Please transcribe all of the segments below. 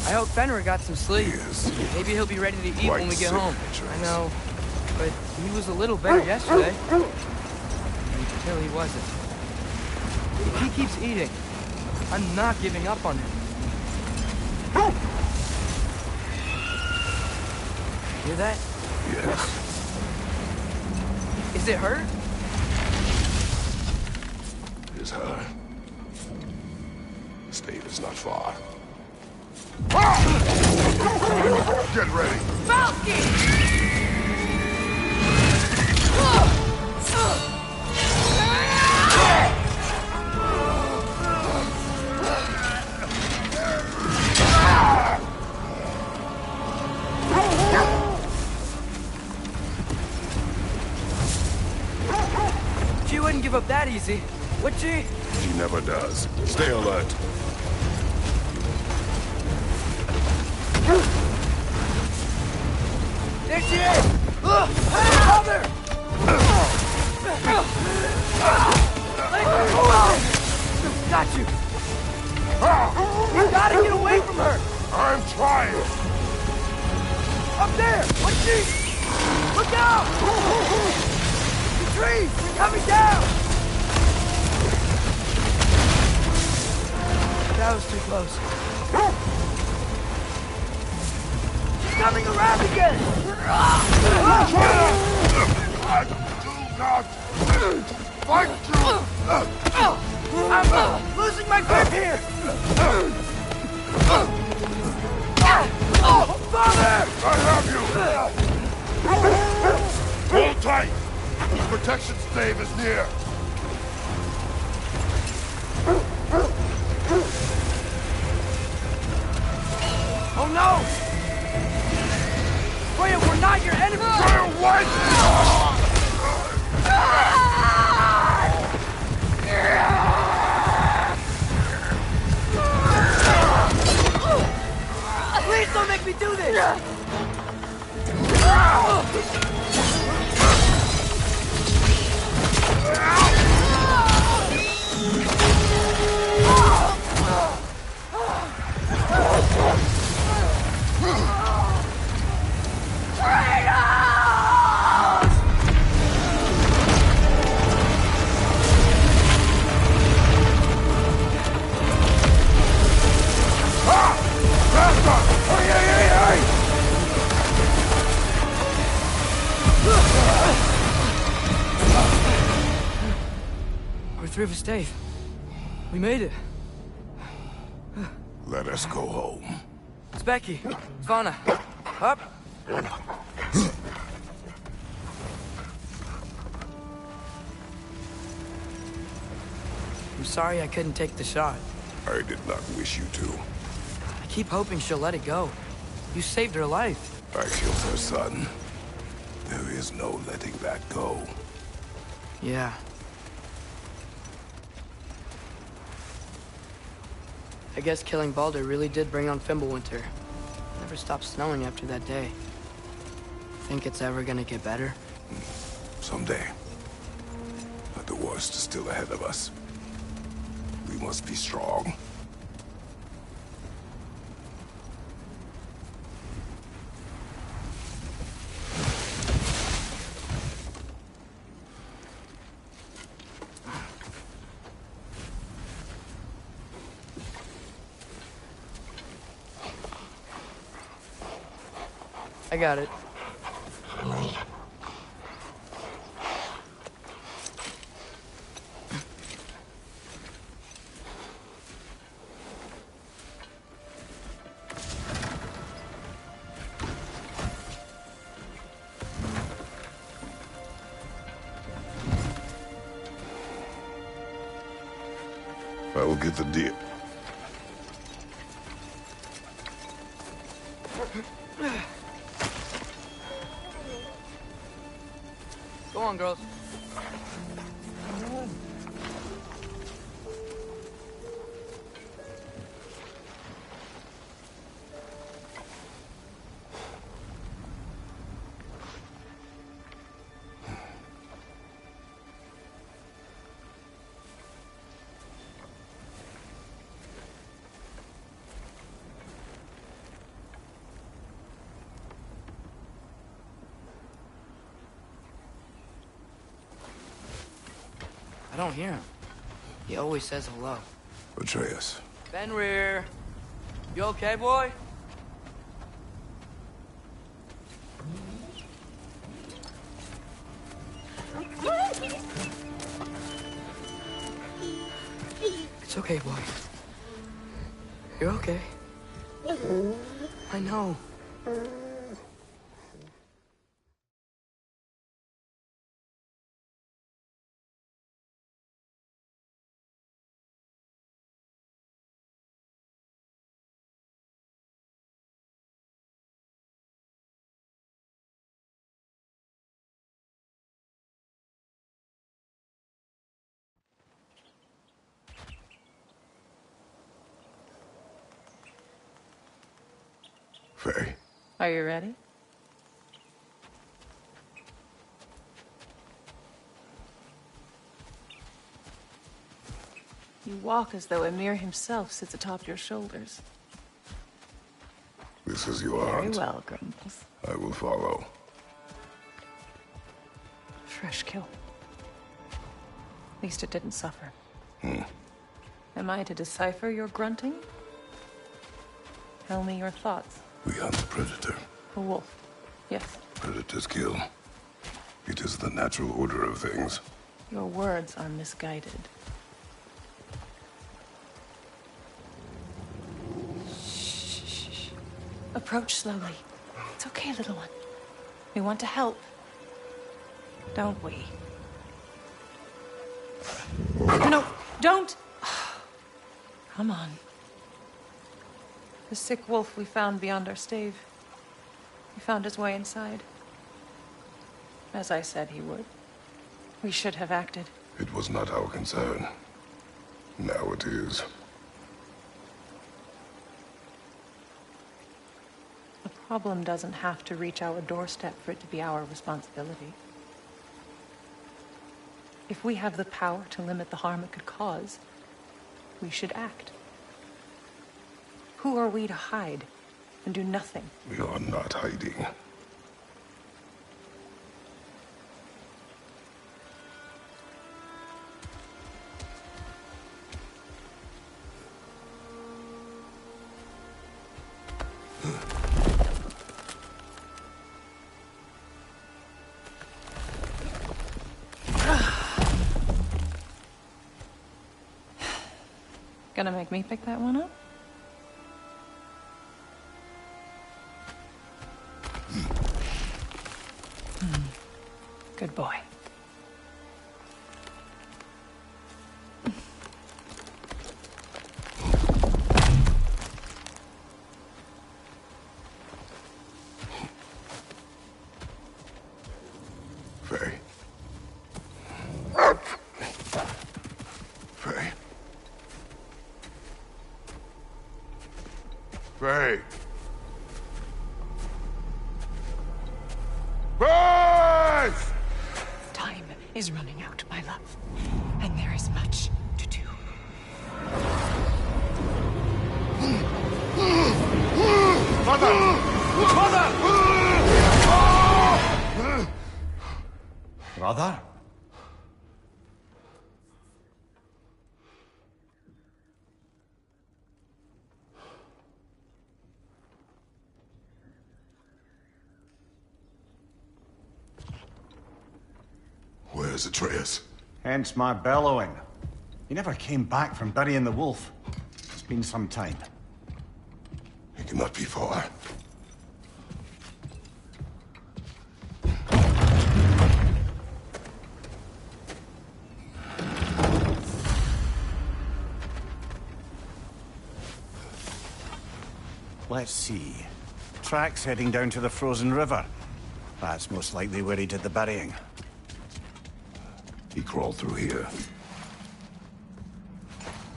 I hope Fenrir got some sleep. Maybe he'll be ready to eat when we get home. I know, but he was a little better yesterday. Until he wasn't. If he keeps eating, I'm not giving up on him. Hear that? Yes. Is it her? It is her. Stave is not far. Get ready! Falcon! She wouldn't give up that easy, would she? She never does. Stay alert. There she is! Mother! Got you! You gotta get away from her! I'm trying! Up there! What's she? Look out! The trees! They're coming down! That was too close. She's coming around again! I do not fight you! I'm losing my grip here! Father! I have you! Hold tight! The protection stave is near! Oh no! Freya, we're not your enemy! Freya, wait! Please don't make me do this! We're through for Stave. We made it. Let us go home. It's Becky. Svana. Up. I'm sorry I couldn't take the shot. I did not wish you to. I keep hoping she'll let it go. You saved her life. I killed her son. There is no letting that go. Yeah. I guess killing Baldur really did bring on Fimbulwinter. Never stopped snowing after that day. Think it's ever gonna get better? Someday. But the worst is still ahead of us. We must be strong. I got it. I will get the deer. Go on, girls. I don't hear him. He always says hello. Atreus. Fenrir! You okay, boy? It's okay, boy. You're okay. I know. Faye. Are you ready? You walk as though Emir himself sits atop your shoulders. This is your Very aunt. well, Grumbles. I will follow. Fresh kill. At least it didn't suffer. Am I to decipher your grunting? Tell me your thoughts. We hunt the predator. A wolf. Yes. Predators kill. It is the natural order of things. Your words are misguided. Shh. Approach slowly. It's okay, little one. We want to help. Don't we? No, don't! Come on. The sick wolf we found beyond our stave. He found his way inside. As I said he would. We should have acted. It was not our concern. Now it is. The problem doesn't have to reach our doorstep for it to be our responsibility. If we have the power to limit the harm it could cause, we should act. Who are we to hide and do nothing? We are not hiding. Gonna make me pick that one up? Good boy. Faye. Faye. Faye. Faye! Time is running out, my love. And there is much to do. Mother! Mother! Brother? Where's Atreus? Hence my bellowing. He never came back from burying the wolf. It's been some time. He cannot be far. Let's see. Tracks heading down to the frozen river. That's most likely where he did the burying. He crawled through here.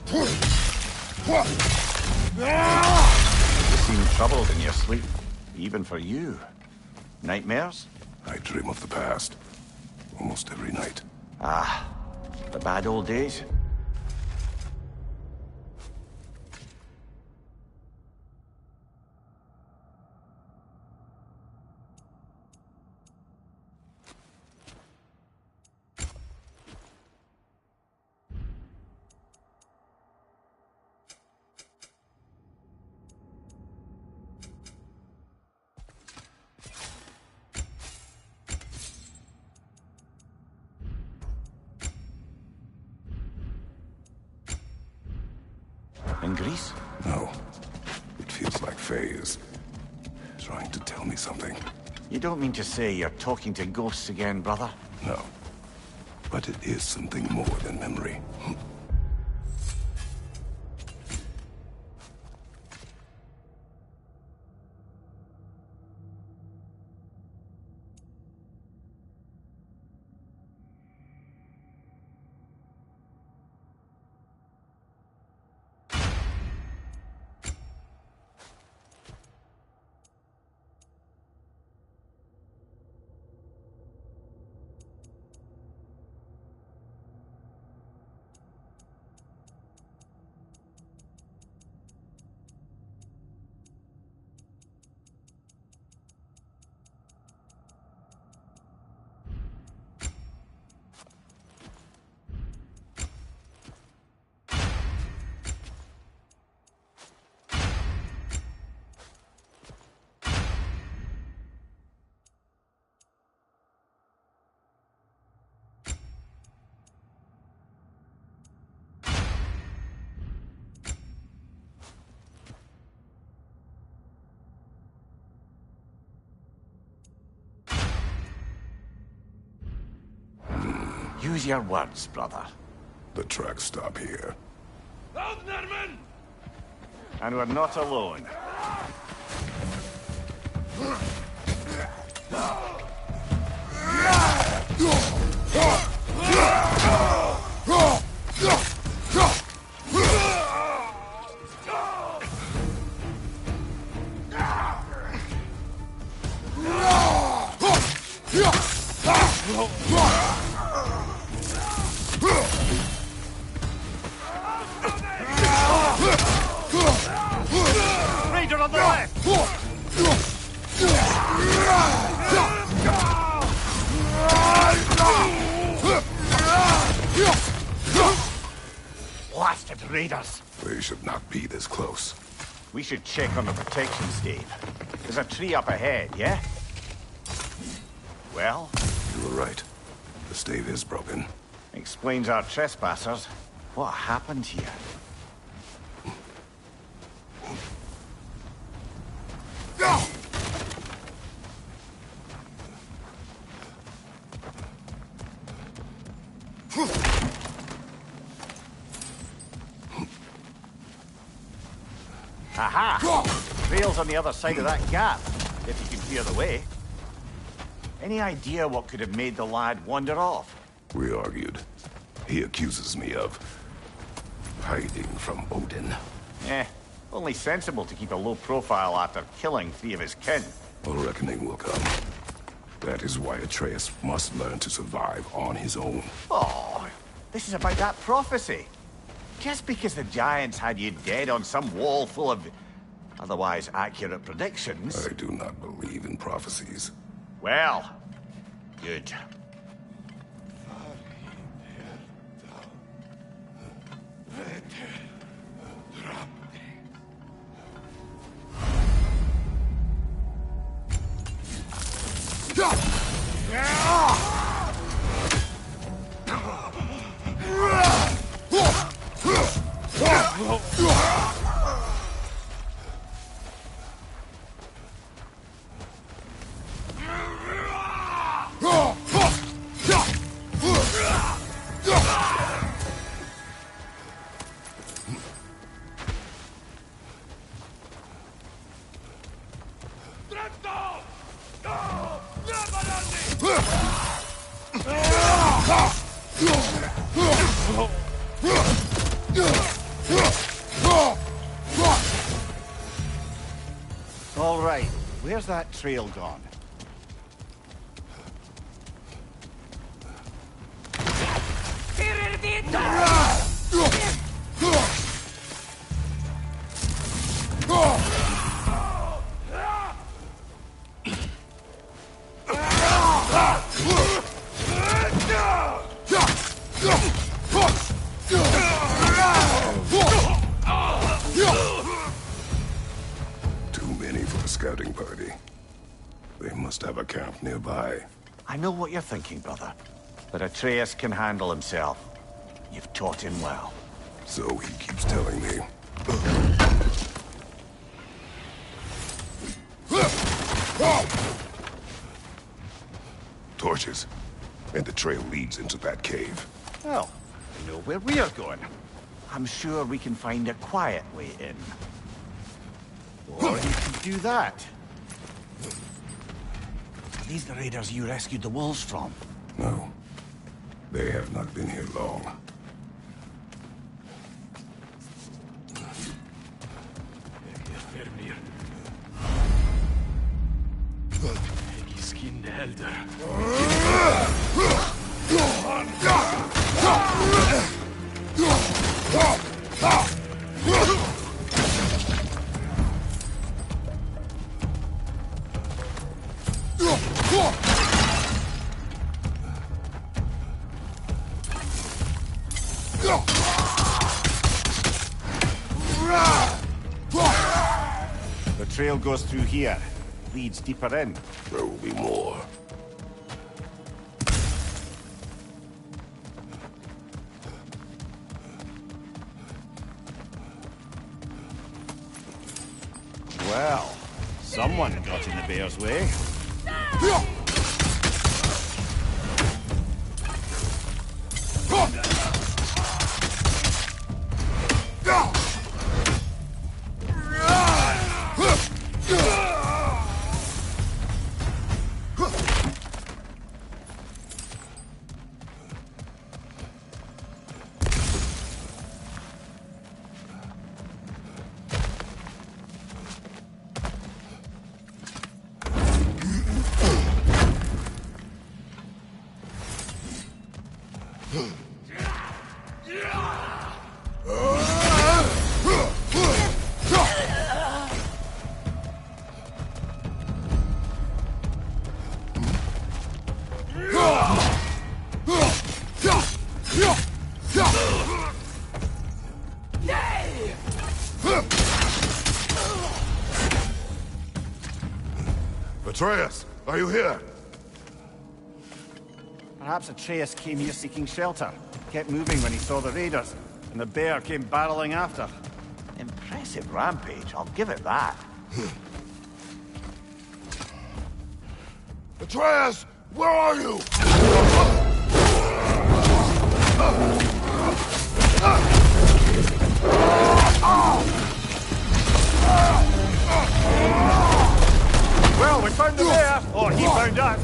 You seem troubled in your sleep, even for you. Nightmares? I dream of the past. Almost every night. Ah, the bad old days? In Greece? No. It feels like Faye is trying to tell me something. You don't mean to say you're talking to ghosts again, brother? No. But it is something more than memory. Use your words, brother. The tracks stop here. And we're not alone. Raider on the left! Blasted raiders! They should not be this close. We should check on the protection stave. There's a tree up ahead, yeah? Well? You were right. The stave is broken. Explains our trespassers. What happened here? Aha! Rail's on the other side of that gap, if you can clear the way. Any idea what could have made the lad wander off? We argued. He accuses me of hiding from Odin. Only sensible to keep a low profile after killing 3 of his kin. A reckoning will come. That is why Atreus must learn to survive on his own. Oh, this is about that prophecy. Just because the Giants had you dead on some wall full of otherwise accurate predictions... I do not believe in prophecies. Well, good. All right, where's that trail gone? Too many for a scouting party. They must have a camp nearby. I know what you're thinking, brother. But Atreus can handle himself. You've taught him well. So he keeps telling me. Torches. And the trail leads into that cave. Well, we know where we're going. I'm sure we can find a quiet way in. Or you could do that. Are these the raiders you rescued the wolves from? No. They have not been here long. The trail goes through here. Leads deeper in. There will be more. Well, someone got in the bear's way. Atreus, are you here? Perhaps Atreus came here seeking shelter. Kept moving when he saw the raiders, and the bear came barreling after. Impressive rampage, I'll give it that. Atreus, where are you? Well, we found the bear! Or he found us!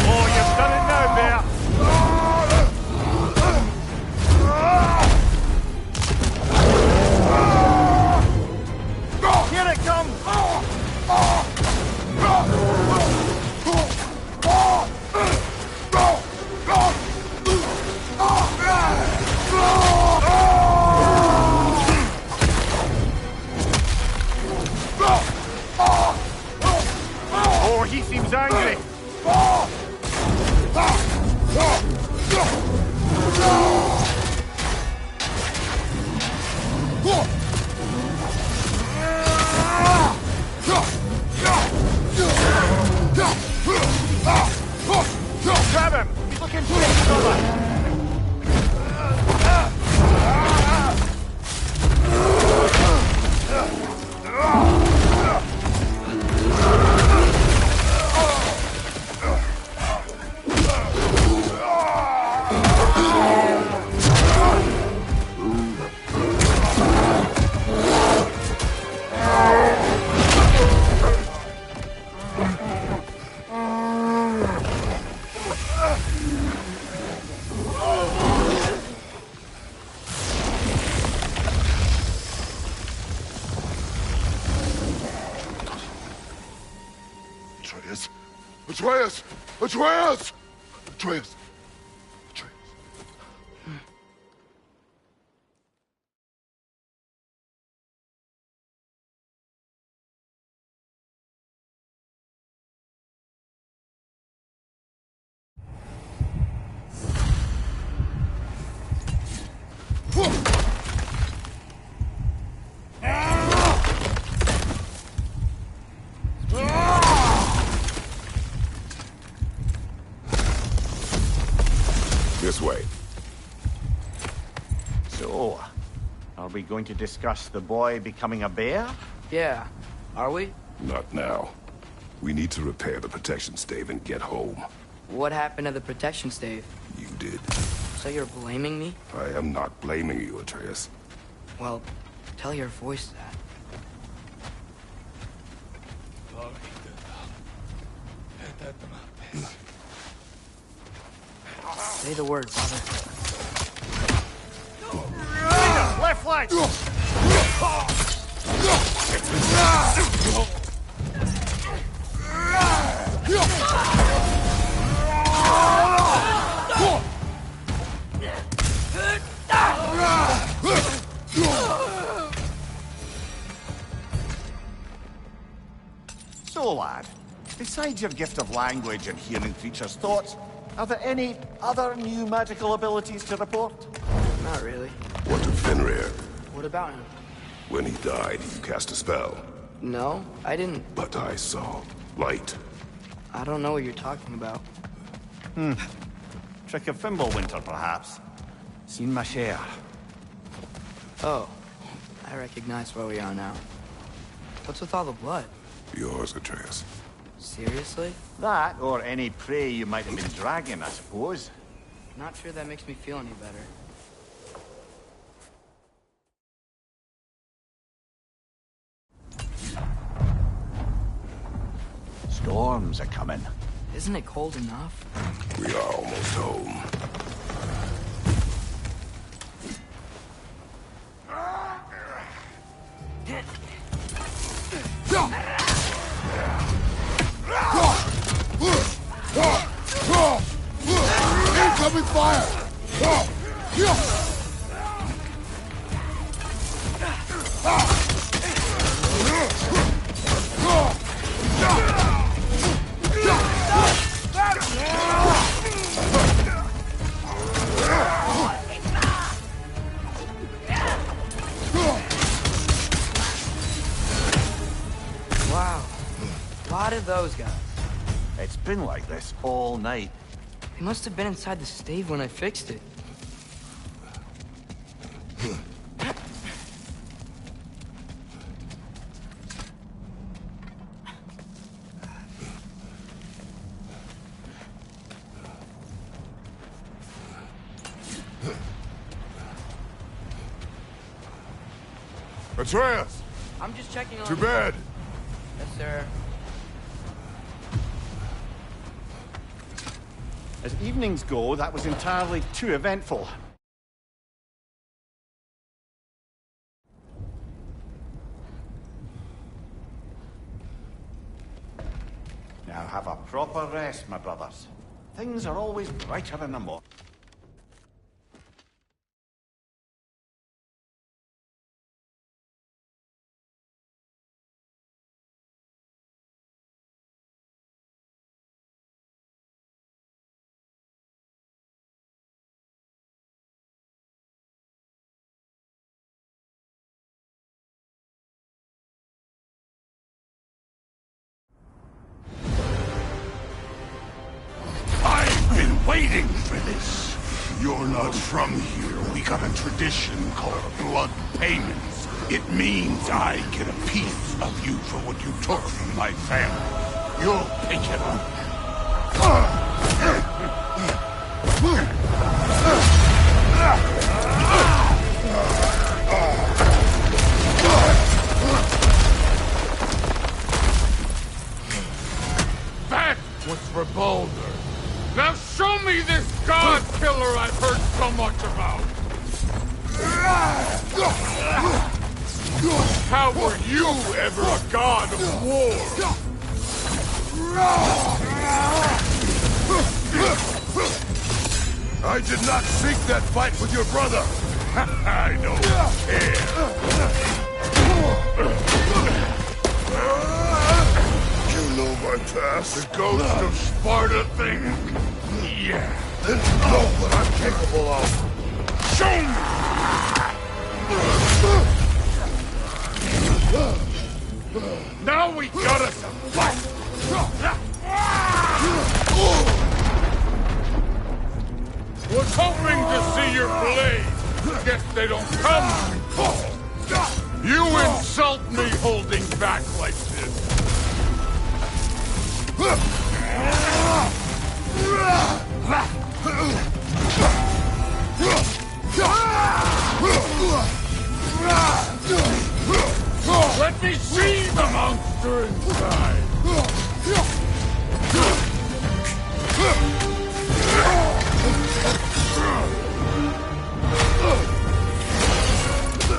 Oh, you've done it now, bear! Here it comes! Oh, he seems angry! Grab him! He's looking for each other! Atreus! Atreus! Atreus! Atreus! This way. So, are we going to discuss the boy becoming a bear? Yeah. Are we? Not now. We need to repair the protection stave and get home. What happened to the protection stave? You did. So you're blaming me? I am not blaming you, Atreus. Well, tell your voice that. Say the word, Father. Left flank! So, lad, besides your gift of language and hearing creatures' thoughts, are there any other new magical abilities to report? Not really. What of Fenrir? What about him? When he died, you cast a spell. No, I didn't. But I saw light. I don't know what you're talking about. Trick of Fimbulwinter, perhaps? Seen my share. Oh, I recognize where we are now. What's with all the blood? Yours, Atreus. Seriously? That, or any prey you might have been dragging, I suppose. Not sure that makes me feel any better. Storms are coming. Isn't it cold enough? We are almost home. Incoming fire! Wow. A lot of those guys. It's been like this all night. They must have been inside the stave when I fixed it. Atreus! I'm just checking on To you. bed! Yes, sir. As evenings go, that was entirely too eventful. Now have a proper rest, my brothers. Things are always brighter in the morning. Waiting for this. You're not from here. We got a tradition called blood payments. It means I get a piece of you for what you took from my family. You'll pick it up. That was for Baldur. Now show me this god killer I've heard so much about! How were you ever a god of war? I did not seek that fight with your brother. I don't care. You know my past. The ghost of Sparta thing? Yeah. Then know what I'm capable of. Show me! Now we got us a fight! Was hoping to see your blade. Guess they don't come. You insult me holding back like this. Let me see the monster inside.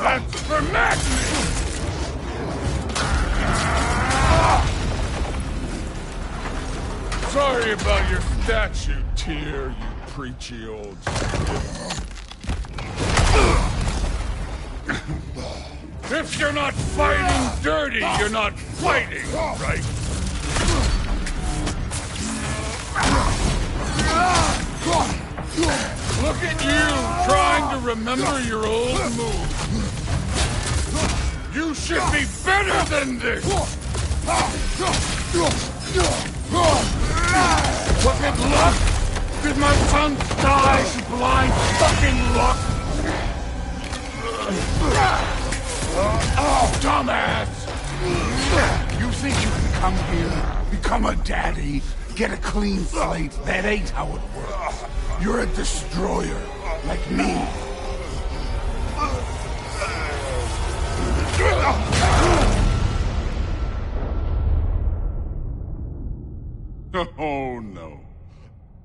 That's for madness! Sorry about your statue, Tyr, you preachy old shit. If you're not fighting dirty, you're not fighting, right? Look at you, trying to remember your old moves. You should be better than this! Was it luck? Did my son die to blind fucking luck? Oh, dumbass! You think you can come here, become a daddy, get a clean slate? That ain't how it works. You're a destroyer, like me. Oh, no.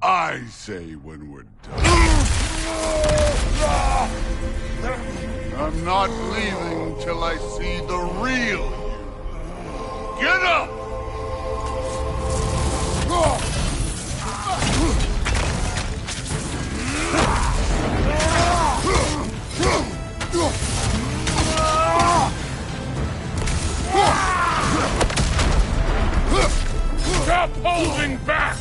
I say when we're done. I'm not leaving till I see the real you. Get up! Stop holding back!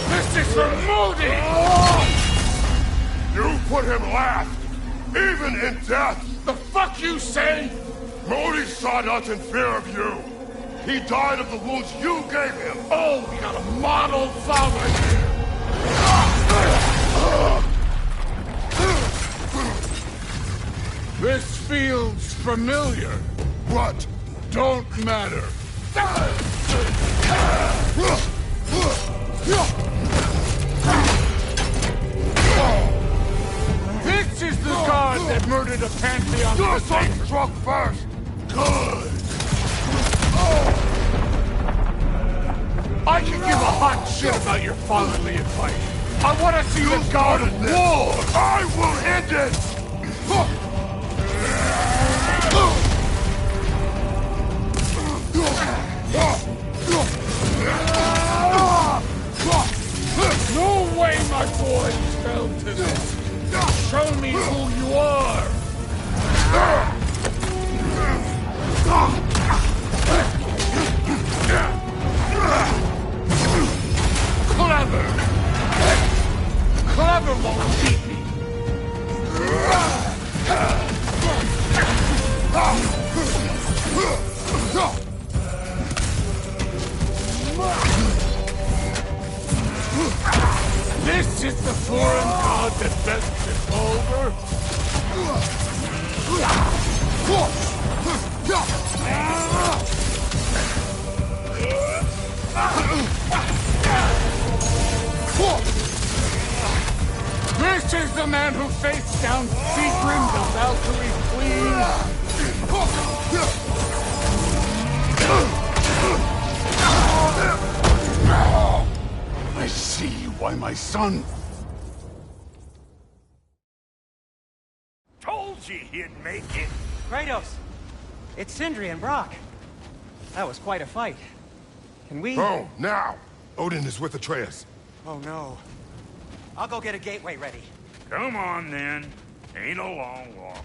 This is for Modi! You put him last, even in death! The fuck you say? Modi saw nothing fear of you. He died of the wounds you gave him. Oh, we got a model father here. This feels familiar. What? Don't matter. This is the god that murdered a pantheon. Your son struck first. Good. I can give a hot shit about your fatherly advice. I want to see the god of war. I will end it. No way my boys fell to this. Show me who you are. Clever. Clever won't beat me. Valkyrie, please! I see why my son... Told you he'd make it! Kratos! It's Sindri and Brock. That was quite a fight. Can we... Oh, now! Odin is with Atreus. Oh, no. I'll go get a gateway ready. Come on, then. Ain't a long walk.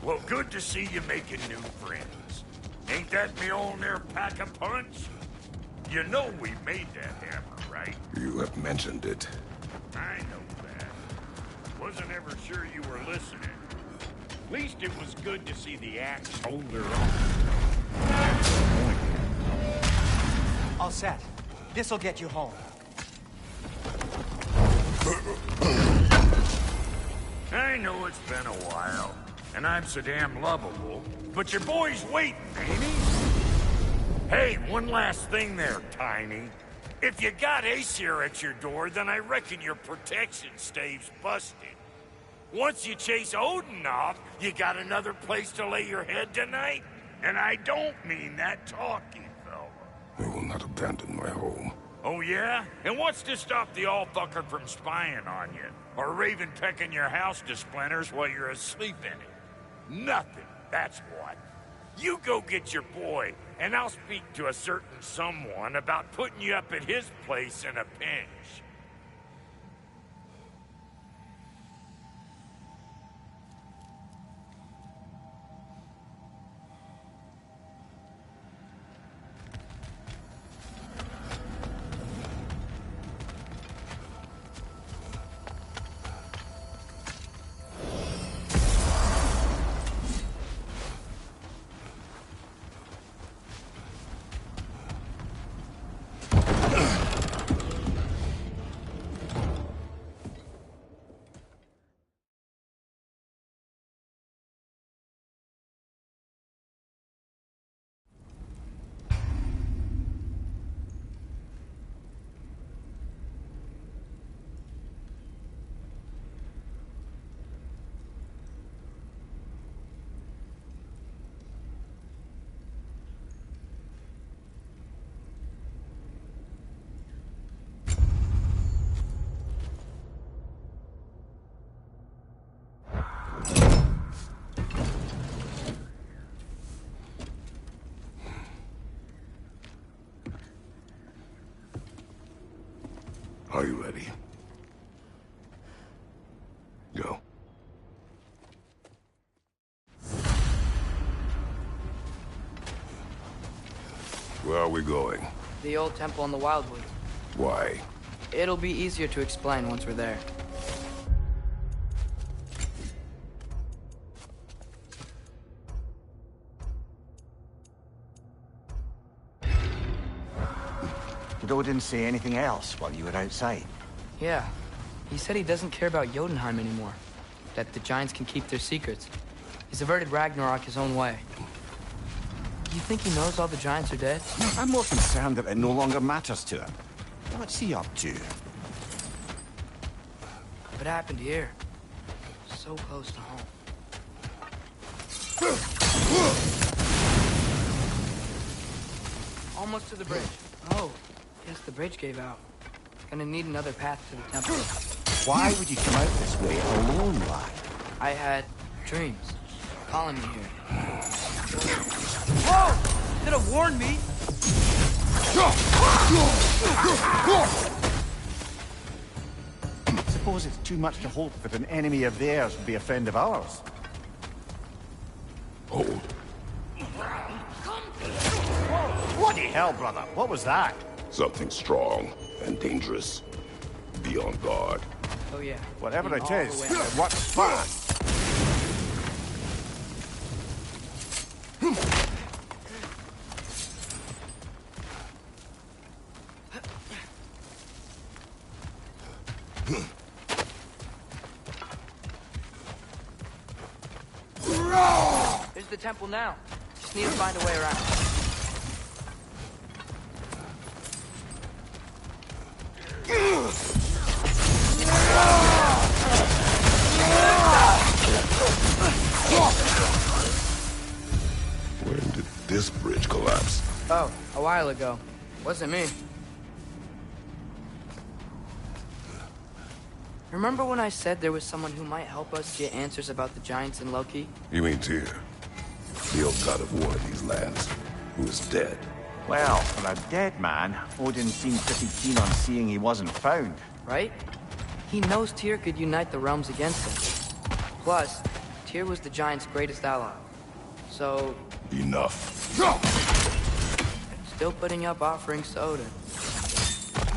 Well, good to see you making new friends. Ain't that Mjolnir pack a punch? You know we made that hammer, right? You have mentioned it. I know that. Wasn't ever sure you were listening. At least it was good to see the axe hold her own. All set. This'll get you home. I know it's been a while, and I'm so damn lovable, but your boy's waiting, ain't he? Hey, one last thing there, Tiny. If you got Aesir at your door, then I reckon your protection stave's busted. Once you chase Odin off, you got another place to lay your head tonight? And I don't mean that talky fella. I will not abandon my home. Oh yeah? And what's to stop the all-fucker from spying on you? Or Raven pecking your house to splinters while you're asleep in it? Nothing, that's what. You go get your boy, and I'll speak to a certain someone about putting you up at his place in a pinch. Are you ready? Go. Where are we going? The old temple in the Wildwood. Why? It'll be easier to explain once we're there. Did Odin say anything else while you were outside? Yeah. He said he doesn't care about Jotunheim anymore. That the giants can keep their secrets. He's averted Ragnarok his own way. You think he knows all the giants are dead? I'm more concerned that it no longer matters to him. What's he up to? What happened here? So close to home. Almost to the bridge. Oh, guess the bridge gave out. Gonna need another path to the temple. Why would you come out this way alone, lad? I had dreams calling me here. Whoa! Could have warned me. Suppose it's too much to hope that an enemy of theirs would be a friend of ours. Hold. Bloody hell, brother. What was that? Something strong and dangerous. Be on guard. Oh yeah. Whatever Being it all is, the way. it works fast. There's the temple now. Just need to find a way around. Oh, a while ago. Wasn't me. Remember when I said there was someone who might help us get answers about the giants in Loki? You mean Tyr? The old god of war of these lands, who is dead. Well, for a dead man, Odin seemed pretty keen on seeing he wasn't found. Right? He knows Tyr could unite the realms against him. Plus, Tyr was the giant's greatest ally. So... Enough. Still putting up offerings to Odin.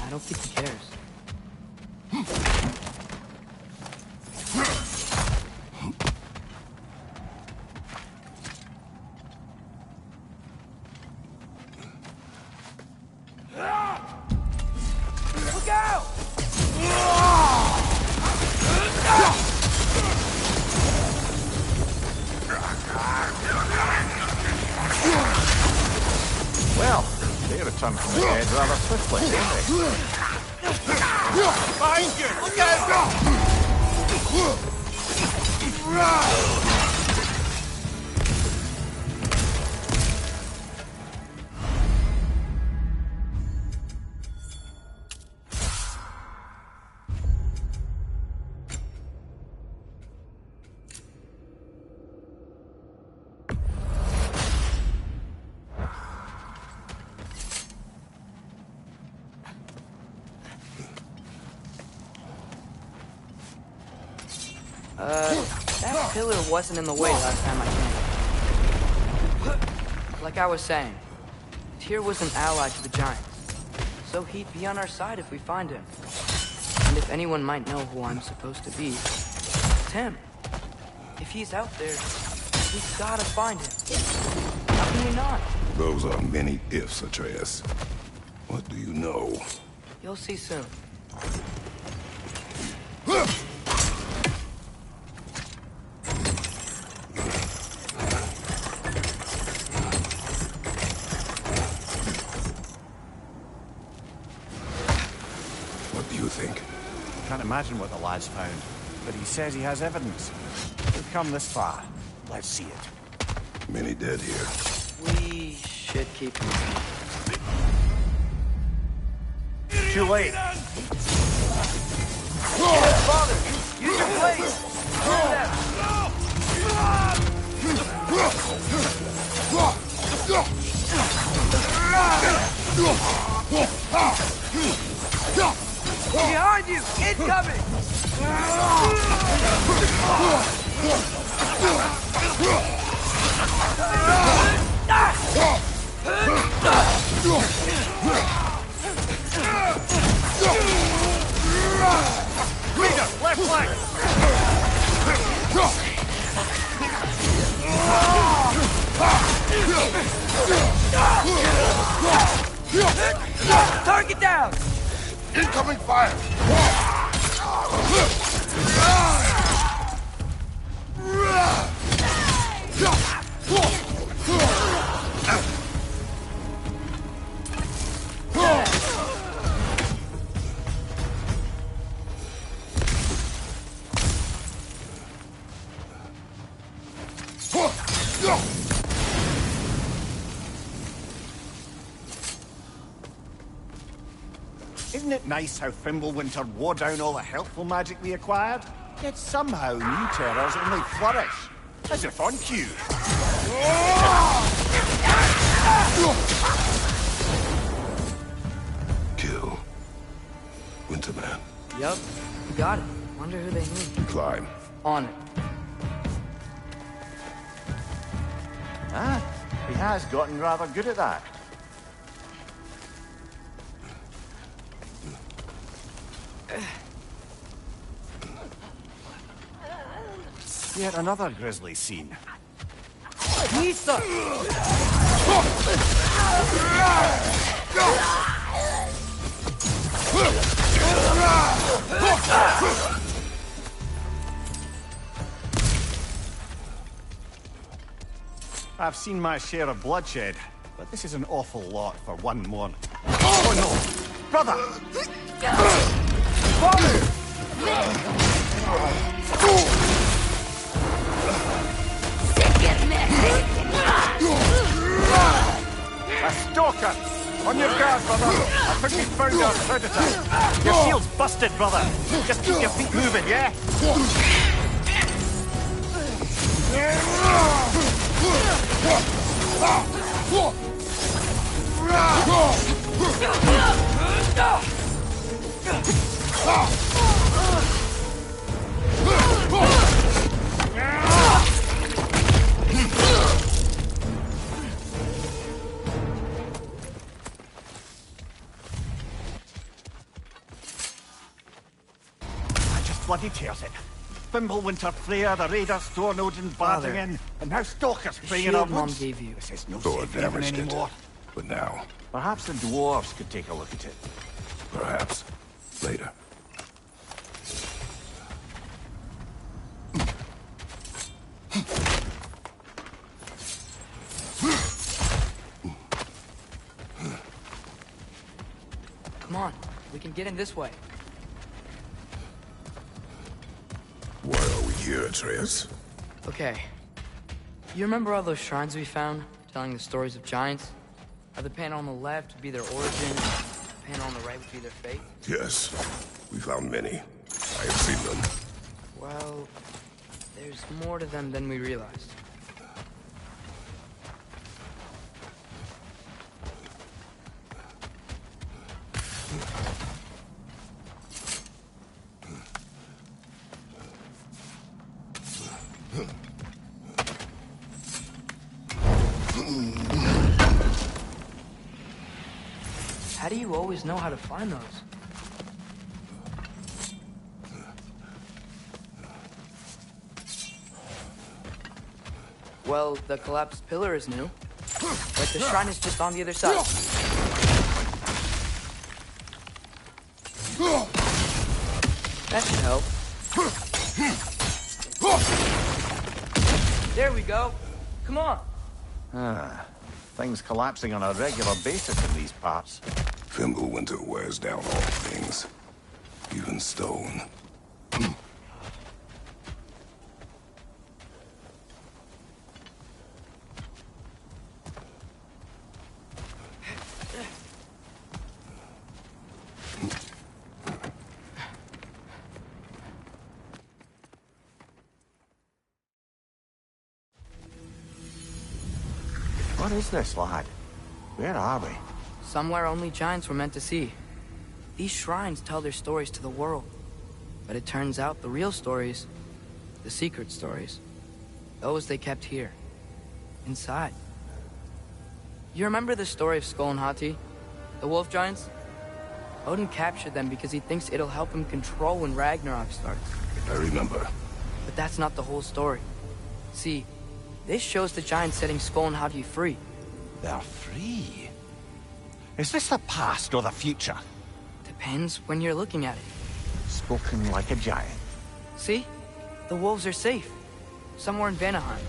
I don't think he cares. Look out! Well, they returned from the dead rather swiftly, didn't they? Behind you! Look out! That pillar wasn't in the way last time I came. Like I was saying, Tyr was an ally to the giants, so he'd be on our side if we find him. And if anyone might know who I'm supposed to be, it's him. If he's out there, we gotta find him. How can we not? Those are many ifs, Atreus. What do you know? You'll see soon. What do you think? Can't imagine what the lad's found, but he says he has evidence. We've come this far. Let's see it. Many dead here. We should keep moving. Too late. Father, use your blade! Clear them! Behind you! Incoming! Reader, left flank! Target down! Incoming fire! Isn't it nice how Fimbulwinter wore down all the helpful magic we acquired? Yet somehow new terrors only flourish. As if on cue. Kill. Winterman. Yup, got it. Wonder who they need. Climb. On it. Ah, he has gotten rather good at that. Yet another grisly scene. Nisa! I've seen my share of bloodshed, but this is an awful lot for one morning. Oh no! Brother! A stalking guard, brother. I think we found our predator. Your shield's busted, brother. Just keep your feet moving, yeah? Bloody tears it. Fimbulwinter Freya, the raiders, Thornodin barging in, and now stalkers spraying in our Mom woods. gave you. This is no Thor safe haven damaged it. anymore. But now, Perhaps the dwarves could take a look at it. perhaps, later. Come on, we can get in this way. Why are we here, Atreus? Okay. You remember all those shrines we found, telling the stories of giants? How the panel on the left would be their origin, the panel on the right would be their fate? Yes, we found many. I have seen them. Well, there's more to them than we realized. How do you always know how to find those? Well, the collapsed pillar is new, but the shrine is just on the other side. That should help. There we go. Come on. Things collapsing on a regular basis in these parts. Fimbulwinter wears down all things, even stone. What is this, lad? Where are we? Somewhere only giants were meant to see. These shrines tell their stories to the world. But it turns out the real stories, the secret stories, those they kept here, inside. You remember the story of Skull and Hati, the wolf giants? Odin captured them because he thinks it'll help him control when Ragnarok starts. I remember. But that's not the whole story. See, this shows the giants setting Skull and Hati free. They're free. Is this the past or the future? Depends when you're looking at it. Spoken like a giant. See? The wolves are safe. Somewhere in Vanaheim.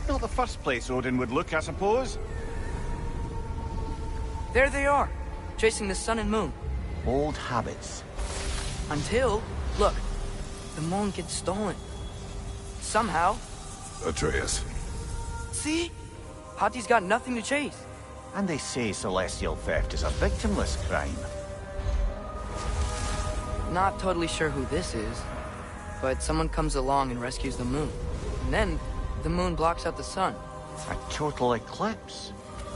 Not the first place Odin would look, I suppose. There they are, chasing the sun and moon. Old habits. Until, look, the moon gets stolen. Somehow. Atreus. See? Hati's got nothing to chase. And they say celestial theft is a victimless crime. Not totally sure who this is, but someone comes along and rescues the moon. And then, the moon blocks out the sun. A total eclipse.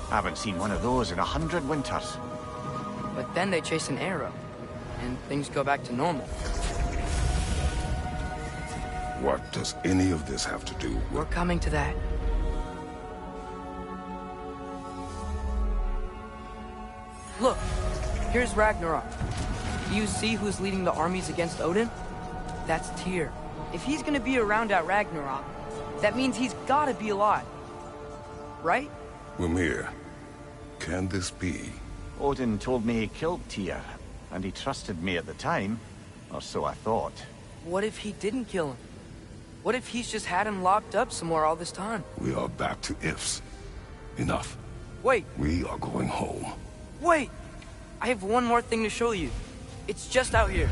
Haven't seen one of those in 100 winters. But then they chase an arrow, and things go back to normal. What does any of this have to do with... We're coming to that. Look, here's Ragnarok. Do you see who's leading the armies against Odin? That's Tyr. If he's gonna be around at Ragnarok, that means he's gotta be alive. Right? Mimir, can this be? Odin told me he killed Tyr, and he trusted me at the time, or so I thought. What if he didn't kill him? What if he's just had him locked up somewhere all this time? We are back to ifs. Enough. Wait, We are going home. wait! I have one more thing to show you. It's just out here.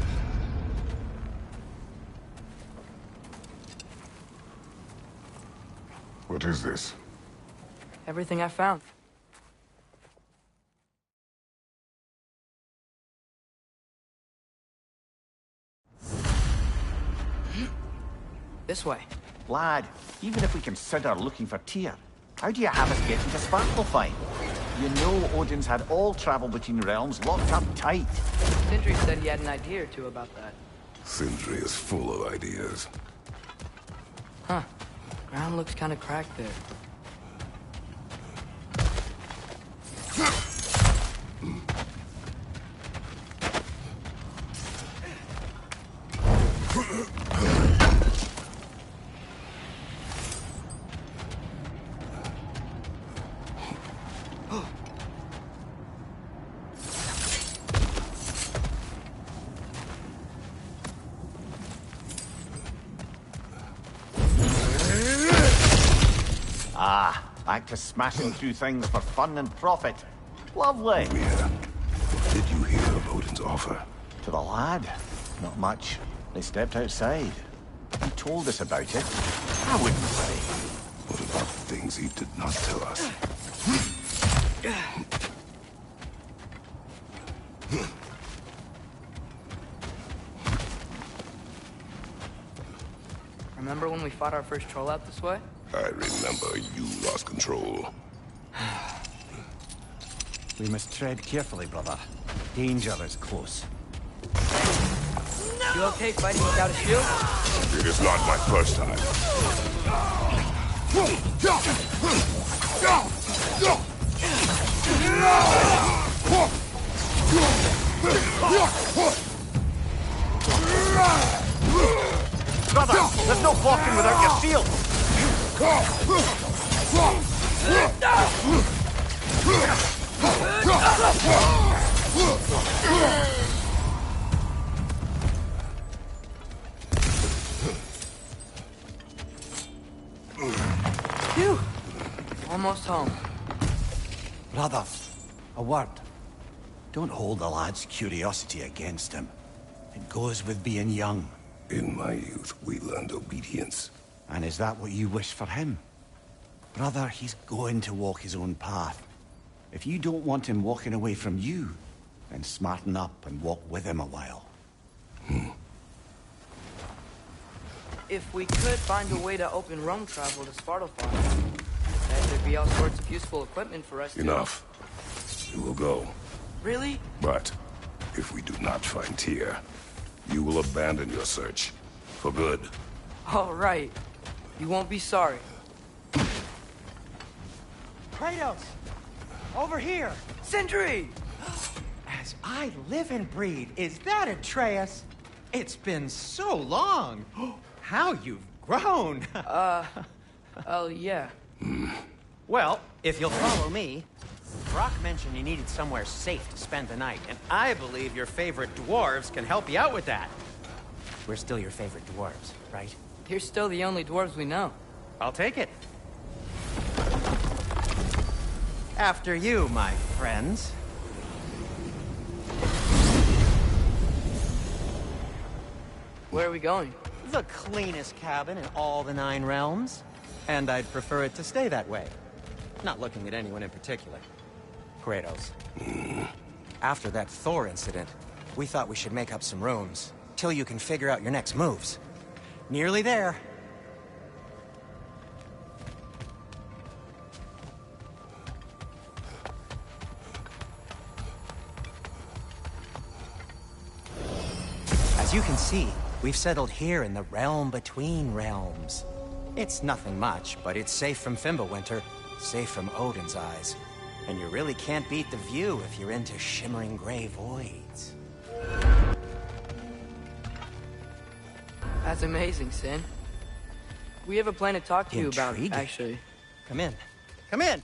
What is this? Everything I found. This way. Lad, even if we consider looking for Tyr, how do you have us get into Svartalfheim? You know Odin's had all travel between realms locked up tight. Sindri said he had an idea or two about that. Sindri is full of ideas. Huh. Ground looks kind of cracked there. Back to smashing through things for fun and profit. Lovely. Yeah. What did you hear of Odin's offer? To the lad? Not much. They stepped outside. He told us about it. I wouldn't say. What about things he did not tell us? Remember when we fought our first troll out this way? I remember you lost control. We must tread carefully, brother. Danger is close. You okay fighting without a shield? It is not my first time. Brother, there's no walking without your shield! Phew! Almost home. Brother, a word. Don't hold the lad's curiosity against him. It goes with being young. In my youth, we learned obedience. And is that what you wish for him? Brother, he's going to walk his own path. If you don't want him walking away from you, then smarten up and walk with him a while. If we could find a way to open Rome travel to Svartalfheim, then there'd be all sorts of useful equipment for us to... Enough. We will go. Really? But if we do not find Tyr, you will abandon your search. For good. All right. You won't be sorry. Kratos! Over here! Sindri! As I live and breathe, is that Atreus? It's been so long! How you've grown! Oh, yeah. Well, if you'll follow me, Brock mentioned you needed somewhere safe to spend the night, and I believe your favorite dwarves can help you out with that. We're still your favorite dwarves, right? You're still the only dwarves we know. I'll take it. After you, my friends. Where are we going? The cleanest cabin in all the 9 realms. And I'd prefer it to stay that way. Not looking at anyone in particular. Kratos. After that Thor incident, we thought we should make up some rooms, till you can figure out your next moves. Nearly there. As you can see, we've settled here in the realm between realms. It's nothing much, but it's safe from Fimbulwinter, safe from Odin's eyes. And you really can't beat the view if you're into shimmering gray voids. That's amazing, Sin. We have a plan to talk to you about, Intriguing. actually. Come in. Come in!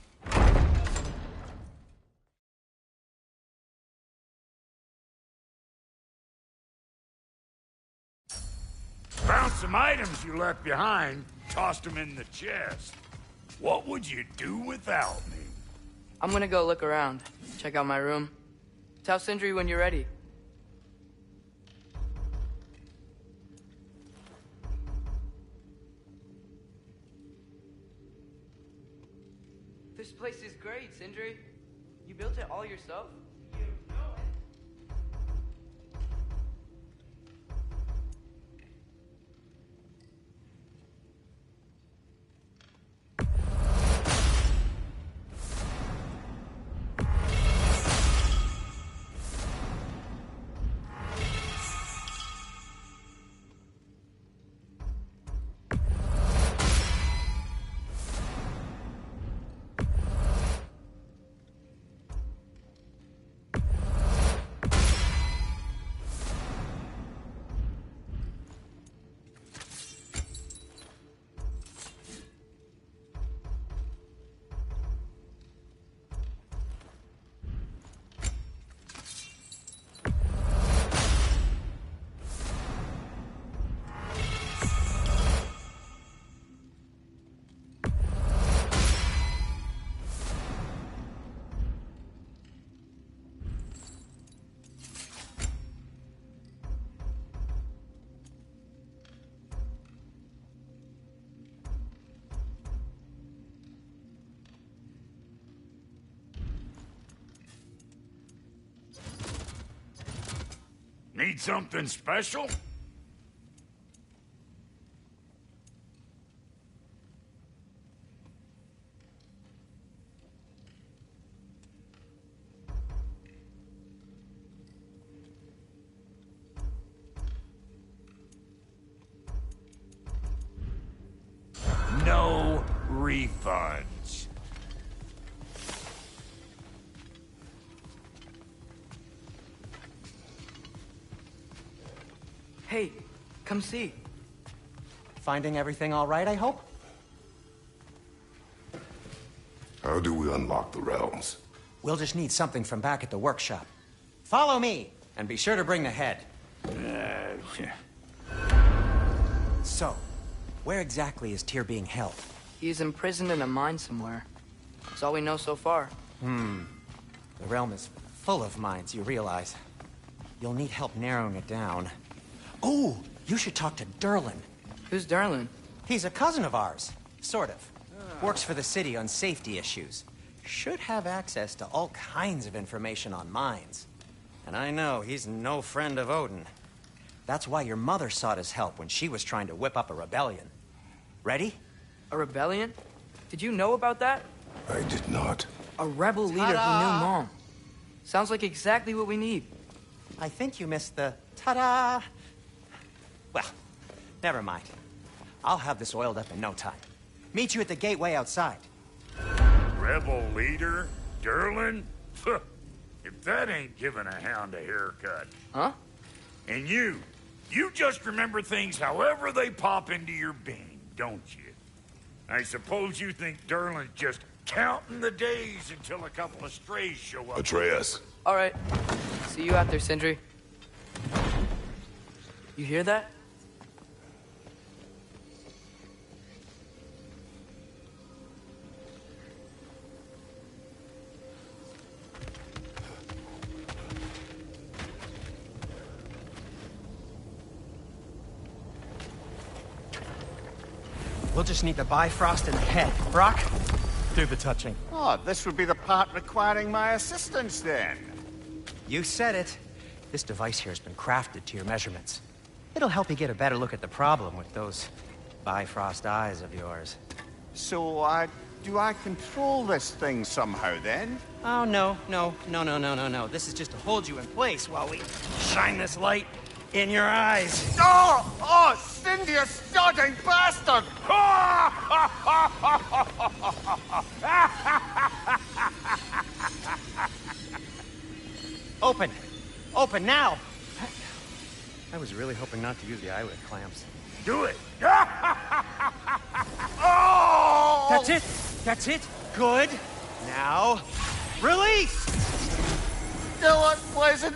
Found some items you left behind, tossed them in the chest. What would you do without me? I'm gonna go look around, check out my room. Tell Sindri when you're ready. This place is great, Sindri. You built it all yourself? You know it. Need something special? No refunds. Hey, come see. Finding everything all right, I hope? How do we unlock the realms? We'll just need something from back at the workshop. Follow me, and be sure to bring the head. So, where exactly is Tyr being held? He's imprisoned in a mine somewhere. That's all we know so far. The realm is full of mines, you realize. You'll need help narrowing it down. Oh, you should talk to Durlin. Who's Darlin? He's a cousin of ours, sort of. Works for the city on safety issues. Should have access to all kinds of information on mines. And I know he's no friend of Odin. That's why your mother sought his help when she was trying to whip up a rebellion. Ready? A rebellion? Did you know about that? I did not. A rebel leader who knew Mom. Sounds like exactly what we need. I think you missed the ta-da. Well, never mind. I'll have this oiled up in no time. Meet you at the gateway outside. Rebel leader? Durlin? If that ain't giving a hound a haircut. Huh? And you just remember things however they pop into your bean, don't you? I suppose you think Durlin's just counting the days until a couple of strays show up. Atreus. All right. See you out there, Sindri. You hear that? We'll just need the Bifrost in the head. Brock, do the touching. Oh, this would be the part requiring my assistance, then. You said it. This device here has been crafted to your measurements. It'll help you get a better look at the problem with those Bifrost eyes of yours. So, do I control this thing somehow, then? Oh, no. This is just to hold you in place while we shine this light in your eyes. Oh, Cindy, you sodding bastard! Open! Open now! I was really hoping not to use the eyelid clamps. Do it! Oh! That's it! That's it! Good! Now, release! Still unpleasant.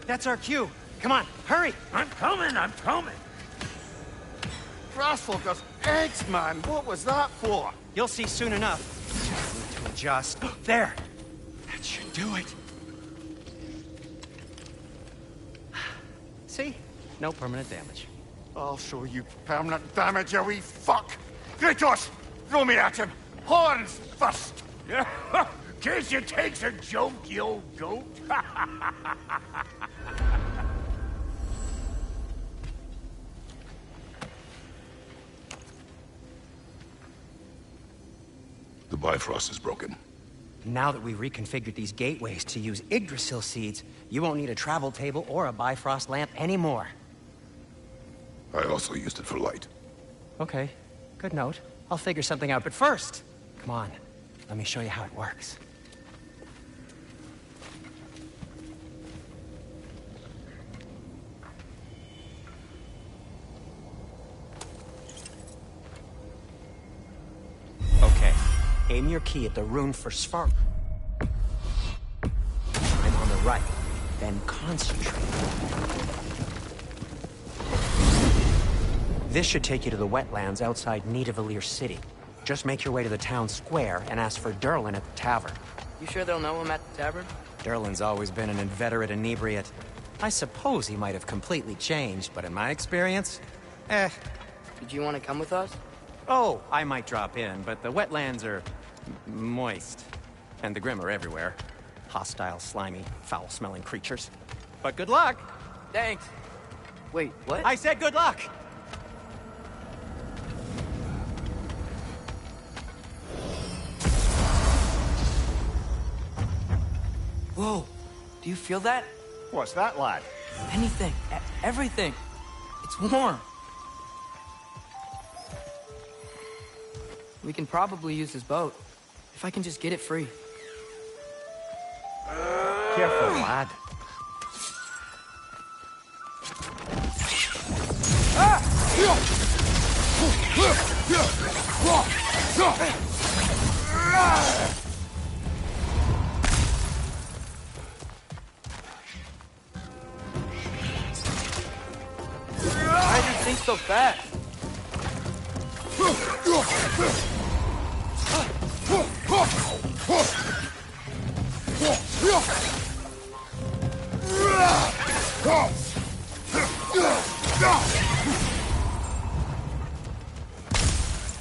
That's our cue. Come on, hurry! I'm coming! Grassfogger's eggs, man. What was that for? You'll see soon enough. Just need to adjust. There! That should do it. See? No permanent damage. I'll show you permanent damage, you wee fuck. Kratos, throw me at him. Horns first. Case you takes a joke, you old goat. The Bifrost is broken. Now that we've reconfigured these gateways to use Yggdrasil seeds, you won't need a travel table or a Bifrost lamp anymore. I also used it for light. Okay, good note. I'll figure something out, but first, come on, let me show you how it works. Okay, aim your key at the rune for Svark. I'm on the right, then concentrate. This should take you to the wetlands outside Nidavellir City. Just make your way to the town square and ask for Durlin at the tavern. You sure they'll know him at the tavern? Durlin's always been an inveterate inebriate. I suppose he might have completely changed, but in my experience, Did you want to come with us? Oh, I might drop in, but the wetlands are moist. And the Grim are everywhere. Hostile, slimy, foul-smelling creatures. But good luck! Thanks. Wait, what? I said good luck! Whoa, do you feel that? What's that, lad? Anything, everything. It's warm. We can probably use this boat, if I can just get it free. Careful, lad. Why do you think so fast?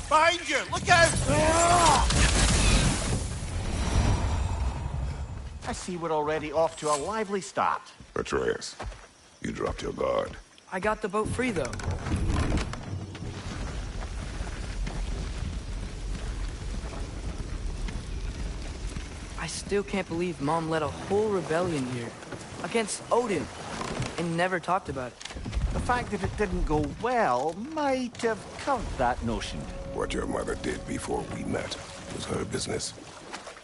Behind you! Look out! I see we're already off to a lively start. Atreus, you dropped your guard. I got the boat free, though. I still can't believe Mom led a whole rebellion here. Against Odin. And never talked about it. The fact that it didn't go well might have covered that notion. What your mother did before we met was her business.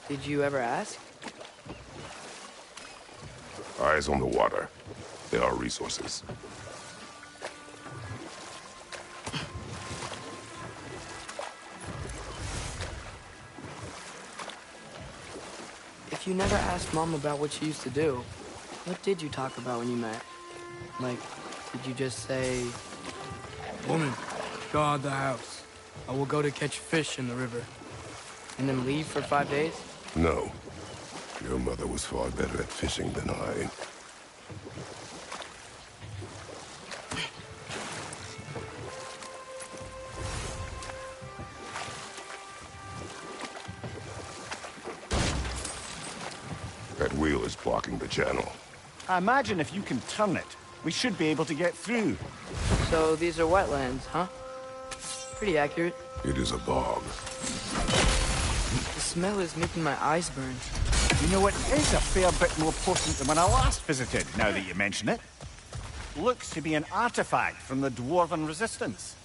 Did you ever ask? Eyes on the water. There are resources. If you never asked Mom about what she used to do, what did you talk about when you met? Like, did you just say... Woman, guard the house. I will go to catch fish in the river. And then leave for 5 days? No. Your mother was far better at fishing than I. That wheel is blocking the channel. I imagine if you can turn it, we should be able to get through. So these are wetlands, huh? Pretty accurate. It is a bog. The smell is making my eyes burn. You know, it is a fair bit more potent than when I last visited, now that you mention it. Looks to be an artifact from the Dwarven Resistance.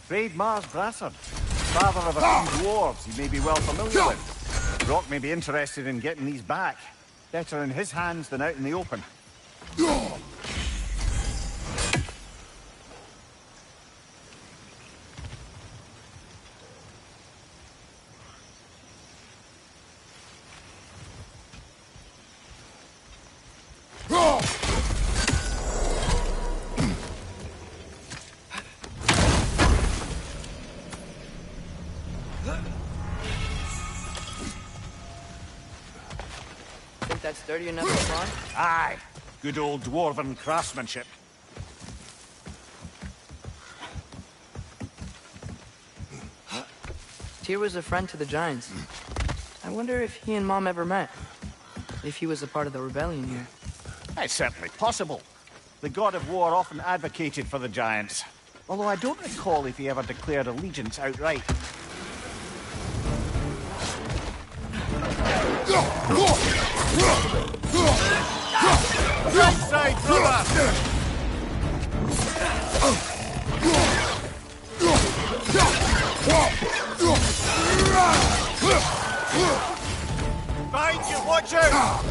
Freyd Mars Brassard, father of a few dwarves you may be well familiar with. Rock may be interested in getting these back. Better in his hands than out in the open. Think that's sturdy enough to climb? Aye, good old Dwarven craftsmanship. Tyr was a friend to the Giants. I wonder if he and Mom ever met. If he was a part of the rebellion here. It's certainly possible. The god of war often advocated for the Giants. Although I don't recall if he ever declared allegiance outright. Right side, brother! Behind you, watch out!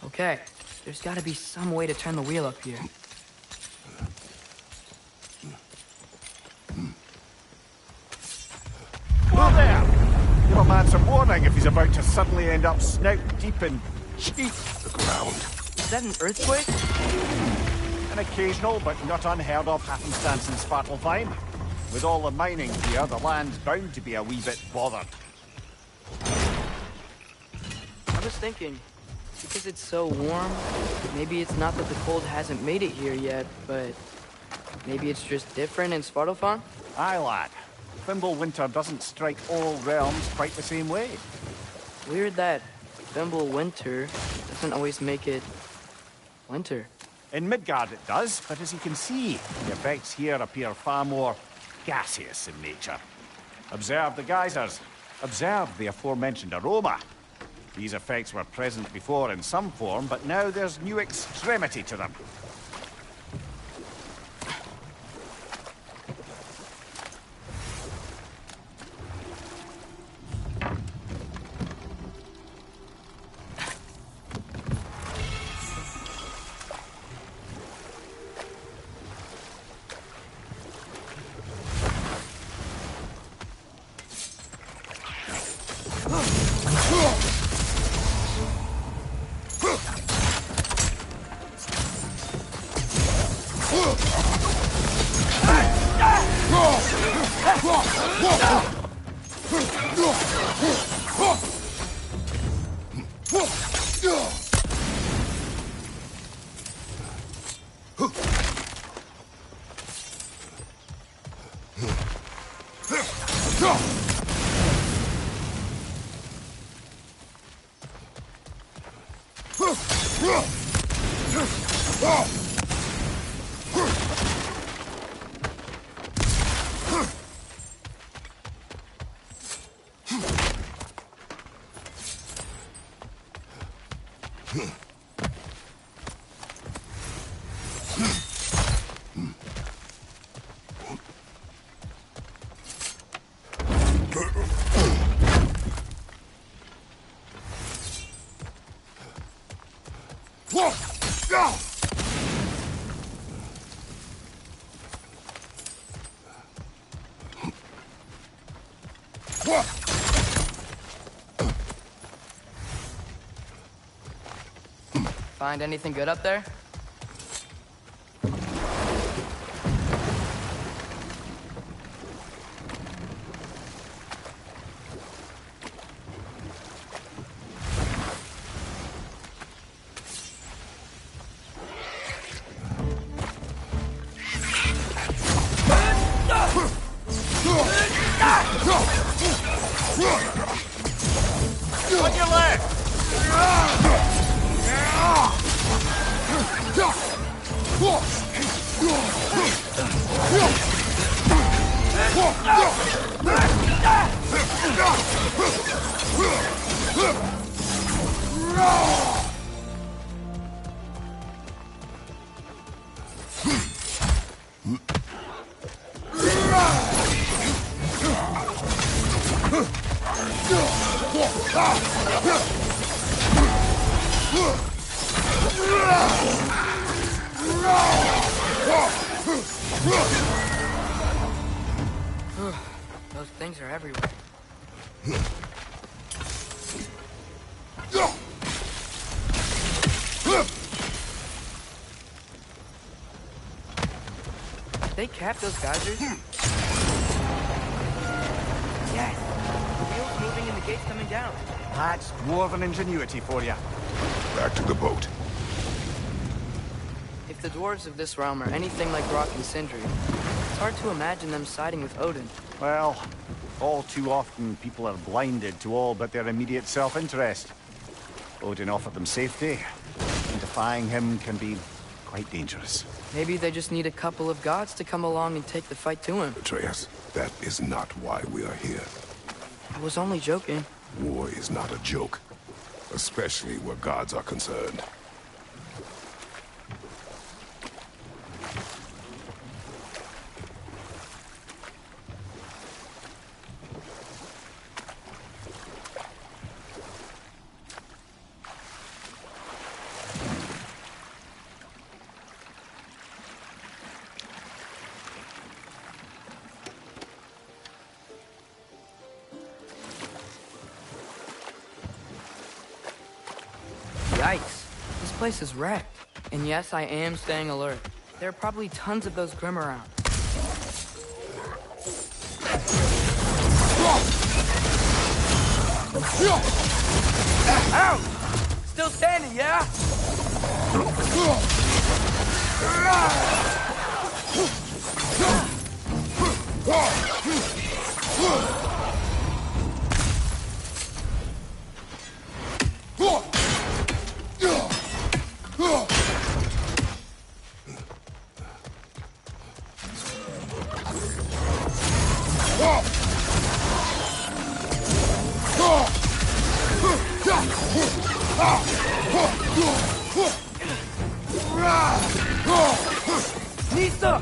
Okay, there's gotta be some way to turn the wheel up here. Oh, there! Give a man some warning if he's about to suddenly end up snout deep in cheek. The ground. Is that an earthquake? An occasional but not unheard of happenstance in Svartalfheim. With all the mining here, the land's bound to be a wee bit bothered. I was thinking, because it's so warm, maybe it's not that the cold hasn't made it here yet, but maybe it's just different in Svartalfheim? Aye, lad. Thimble winter doesn't strike all realms quite the same way. Weird that Thimble winter doesn't always make it winter. In Midgard it does, but as you can see, the effects here appear far more gaseous in nature. Observe the geysers. Observe the aforementioned aroma. These effects were present before in some form, but now there's new extremity to them. Find anything good up there? On your left! Those things are everywhere. They capped those geysers? Yes! The wheel's moving and the gate's coming down. That's dwarven ingenuity for you. Back to the boat. If the dwarves of this realm are anything like Rock and Sindri, it's hard to imagine them siding with Odin. Well, all too often people are blinded to all but their immediate self-interest. Odin offered them safety, and defying him can be quite dangerous. Maybe they just need a couple of gods to come along and take the fight to him. Atreus, that is not why we are here. I was only joking. War is not a joke, especially where gods are concerned. Yikes. This place is wrecked. And yes, I am staying alert. There are probably tons of those Grim around. Ow! Still standing, yeah? Listo!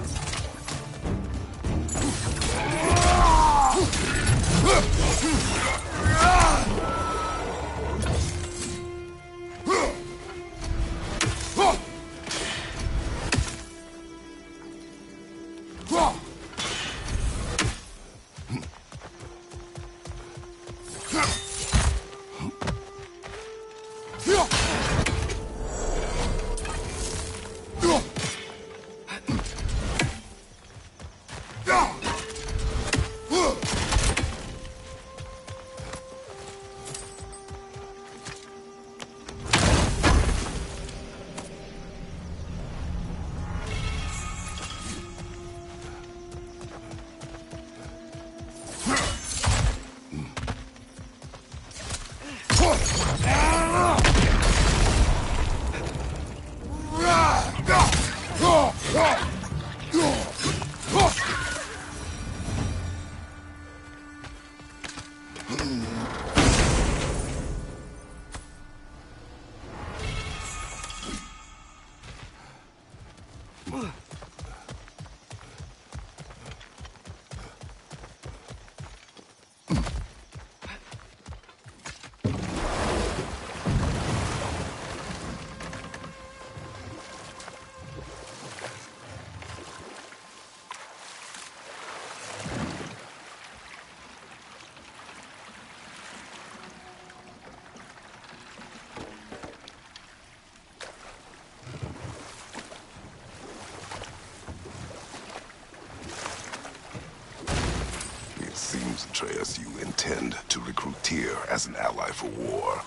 Atreus, you intend to recruit Tyr as an ally for war.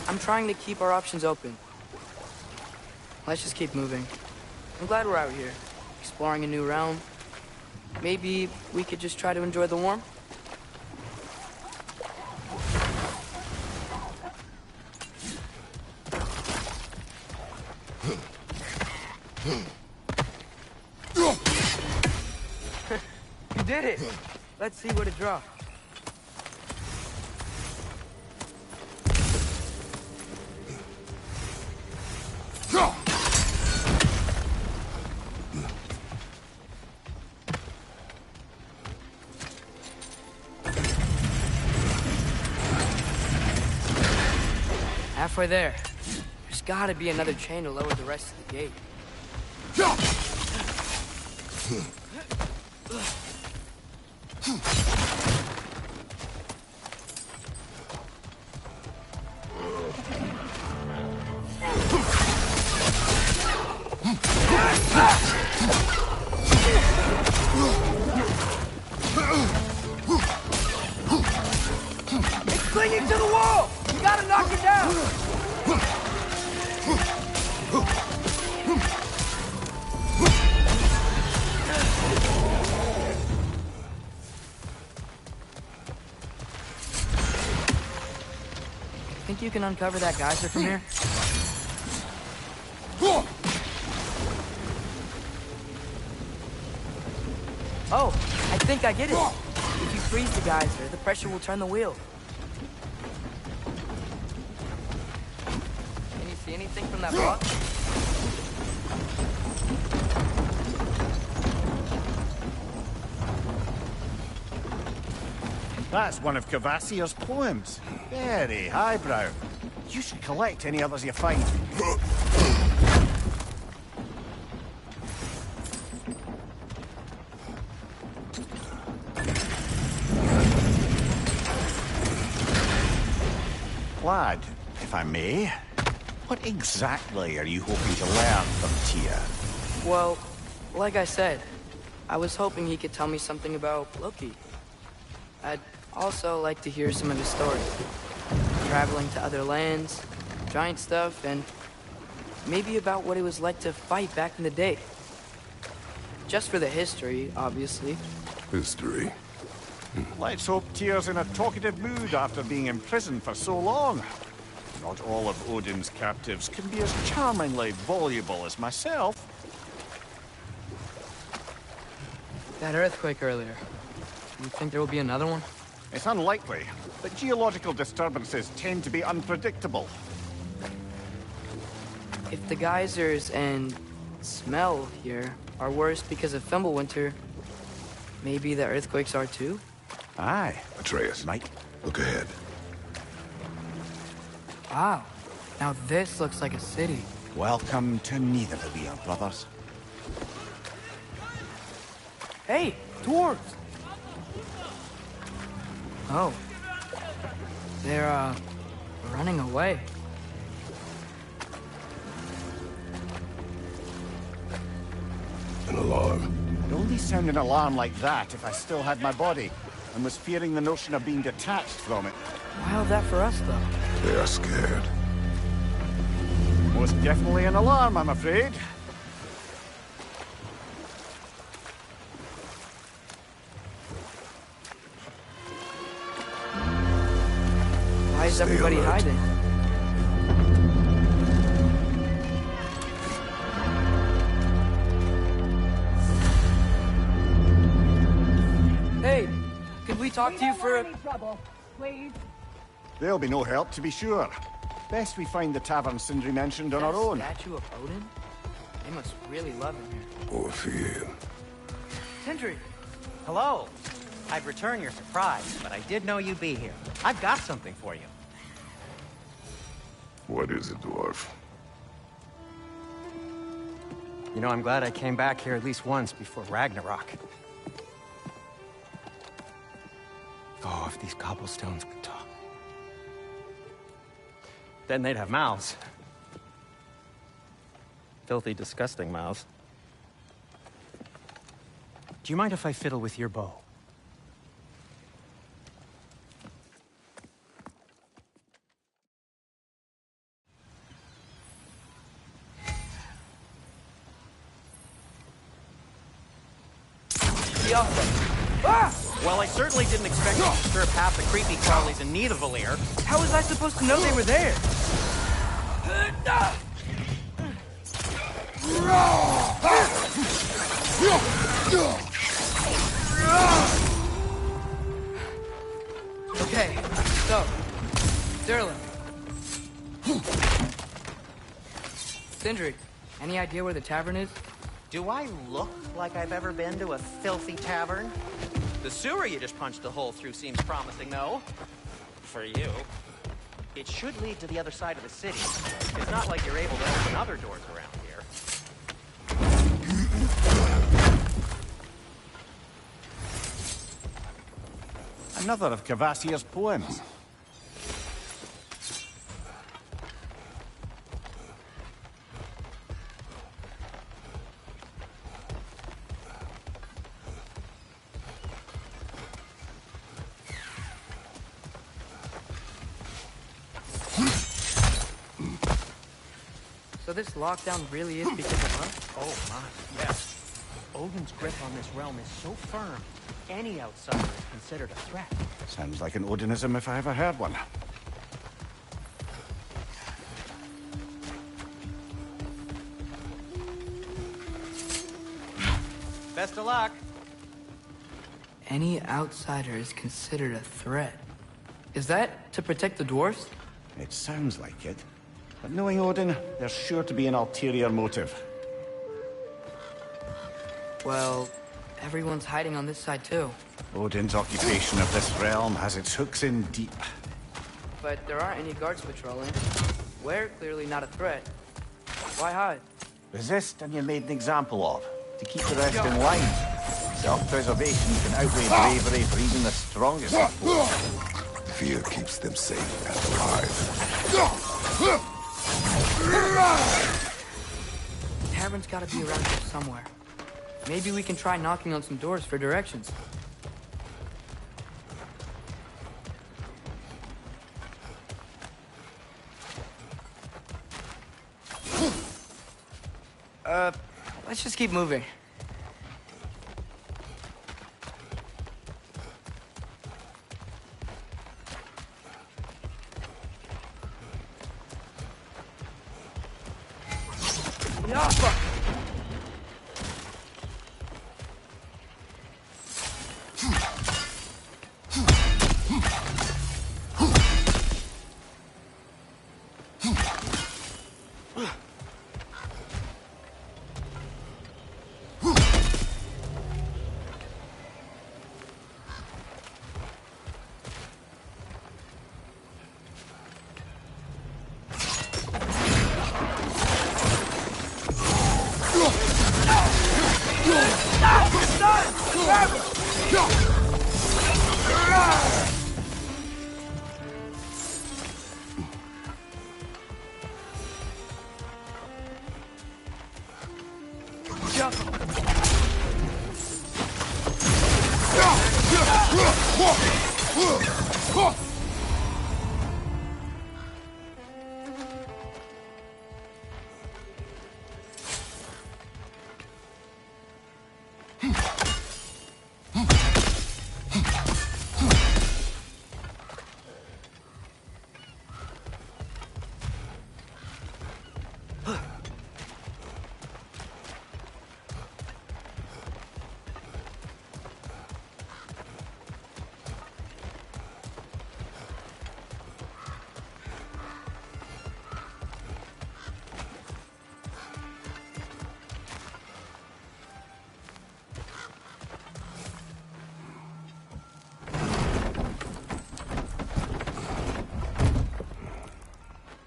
I'm trying to keep our options open. Let's just keep moving. I'm glad we're out here, exploring a new realm. Maybe we could just try to enjoy the warmth? You did it! Let's see what it draws. Halfway there. There's gotta be another chain to lower the rest of the gate. It's clinging to the wall! You gotta knock it down! Think you can uncover that geyser from here? Oh, I think I get it. If you freeze the geyser, the pressure will turn the wheel. Can you see anything from that block? That's one of Cavassier's poems. Very highbrow. You should collect any others you find. Lad, if I may. What exactly are you hoping to learn from Tyr? Well, like I said, I was hoping he could tell me something about Loki. I'd also like to hear some of his stories. Traveling to other lands, giant stuff, and maybe about what it was like to fight back in the day. Just for the history, obviously. History. Let's hope Tyr's in a talkative mood after being imprisoned for so long. Not all of Odin's captives can be as charmingly voluble as myself. That earthquake earlier. You think there will be another one? It's unlikely, but geological disturbances tend to be unpredictable. If the geysers and smell here are worse because of Fimbulwinter, maybe the earthquakes are too? Aye. Atreus, Mike. look ahead. Wow. Now this looks like a city. Welcome to Nidavellir, brothers. Hey, dwarves! Oh. They're, running away. An alarm. I'd only sound an alarm like that if I still had my body, and was fearing the notion of being detached from it. Wild that for us, though. They are scared. Most definitely an alarm, I'm afraid. Why is Stay everybody alert. hiding? Hey, could we talk to you for a... trouble, please. There'll be no help, to be sure. Best we find the tavern Sindri mentioned on our own. Statue of Odin? They must really love him here. Or fear. Sindri! Hello. I'd return your surprise, but I did know you'd be here. I've got something for you. What is it, dwarf? You know, I'm glad I came back here at least once before Ragnarok. Oh, if these cobblestones could talk. Then they'd have mouths. Filthy, disgusting mouths. Do you mind if I fiddle with your bow? Well, I certainly didn't expect you to disturb half the creepy crawlies in Nidavellir. How was I supposed to know they were there? Okay, so, Sterling. Sindri, any idea where the tavern is? Do I look like I've ever been to a filthy tavern? The sewer you just punched a hole through seems promising, though. For you. It should lead to the other side of the city. It's not like you're able to open other doors around here. Another of Kvasir's poems. So this lockdown really is because of us? Oh my, yes. Odin's grip on this realm is so firm, any outsider is considered a threat. Sounds like an Odinism if I ever heard one. Best of luck. Any outsider is considered a threat. Is that to protect the dwarves? It sounds like it. But knowing Odin, there's sure to be an ulterior motive. Well, everyone's hiding on this side too. Odin's occupation of this realm has its hooks in deep. But there aren't any guards patrolling. We're clearly not a threat. Why hide? Resist and you're made an example of, to keep the rest in line. Self-preservation can outweigh bravery for even the strongest of foes. Fear keeps them safe and alive. The tavern's gotta be around here somewhere. Maybe we can try knocking on some doors for directions. Let's just keep moving.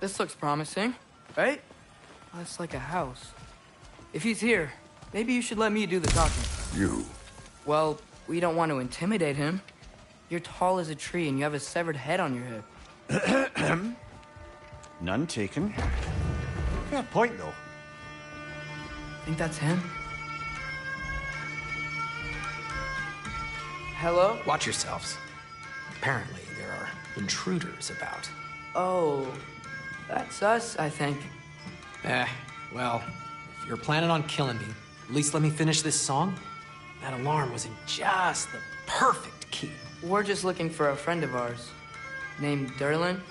This looks promising, right? That's like a house. If he's here, maybe you should let me do the talking. You? Well, we don't want to intimidate him. You're tall as a tree and you have a severed head on your head. None taken. Fair point, though. Think that's him? Hello? Watch yourselves. Apparently, there are intruders about. Oh, that's us, I think. Well, if you're planning on killing me, at least let me finish this song. That alarm was in just the perfect key. We're just looking for a friend of ours, named Durlin.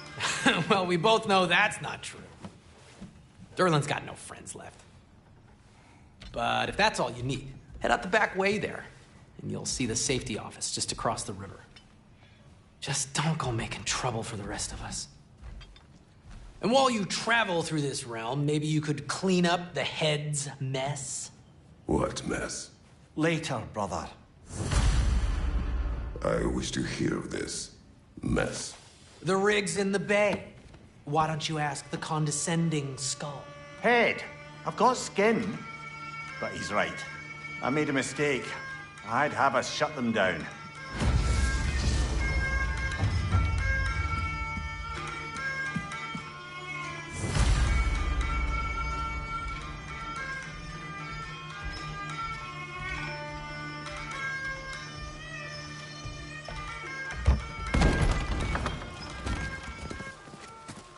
Well, we both know that's not true. Durlin's got no friends left. But if that's all you need, head out the back way there, and you'll see the safety office just across the river. Just don't go making trouble for the rest of us. And while you travel through this realm, maybe you could clean up the head's mess? What mess? Later, brother. I wish to hear of this mess. The rig's in the bay. Why don't you ask the condescending skull? Head. I've got skin. But he's right. I made a mistake. I'd have us shut them down.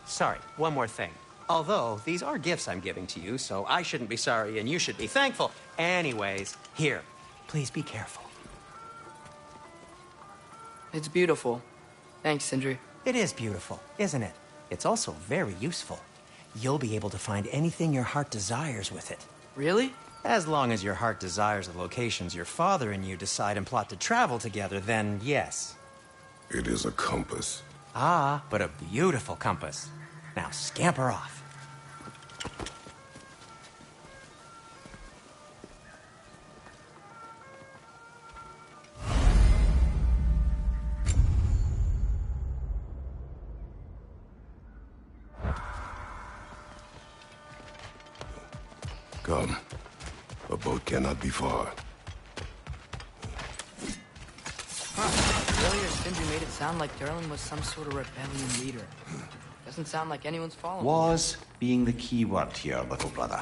Sorry, one more thing. Although, these are gifts I'm giving to you, so I shouldn't be sorry and you should be thankful. Anyways, here, please be careful. It's beautiful. Thanks, Sindri. It is beautiful, isn't it? It's also very useful. You'll be able to find anything your heart desires with it. Really? As long as your heart desires the locations your father and you decide and plot to travel together, then yes. It is a compass. Ah, but a beautiful compass. Now scamper off. Come. A boat cannot be far. Earlier, Sindri made it sound like Durlin was some sort of rebellion leader. Doesn't sound like anyone's following. Was being the key word here, little brother.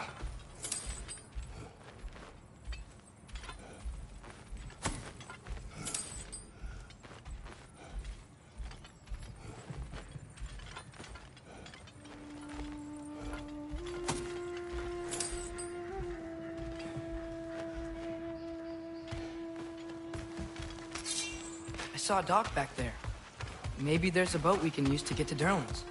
I saw a dock back there. Maybe there's a boat we can use to get to Durlin's.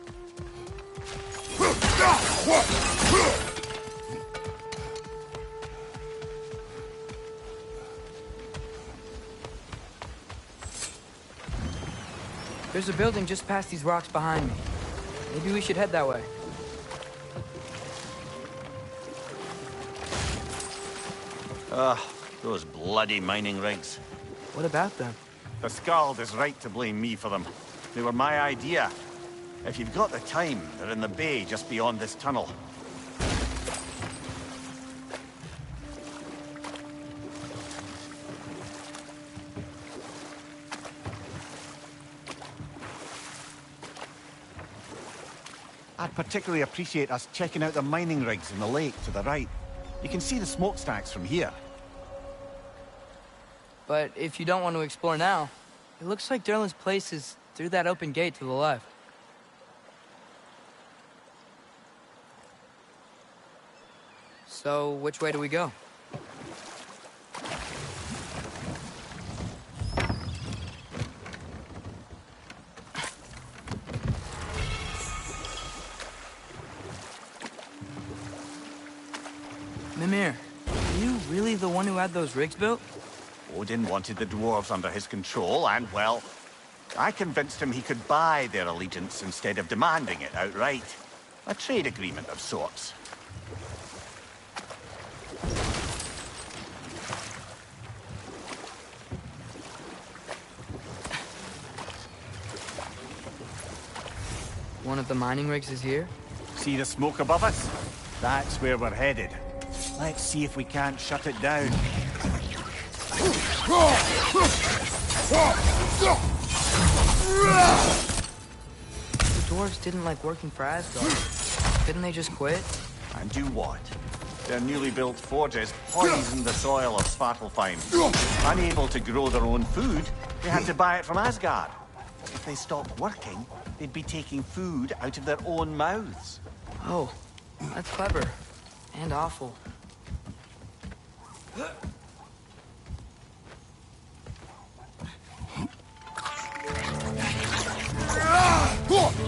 There's a building just past these rocks behind me. Maybe we should head that way. Ugh, those bloody mining rigs. What about them? The Skald is right to blame me for them. They were my idea. If you've got the time, they're in the bay just beyond this tunnel. I'd particularly appreciate us checking out the mining rigs in the lake to the right. You can see the smokestacks from here. But if you don't want to explore now, it looks like Durlin's place is through that open gate to the left. So, which way do we go? Mimir, are you really the one who had those rigs built? Odin wanted the dwarves under his control, and, well, I convinced him he could buy their allegiance instead of demanding it outright. A trade agreement of sorts. One of the mining rigs is here? See the smoke above us? That's where we're headed. Let's see if we can't shut it down. The dwarves didn't like working for Asgard. Couldn't they just quit? And do what? Their newly built forges poisoned the soil of Svartalfheim. Unable to grow their own food, they had to buy it from Asgard. If they stopped working, they'd be taking food out of their own mouths. Oh, that's clever. And awful.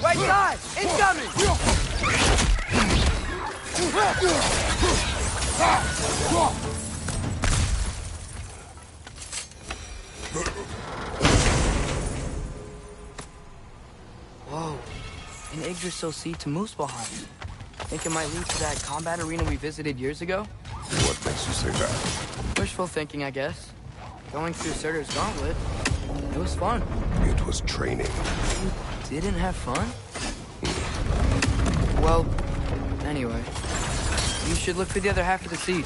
Right side! Incoming! Whoa. An Yggdrasil seed to Muspelheim. Think it might lead to that combat arena we visited years ago? What makes you say that? Wishful thinking, I guess. Going through Surtur's gauntlet, it was fun. It was training. You didn't have fun? Well, anyway. You should look for the other half of the seed.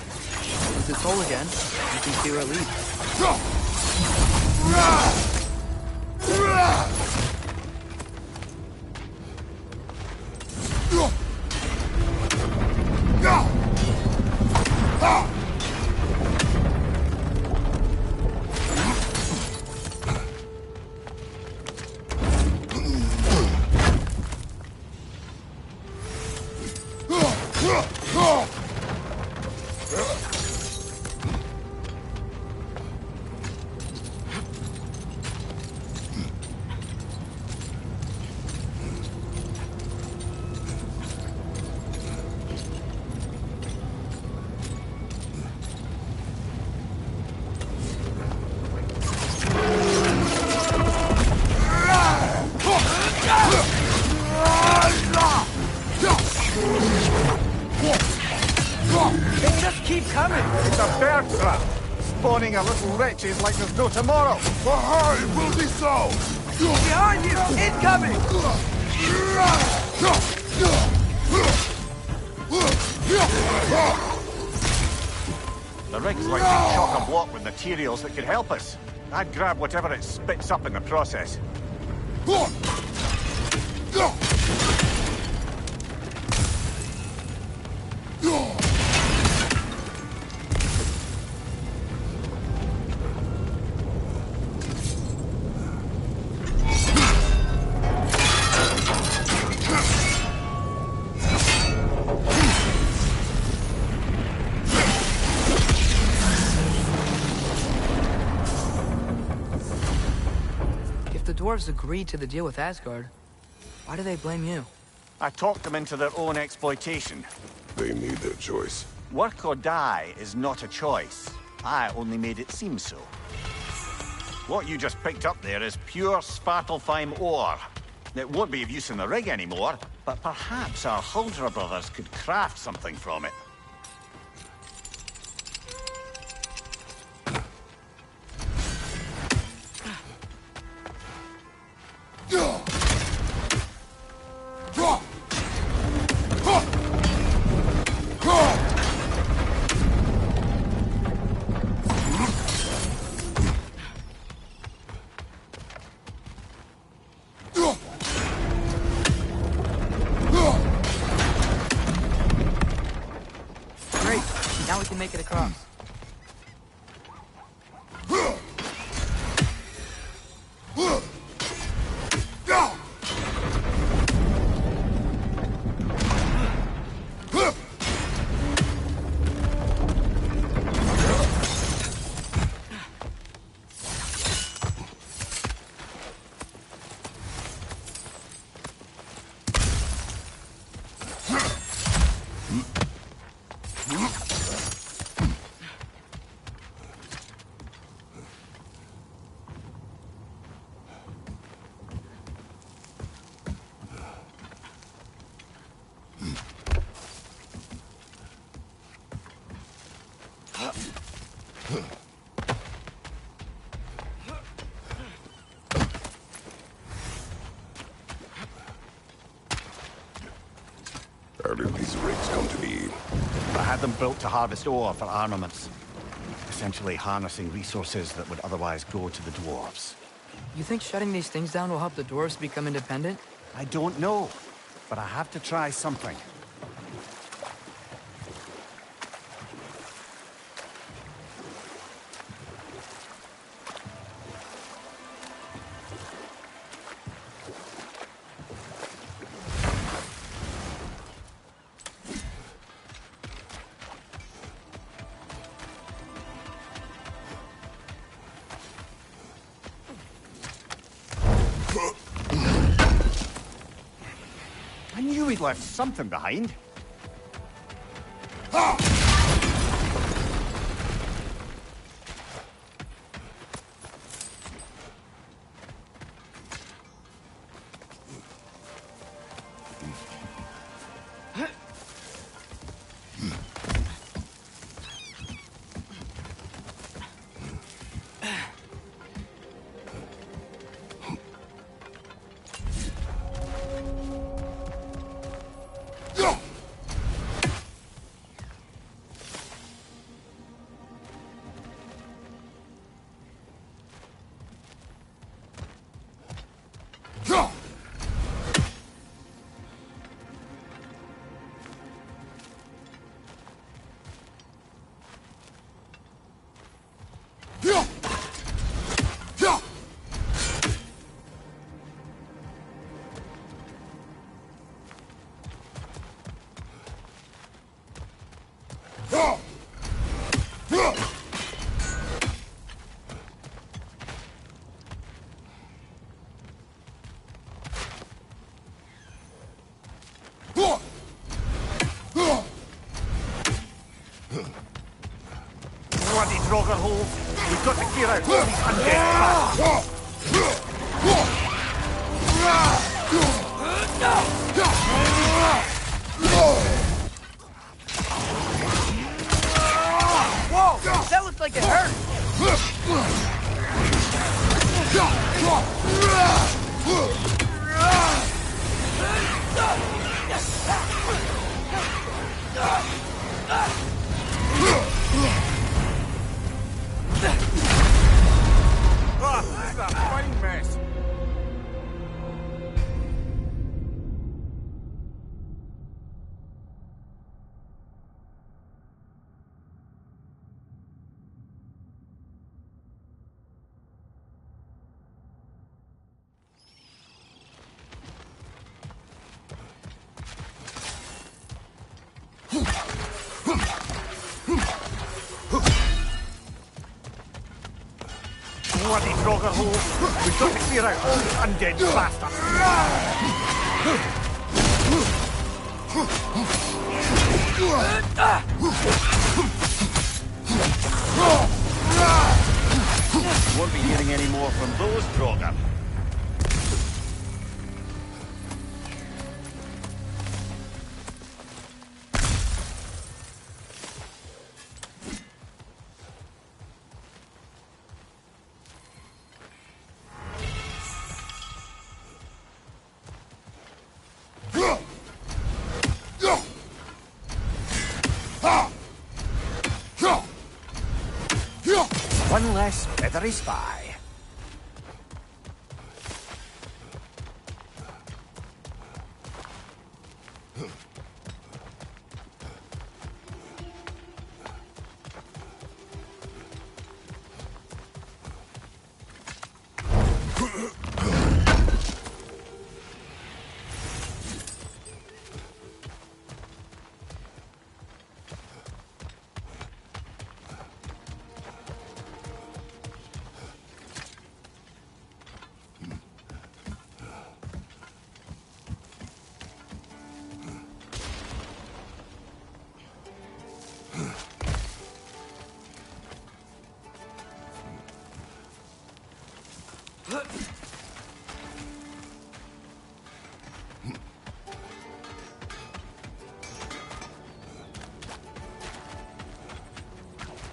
Once it's whole again, you can see where it leads. Spawning a little wretches like there's no tomorrow. Behind will be so. Behind you! Incoming! The rig's like being chock-a-block with materials that could help us. I'd grab whatever it spits up in the process. If the dwarves agreed to the deal with Asgard, why do they blame you? I talked them into their own exploitation. They made their choice. Work or die is not a choice. I only made it seem so. What you just picked up there is pure Svartalfheim ore. It won't be of use in the rig anymore, but perhaps our Huldra brothers could craft something from it. Now we can make it across. How did these rigs come to be? I had them built to harvest ore for armaments. Essentially harnessing resources that would otherwise go to the dwarves. You think shutting these things down will help the dwarves become independent? I don't know, but I have to try something. I knew he'd left something behind. Bloody Draugr hole! We've got to clear out all these undead bastards! Whoa! That looked like it hurt! This is a fine mess. Bloody Draugr hole. We've got to clear out all the undead bastards. Won't be hearing any more from those Draugr. One less feathery spy.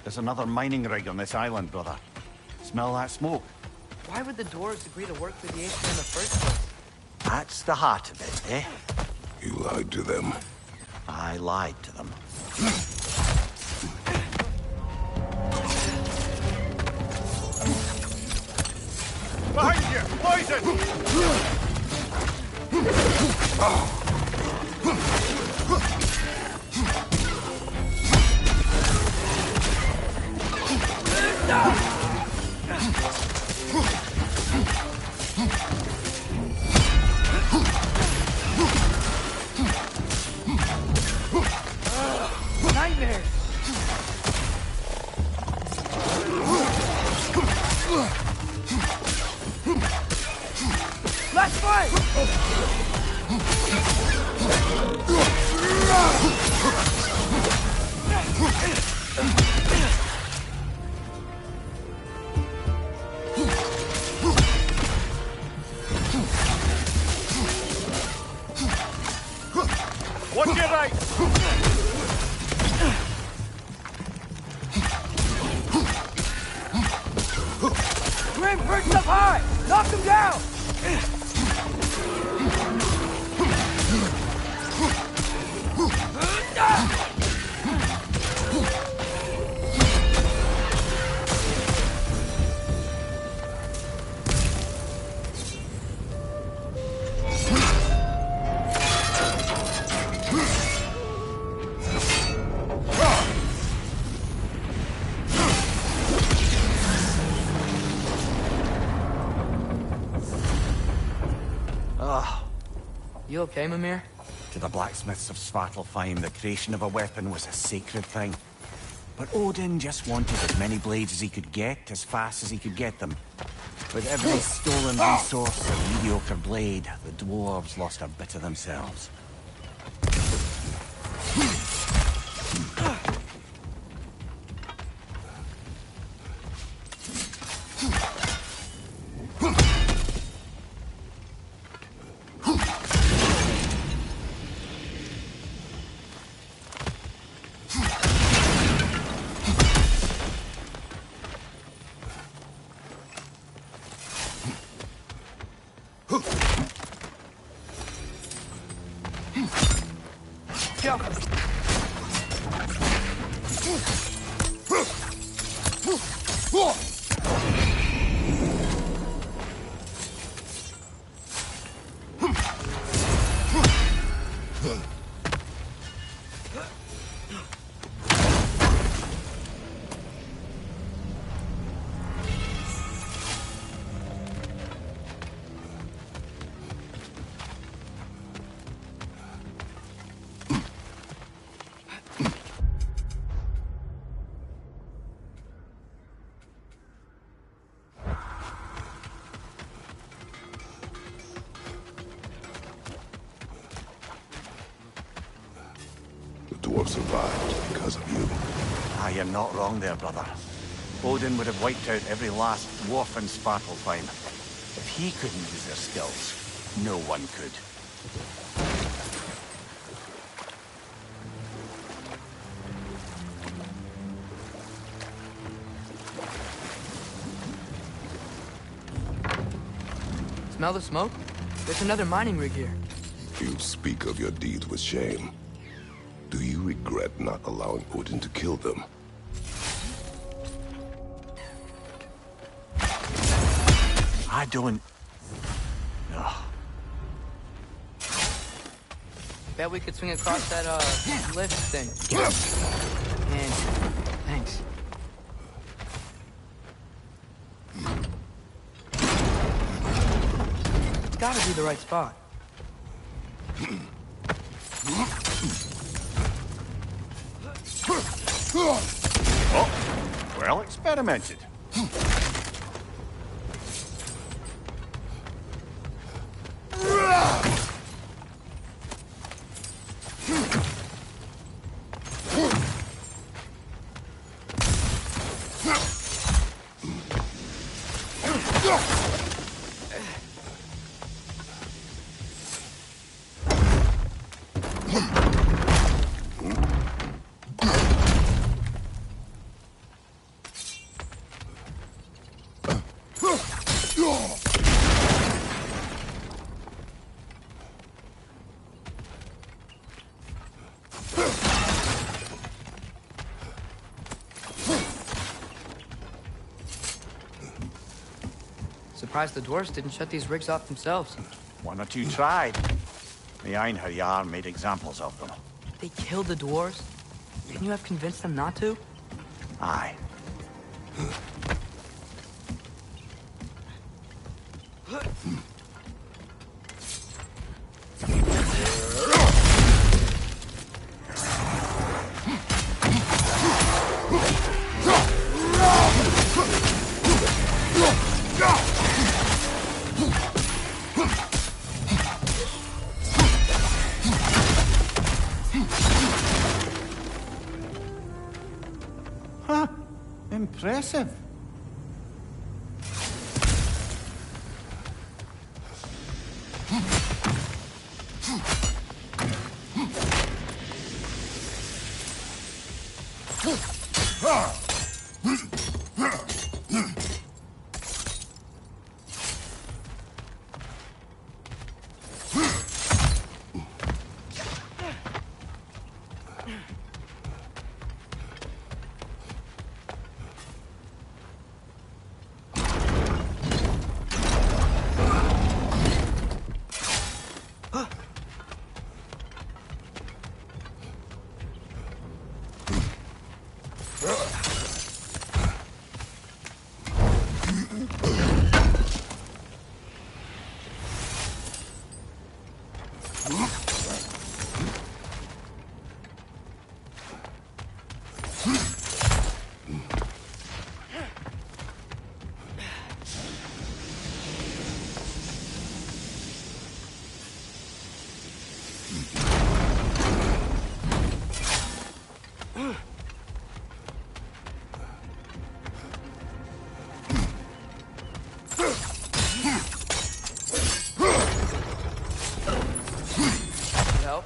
There's another mining rig on this island, brother. Smell that smoke? Why would the dwarves agree to work for the Ancient in the first place? That's the heart of it, eh? You lied to them. I lied to them. Behind you! Poison! Nightmares! Let's fight! Watch your right! Grim, perched up high! Knock him down! You okay, Mimir? To the blacksmiths of Svartalfheim, the creation of a weapon was a sacred thing. But Odin just wanted as many blades as he could get, as fast as he could get them. With every stolen resource or mediocre blade, the dwarves lost a bit of themselves. Go! dwarf survived because of you. Ah, you're not wrong there, brother. Odin would have wiped out every last dwarf in Svartalfheim. If he couldn't use their skills, no one could. Smell the smoke? There's another mining rig here. You speak of your deeds with shame. Do you regret not allowing Odin to kill them? I don't... No. Bet we could swing across that, lift thing. And... thanks. It's gotta be the right spot. Oh, well experimented. Surprised the dwarves didn't shut these rigs off themselves. One or two tried. The Einherjar made examples of them. They killed the dwarves? Couldn't you have convinced them not to? Aye. Huh. Impressive. Help?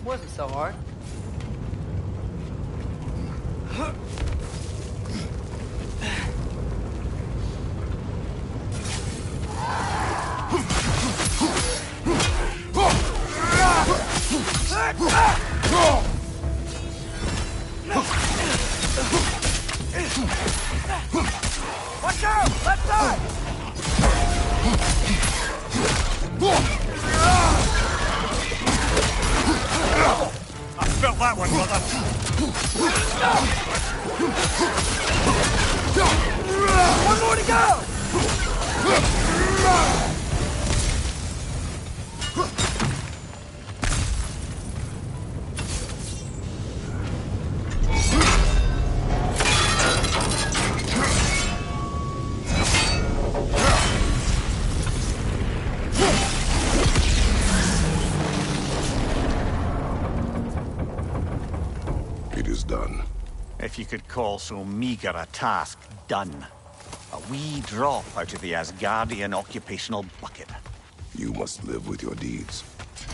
Wasn't so hard. one, brother. One more to go! It is done. If you could call so meager a task done. A wee drop out of the Asgardian occupational bucket. You must live with your deeds.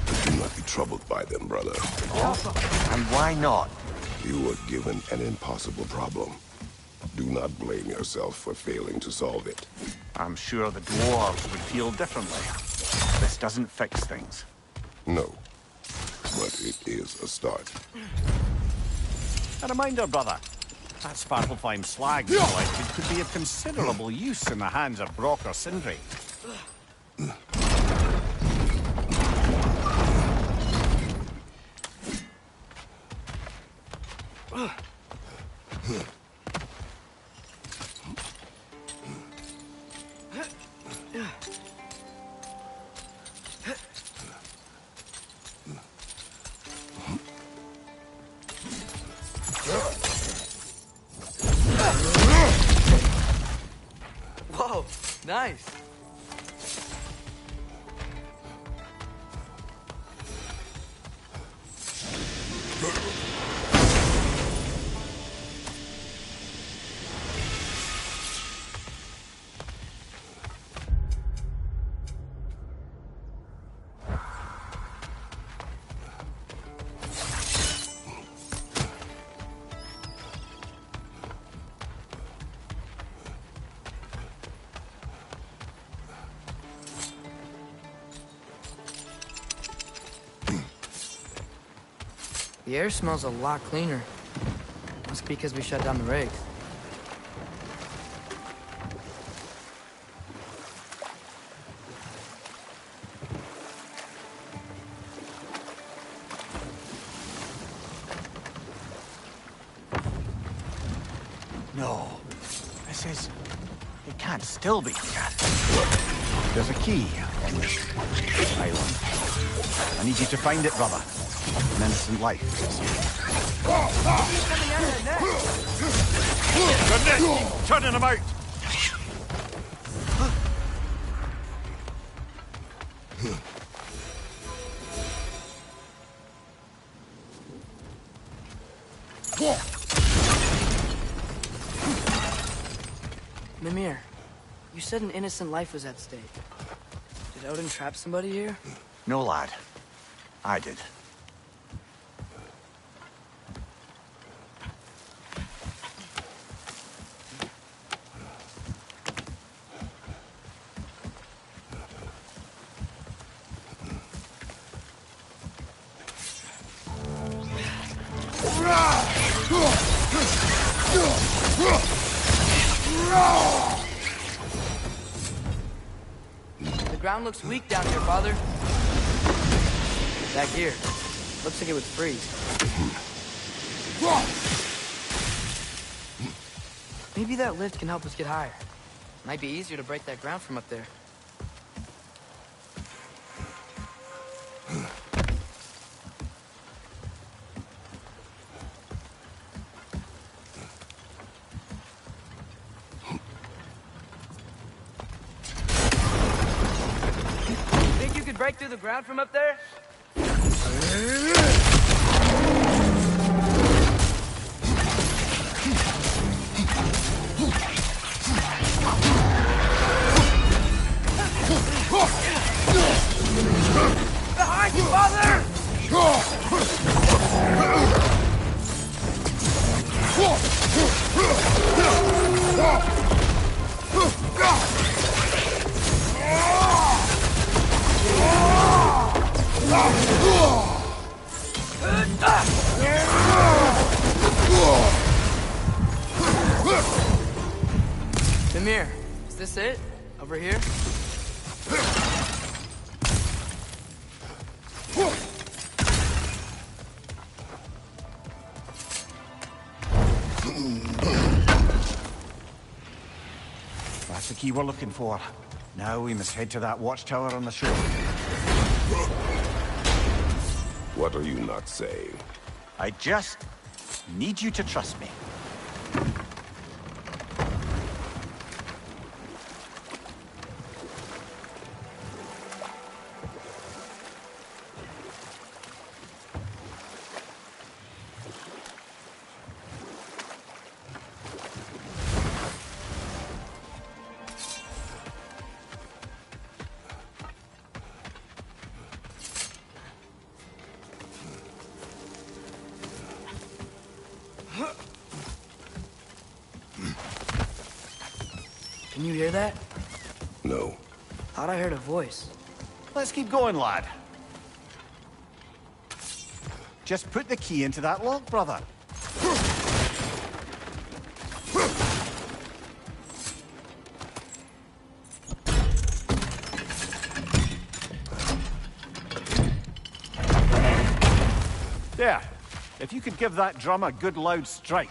But do not be troubled by them, brother. And why not? You were given an impossible problem. Do not blame yourself for failing to solve it. I'm sure the dwarves would feel differently. This doesn't fix things. No. But it is a start. A reminder, brother. That Svartalfheim slag you collected could be of considerable use in the hands of Brock or Sindri. Whoa, nice. The air smells a lot cleaner. Must be because we shut down the rigs. No. This is... It can't still be here. There's a key on this island. I need you to find it, brother. An innocent life. Goodness! Turning them out! Mimir, you said an innocent life was at stake. Did Odin trap somebody here? No, lad. I did. The ground looks weak down here, Father. Back here. Looks like it would freeze. Maybe that lift can help us get higher. Might be easier to break that ground from up there. Think you could break through the ground from up there? Behind you, Father! Mimir, is this it? Over here? the key we're looking for. Now we must head to that watchtower on the shore. What are you not saying? I just need you to trust me. Can you hear that? No. Thought I heard a voice. Let's keep going, lad. Just put the key into that lock, brother. There. If you could give that drum a good loud strike.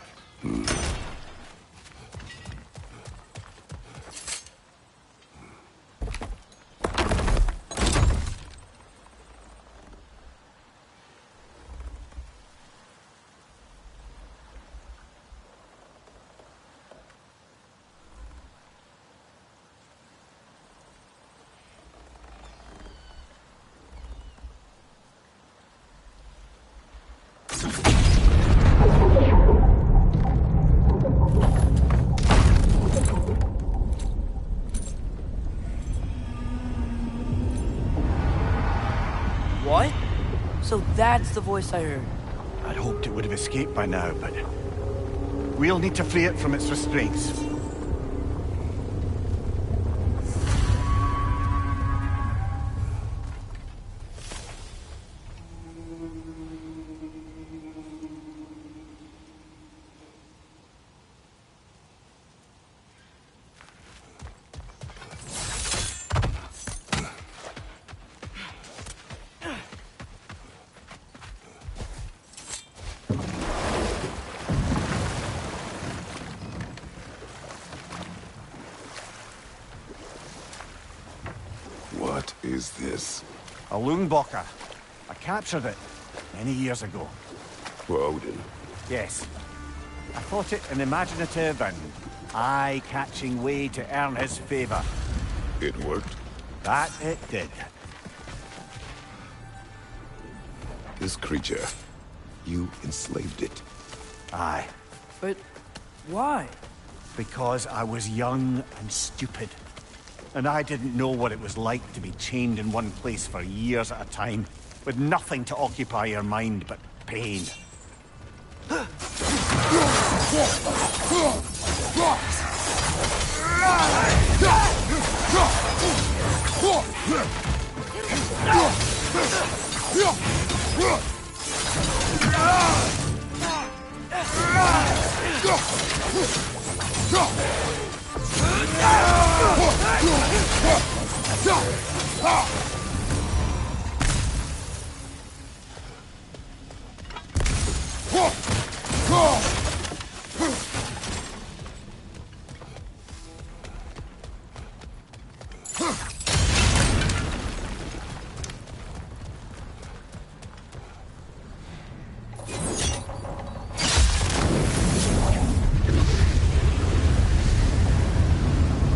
What? So that's the voice I heard. I'd hoped it would have escaped by now, but we'll need to free it from its restraints. What is this? A Loonbocker. I captured it many years ago. For Odin? Yes. I thought it an imaginative and eye-catching way to earn his favor. It worked? That it did. This creature, you enslaved it. Aye. But why? Because I was young and stupid. And I didn't know what it was like to be chained in one place for years at a time, with nothing to occupy your mind but pain.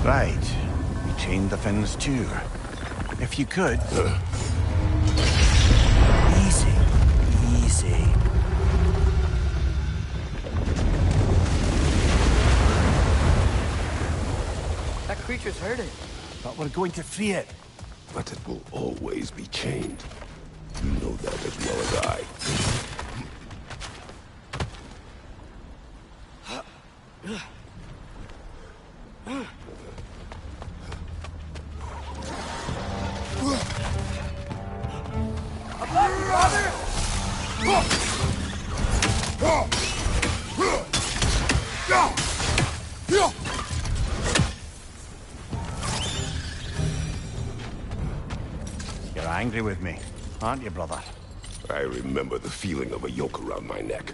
Right. We chained the fins too. If you could... Easy. Easy. That creature's hurting. But we're going to free it. But it will always be chained. You know that as well as I. You're angry with me, aren't you, brother? I remember the feeling of a yoke around my neck.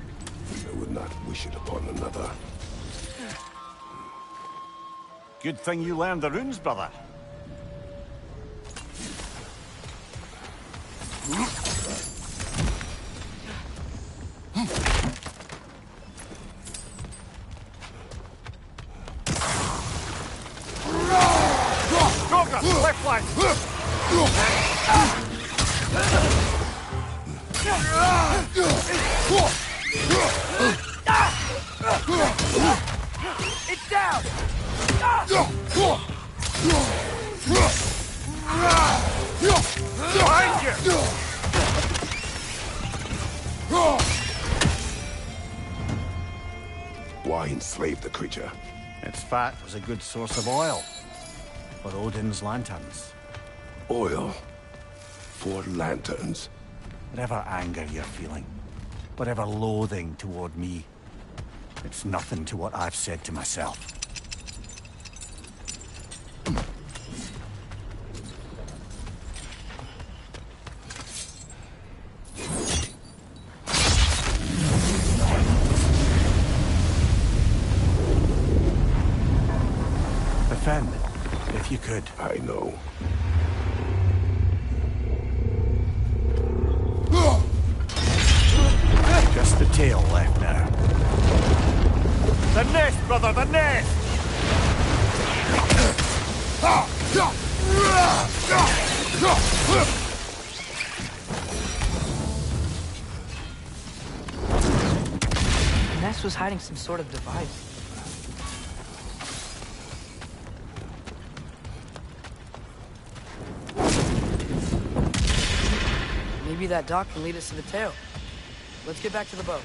I would not wish it upon another. Good thing you learned the runes, brother. Left flank! It's down! Behind you! Why enslave the creature? Its fat was a good source of oil for Odin's lanterns. Oil for lanterns. Whatever anger you're feeling, whatever loathing toward me, it's nothing to what I've said to myself. Defend, if you could. I know. Just the tail left now. The nest, brother, the nest! The nest was hiding some sort of device. Maybe that dock can lead us to the tail. Let's get back to the boat.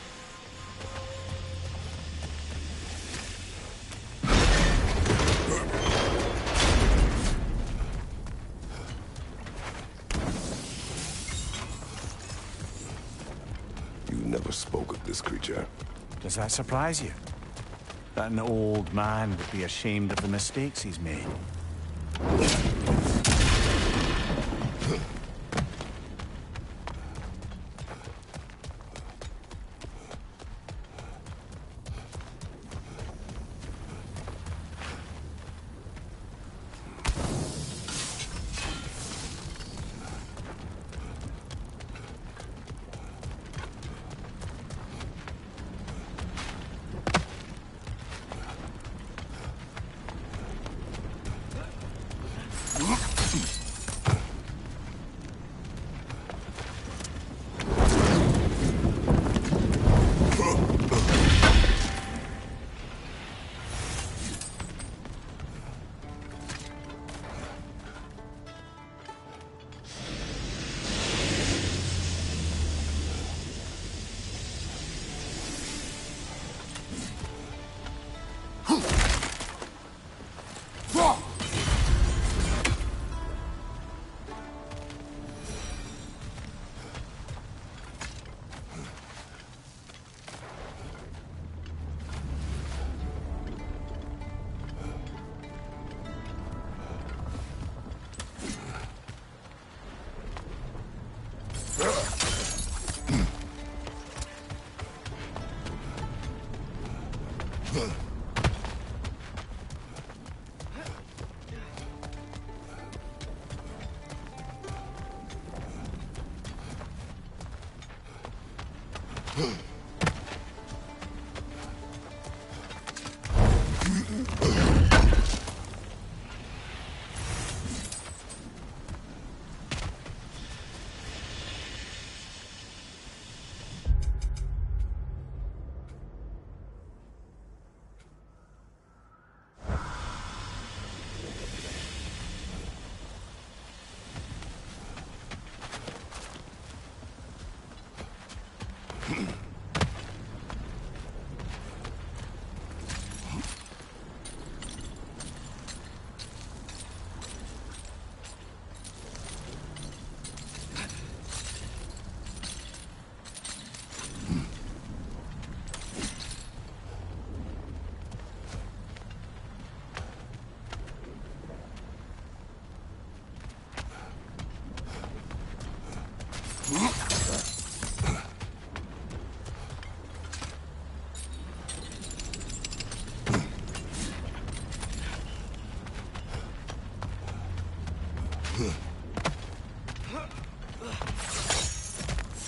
You never spoke of this creature. Does that surprise you? That an old man would be ashamed of the mistakes he's made?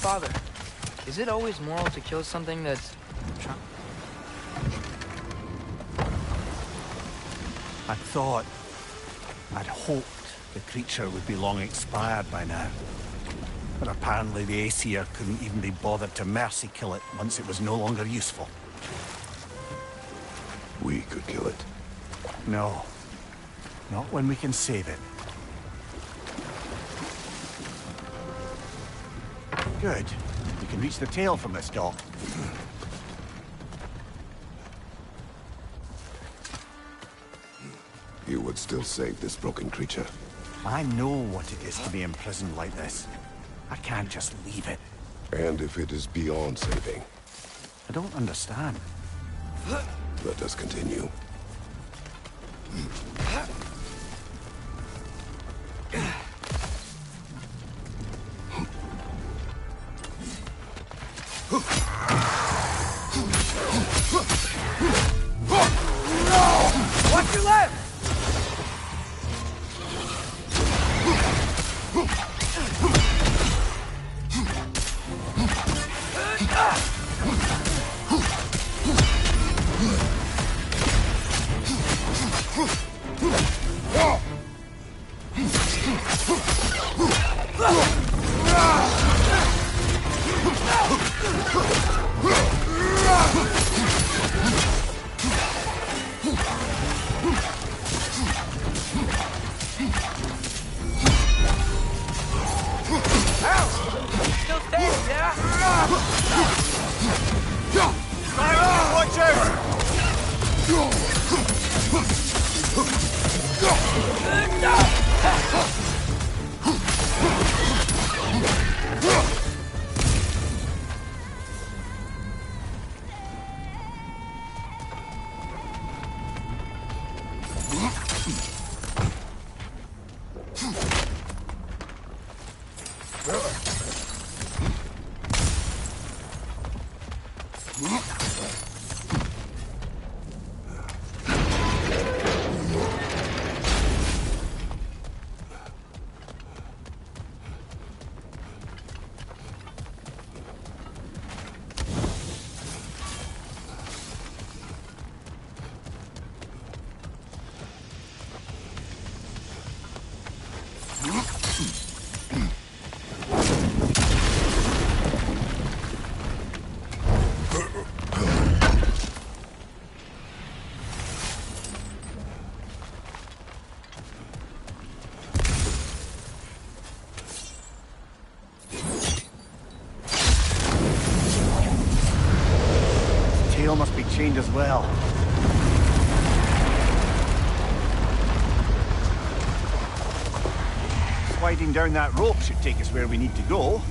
Father, is it always moral to kill something that's... I'd hoped the creature would be long expired by now. But apparently the Aesir couldn't even be bothered to mercy kill it once it was no longer useful. We could kill it. No. Not when we can save it. Good. We can reach the tail from this dock. You would still save this broken creature. I know what it is to be imprisoned like this. I can't just leave it. And if it is beyond saving? I don't understand. Let us continue. Watch your left! Must be chained as well. Sliding down that rope should take us where we need to go.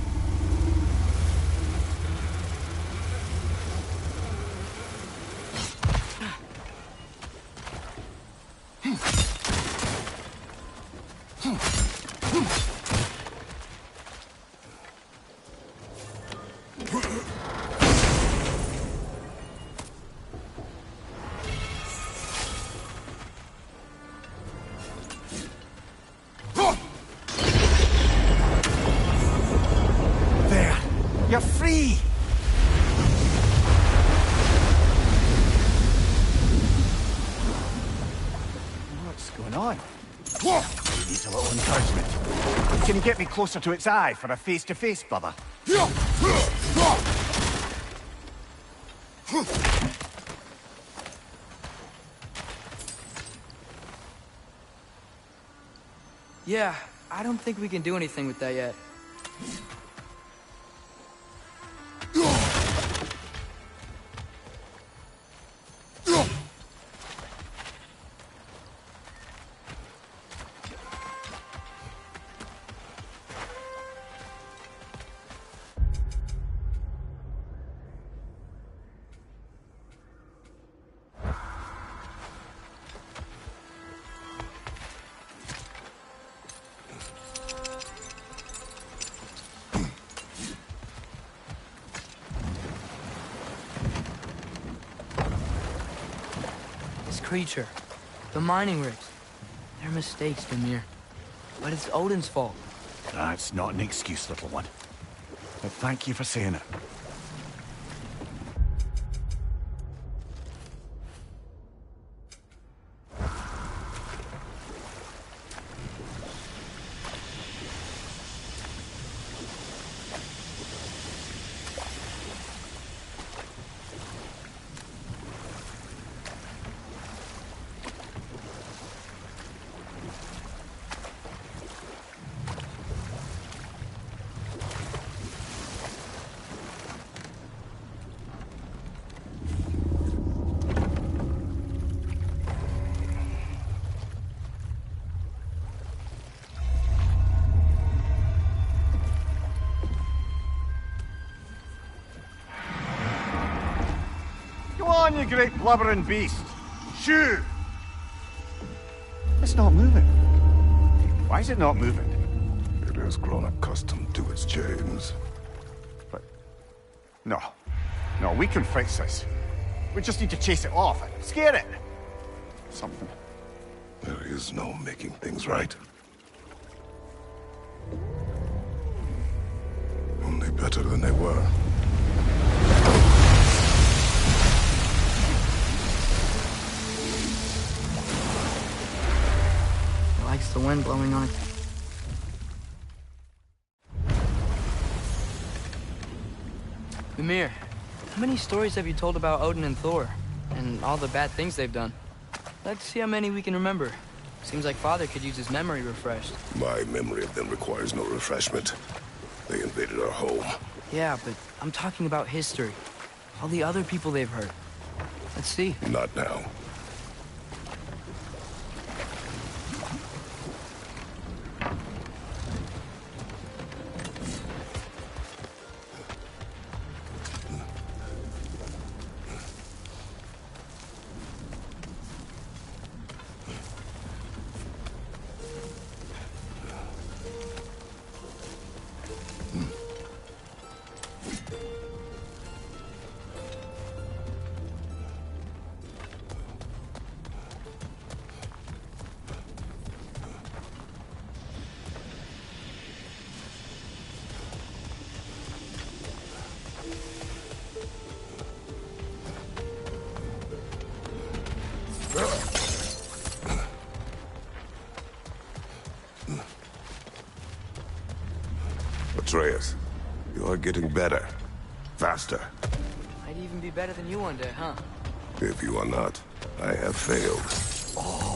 You're free! What's going on? It needs a little encouragement. Can you get me closer to its eye for a face-to-face, brother? Yeah, I don't think we can do anything with that yet. Creature. The mining rigs. They're mistakes, Demir. But it's Odin's fault. That's not an excuse, little one. But thank you for saying it. Go on, you great blubbering beast. Shoo! It's not moving. Why is it not moving? It has grown accustomed to its chains. But... No. No, we can fix this. We just need to chase it off and scare it. Something. There is no making things right. Only better than they were. It likes the wind blowing on it. Mimir, how many stories have you told about Odin and Thor? And all the bad things they've done? Let's see how many we can remember. Seems like Father could use his memory refreshed. My memory of them requires no refreshment. They invaded our home. Yeah, but I'm talking about history. All the other people they've hurt. Let's see. Not now. Atreus, you are getting better. Faster. Might even be better than you one day, huh? If you are not, I have failed. Oh.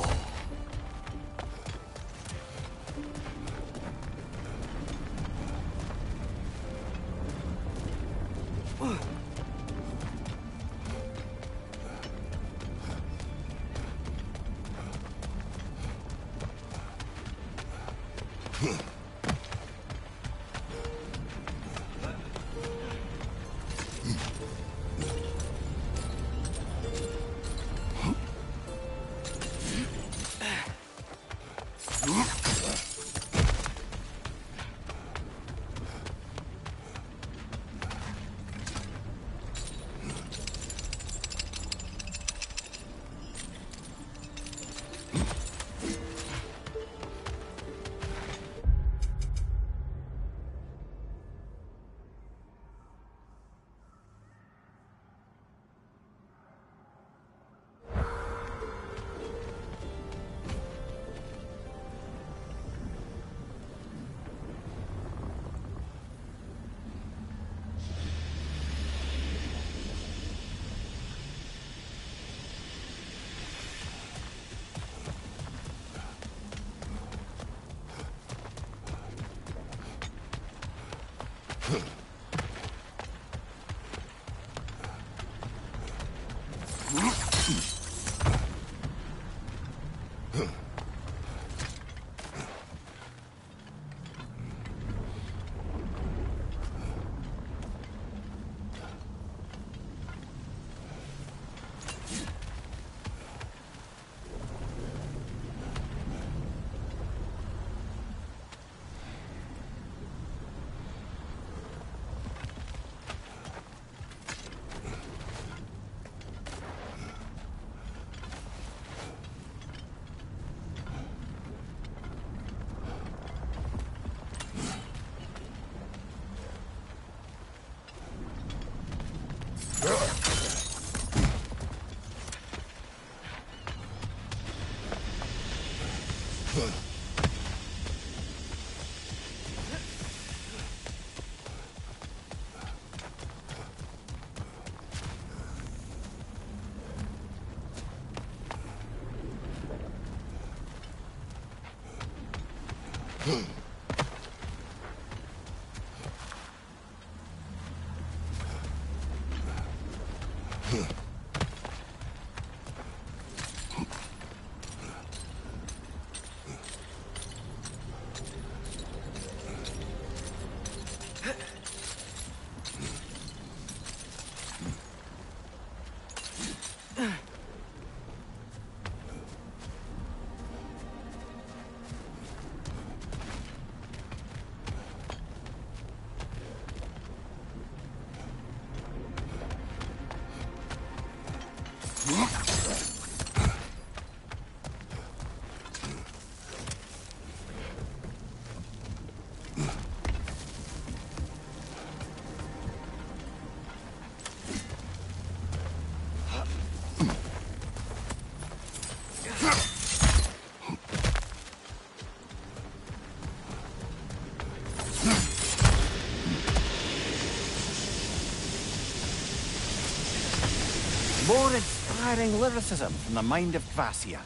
More inspiring lyricism from the mind of Kvasir.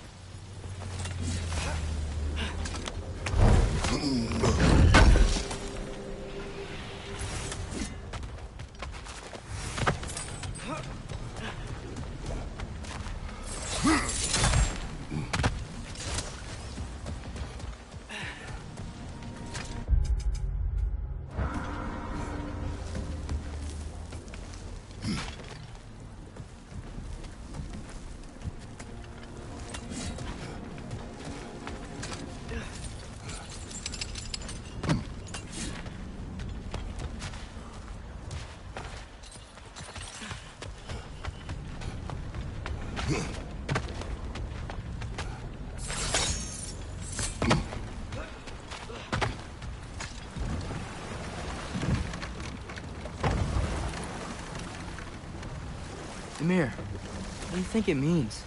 Amir, what do you think it means?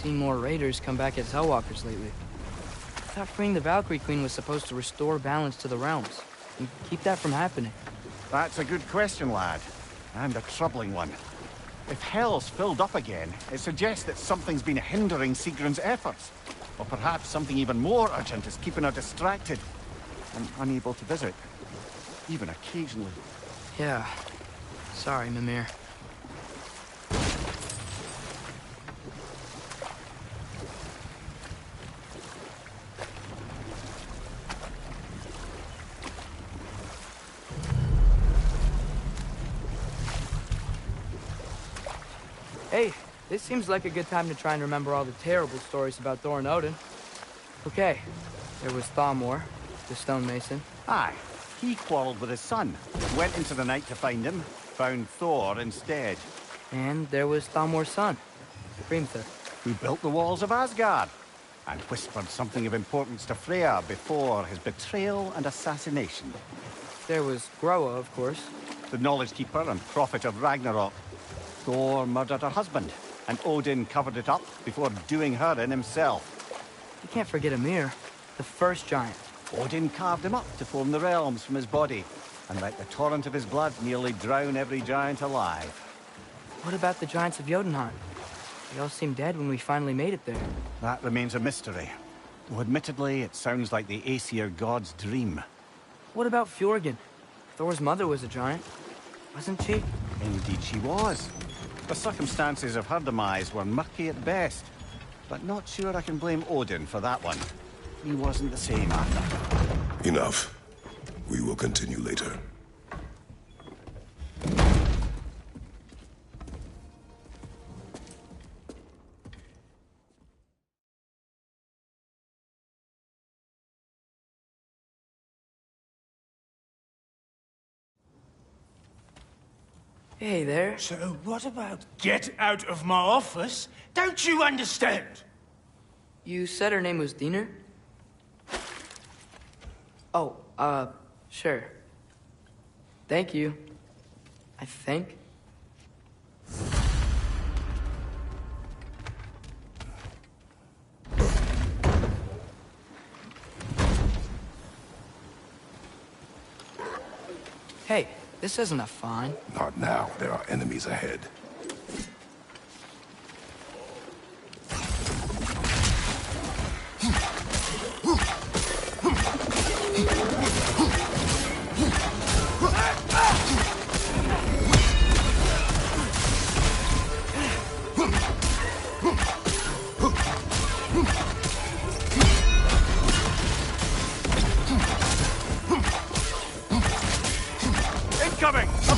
Seen more raiders come back as Hellwalkers lately. I thought freeing the Valkyrie Queen was supposed to restore balance to the realms and keep that from happening. That's a good question, lad. And a troubling one. If Hell's filled up again, it suggests that something's been hindering Sigrun's efforts. Or perhaps something even more urgent is keeping her distracted and unable to visit. Even occasionally. Yeah. Sorry, Mimir. Hey, this seems like a good time to try and remember all the terrible stories about Thor and Odin. Okay, there was Thamor, the stonemason. Aye, he quarreled with his son, went into the night to find him, found Thor instead. And there was Thamor's son, Hrimthur, who built the walls of Asgard, and whispered something of importance to Freya before his betrayal and assassination. There was Groa, of course. The knowledge keeper and prophet of Ragnarok. Thor murdered her husband, and Odin covered it up before doing her in himself. You can't forget Ymir, the first giant. Odin carved him up to form the realms from his body, and let the torrent of his blood nearly drown every giant alive. What about the giants of Jotunheim? They all seemed dead when we finally made it there. That remains a mystery. Though admittedly, it sounds like the Aesir god's dream. What about Fjorgyn? Thor's mother was a giant, wasn't she? Indeed she was. The circumstances of her demise were murky at best, but not sure I can blame Odin for that one. He wasn't the same after. Enough. We will continue later. Hey there. So what about get out of my office? Don't you understand? You said her name was Diener? Oh, sure. Thank you. I think. Hey, this isn't a fine. Not now. There are enemies ahead.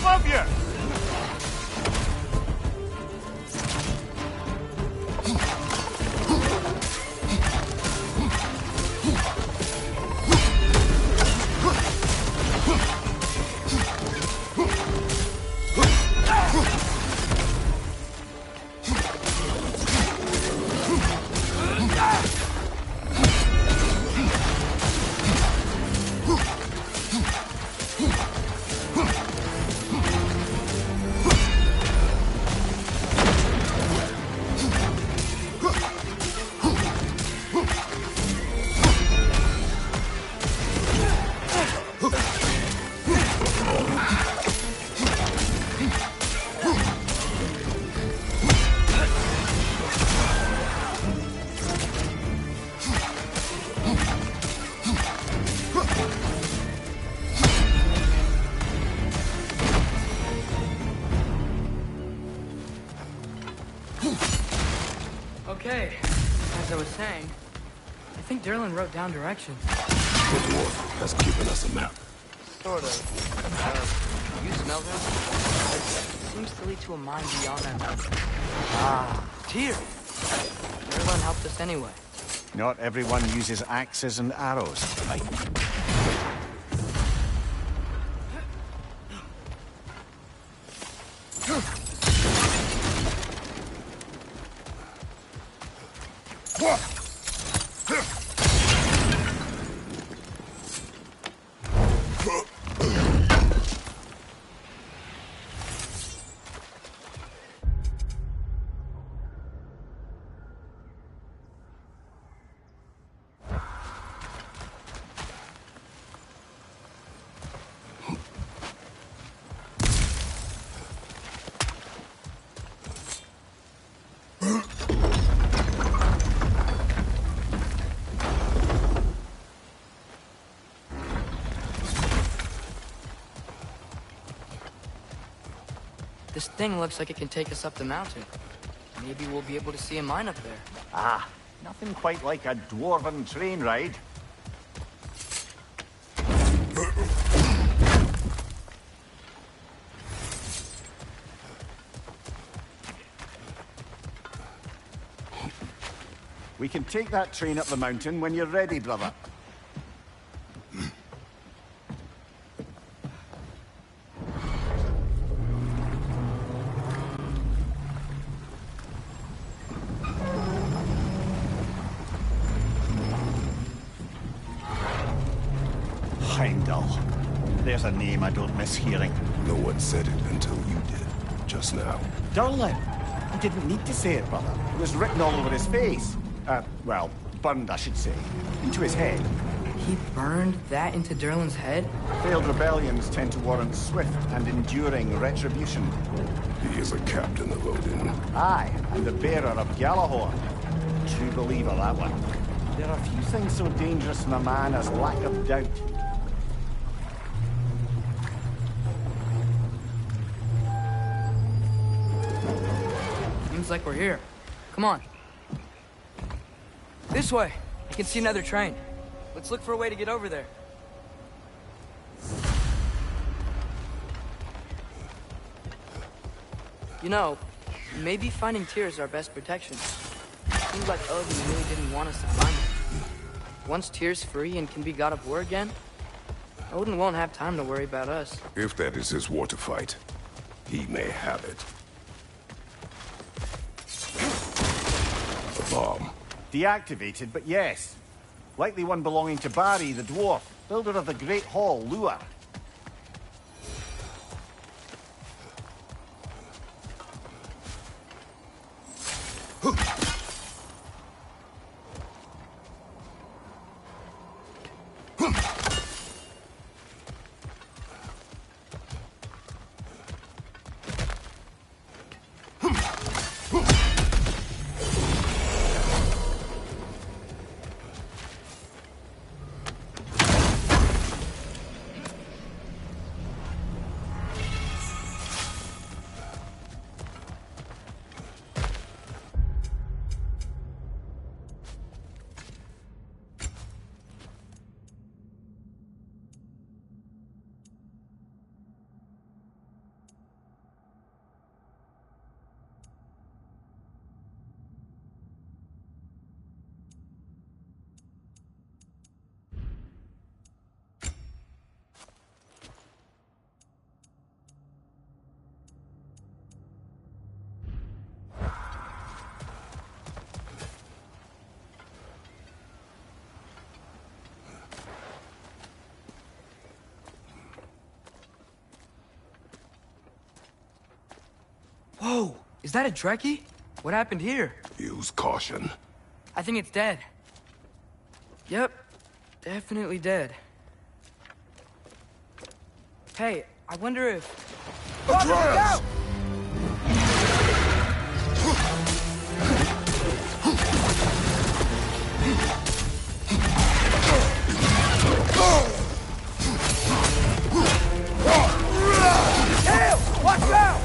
above you! Okay, as I was saying, I think Derlin wrote down directions. The dwarf has given us a map. Sort of. You smell that? It seems to lead to a mine beyond that mountain. Ah, Tyr! Derlin helped us anyway. Not everyone uses axes and arrows to fight. This thing looks like it can take us up the mountain. Maybe we'll be able to see a mine up there. Ah, nothing quite like a dwarven train ride. We can take that train up the mountain when you're ready, brother. Heimdall. There's a name I don't miss hearing. No one said it until you did, just now. Derlin! He didn't need to say it, brother. It was written all over his face. Well, burned, I should say. Into his head. He burned that into Derlin's head? Failed rebellions tend to warrant swift and enduring retribution. He is a captain of Odin. Aye, and the bearer of Galahorn. True believer, that one. There are few things so dangerous in a man as lack of doubt. Seems like we're here. Come on. This way. I can see another train. Let's look for a way to get over there. You know, maybe finding Tyr is our best protection. Seems like Odin really didn't want us to find him. Once Tyr's free and can be god of war again, Odin won't have time to worry about us. If that is his war to fight, he may have it. The bomb. Deactivated, but yes. Likely one belonging to Barry, the dwarf, builder of the Great Hall, Lure. Whoa, is that a Trekkie? What happened here? Use caution. I think it's dead. Yep, definitely dead. Hey, I wonder if... Atreus! Tail! Watch out!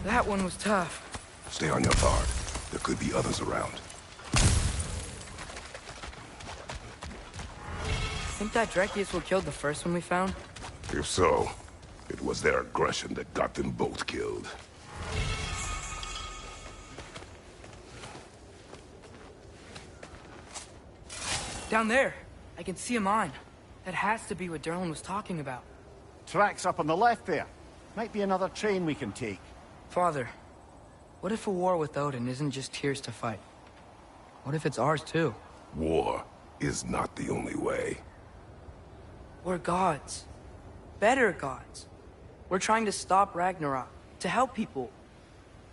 That one was tough. Stay on your guard. There could be others around. Think that Drekius will kill the first one we found? If so, it was their aggression that got them both killed. Down there. I can see a mine. That has to be what Durlin was talking about. Tracks up on the left there. Might be another train we can take. Father, what if a war with Odin isn't just Tyr's to fight? What if it's ours too? War is not the only way. We're gods. Better gods. We're trying to stop Ragnarok, to help people.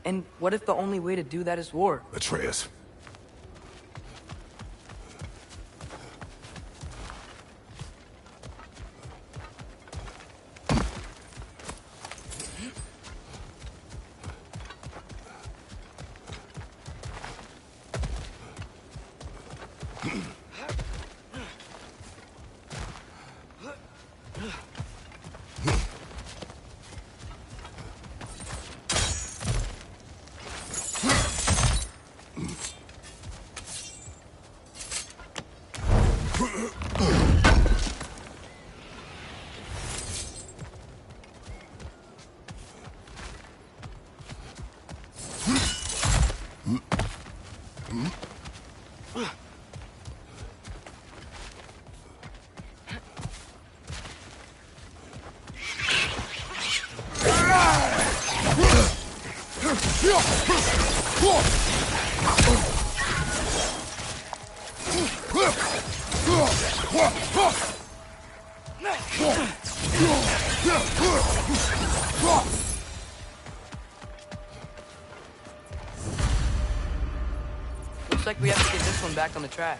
And what if the only way to do that is war? Atreus. Looks like we have to get this one back on the track.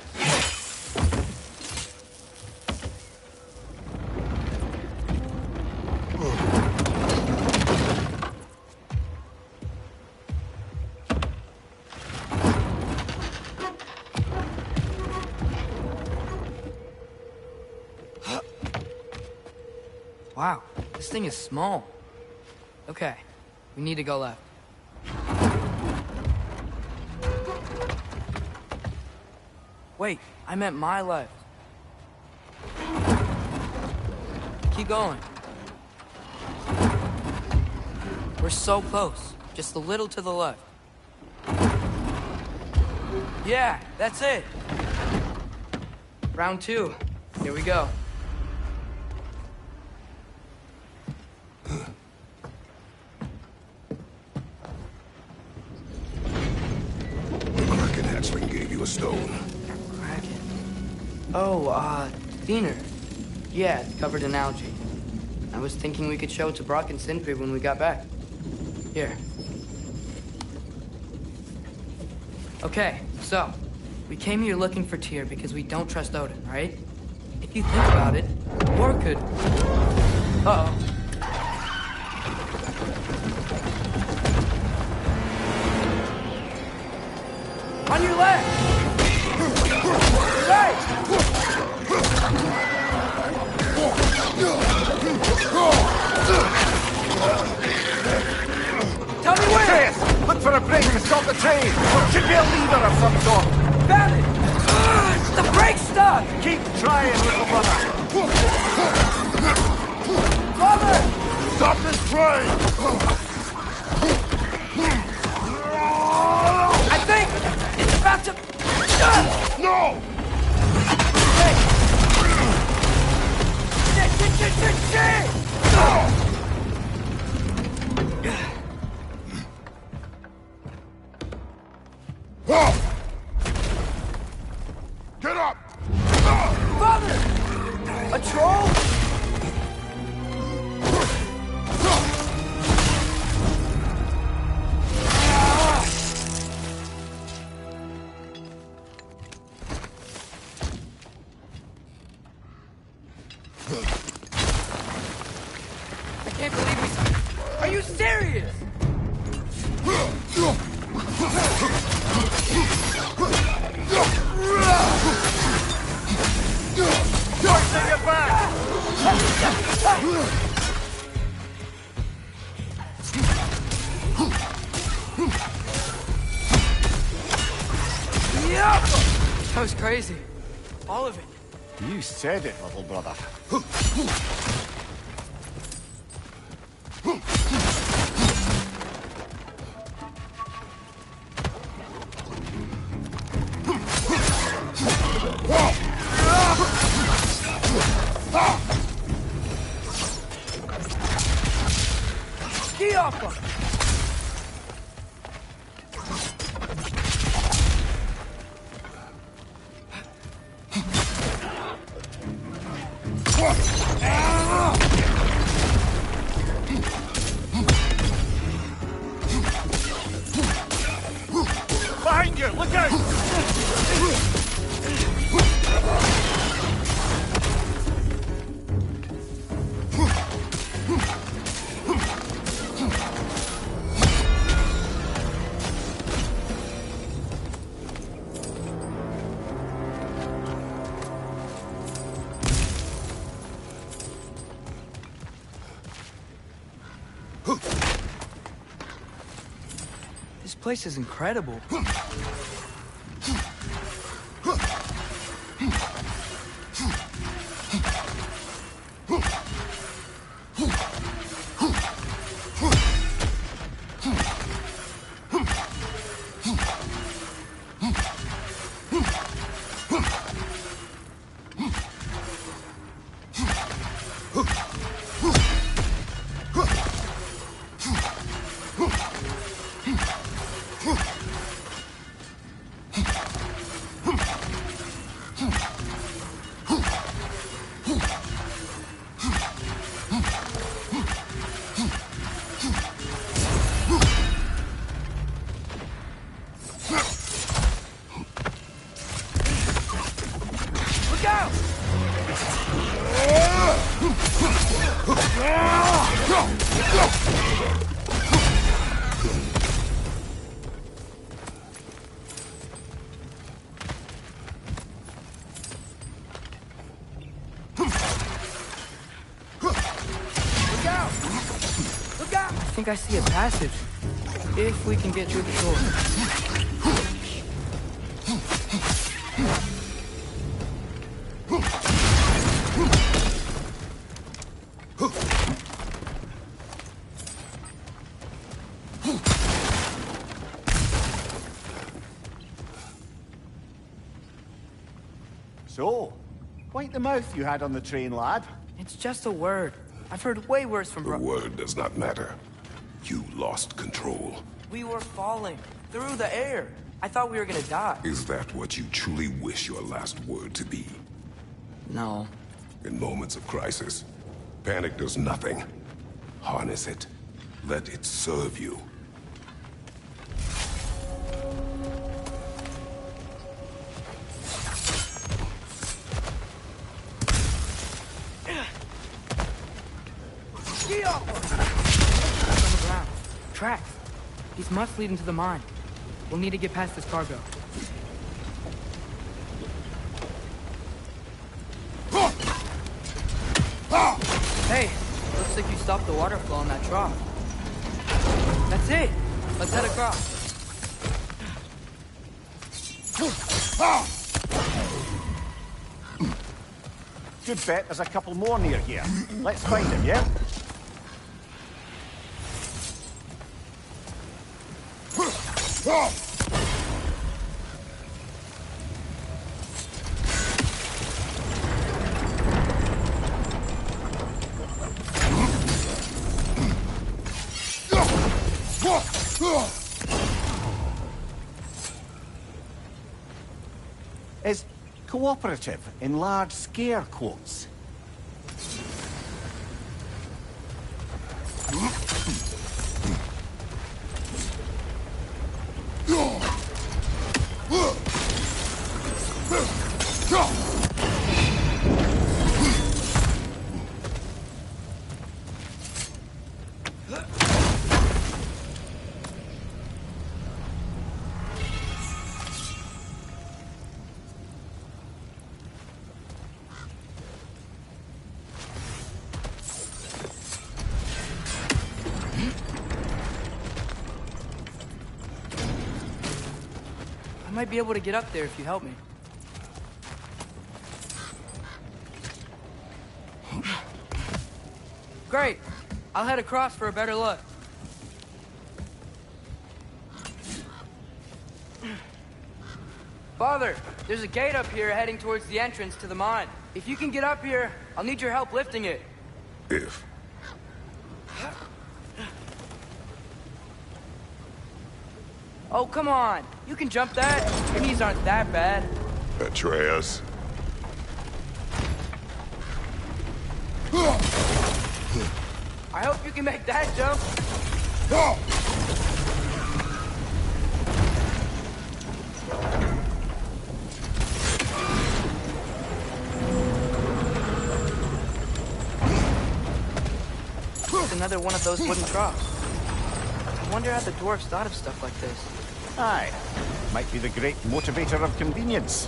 Wow, this thing is small. Okay, we need to go left. Wait, I meant my left. Keep going. We're so close. Just a little to the left. Yeah, that's it. Round 2. Here we go. Kraken hatchling gave you a stone. Kraken. Oh, Diener. Yeah, it's covered in algae. I was thinking we could show it to Brock and Sindri when we got back. Here. Okay, so, we came here looking for Tyr because we don't trust Odin, right? If you think about it, war could... Uh-oh. On your left! Tell me where! Chris, look for a break to stop the train! There should be a lever of some sort! Found it! The brake's stuck! Keep trying, little brother! Father! Stop this train! I think it's about to... No! Shit! Get up! Father! A troll? I can't believe it. Are you serious? Forcing you back! That was crazy. All of it. You said it, little brother. Ski off him! Behind you! Look out! This place is incredible. I think I see a passage. If we can get through the door. So, quite the mouth you had on the train, lad. It's just a word. I've heard way worse from The word does not matter. You lost control. We were falling through the air. I thought we were gonna die. Is that what you truly wish your last word to be? No. In moments of crisis, panic does nothing. Harness it. Let it serve you. Tracks. These must lead into the mine. We'll need to get past this cargo. Hey, looks like you stopped the water flow in that trough. That's it. Let's head across. Good bet there's a couple more near here. Let's find them, yeah? Is cooperative in large scare quotes. I might be able to get up there if you help me. Great. I'll head across for a better look. Father, there's a gate up here heading towards the entrance to the mine. If you can get up here, I'll need your help lifting it. If. Oh, come on. You can jump that. Your knees aren't that bad. Atreus. I hope you can make that jump. It's another one of those wooden troughs. I wonder how the dwarves thought of stuff like this. Aye. Might be the great motivator of convenience.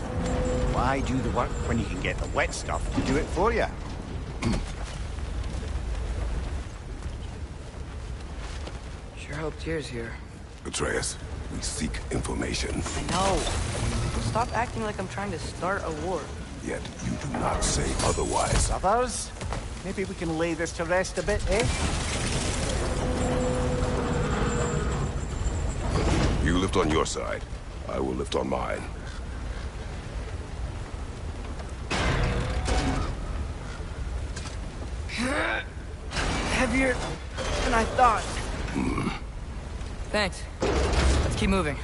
Why do the work when you can get the wet stuff to do it for you? Sure hope Tyr's here. Atreus, we seek information. I know. Stop acting like I'm trying to start a war. Yet you do not say otherwise. Others? Maybe we can lay this to rest a bit, eh? You lift on your side. I will lift on mine. Heavier than I thought. Thanks. Let's keep moving.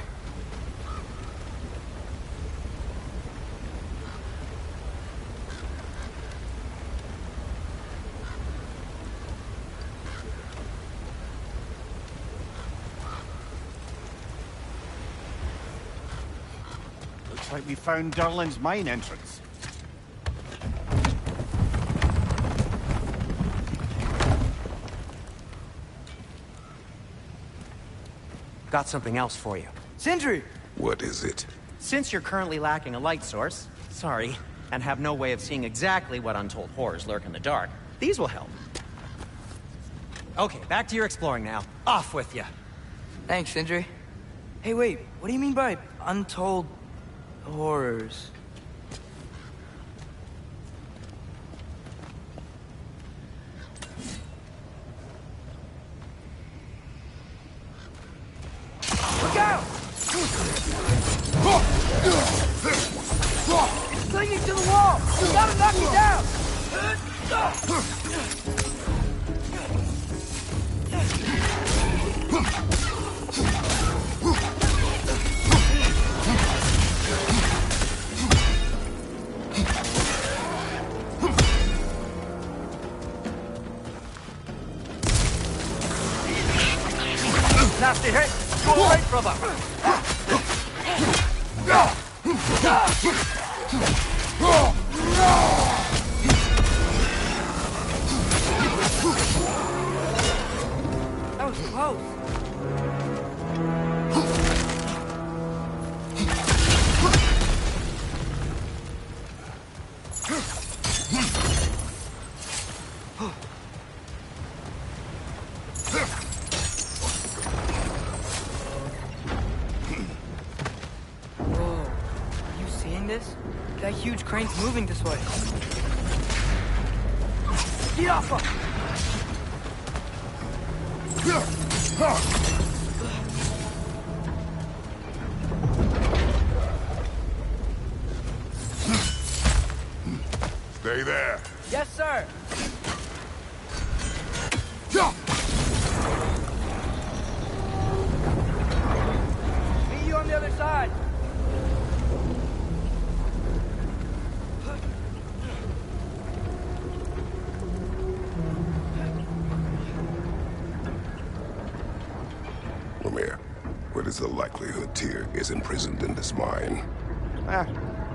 Looks like we found Durlin's mine entrance. Got something else for you. Sindri! What is it? Since you're currently lacking a light source, sorry, and have no way of seeing exactly what untold horrors lurk in the dark, these will help. Okay, back to your exploring now. Off with you. Thanks, Sindri. Hey, wait, what do you mean by untold horrors? Look out! It's clinging to the wall! You gotta knock it down! Nasty hit! Go right, brother! That was close. this? That huge crane's moving this way. Get off him! Stay there. Yes, sir. Meet you on the other side. Pamé, what is the likelihood Tyr is imprisoned in this mine?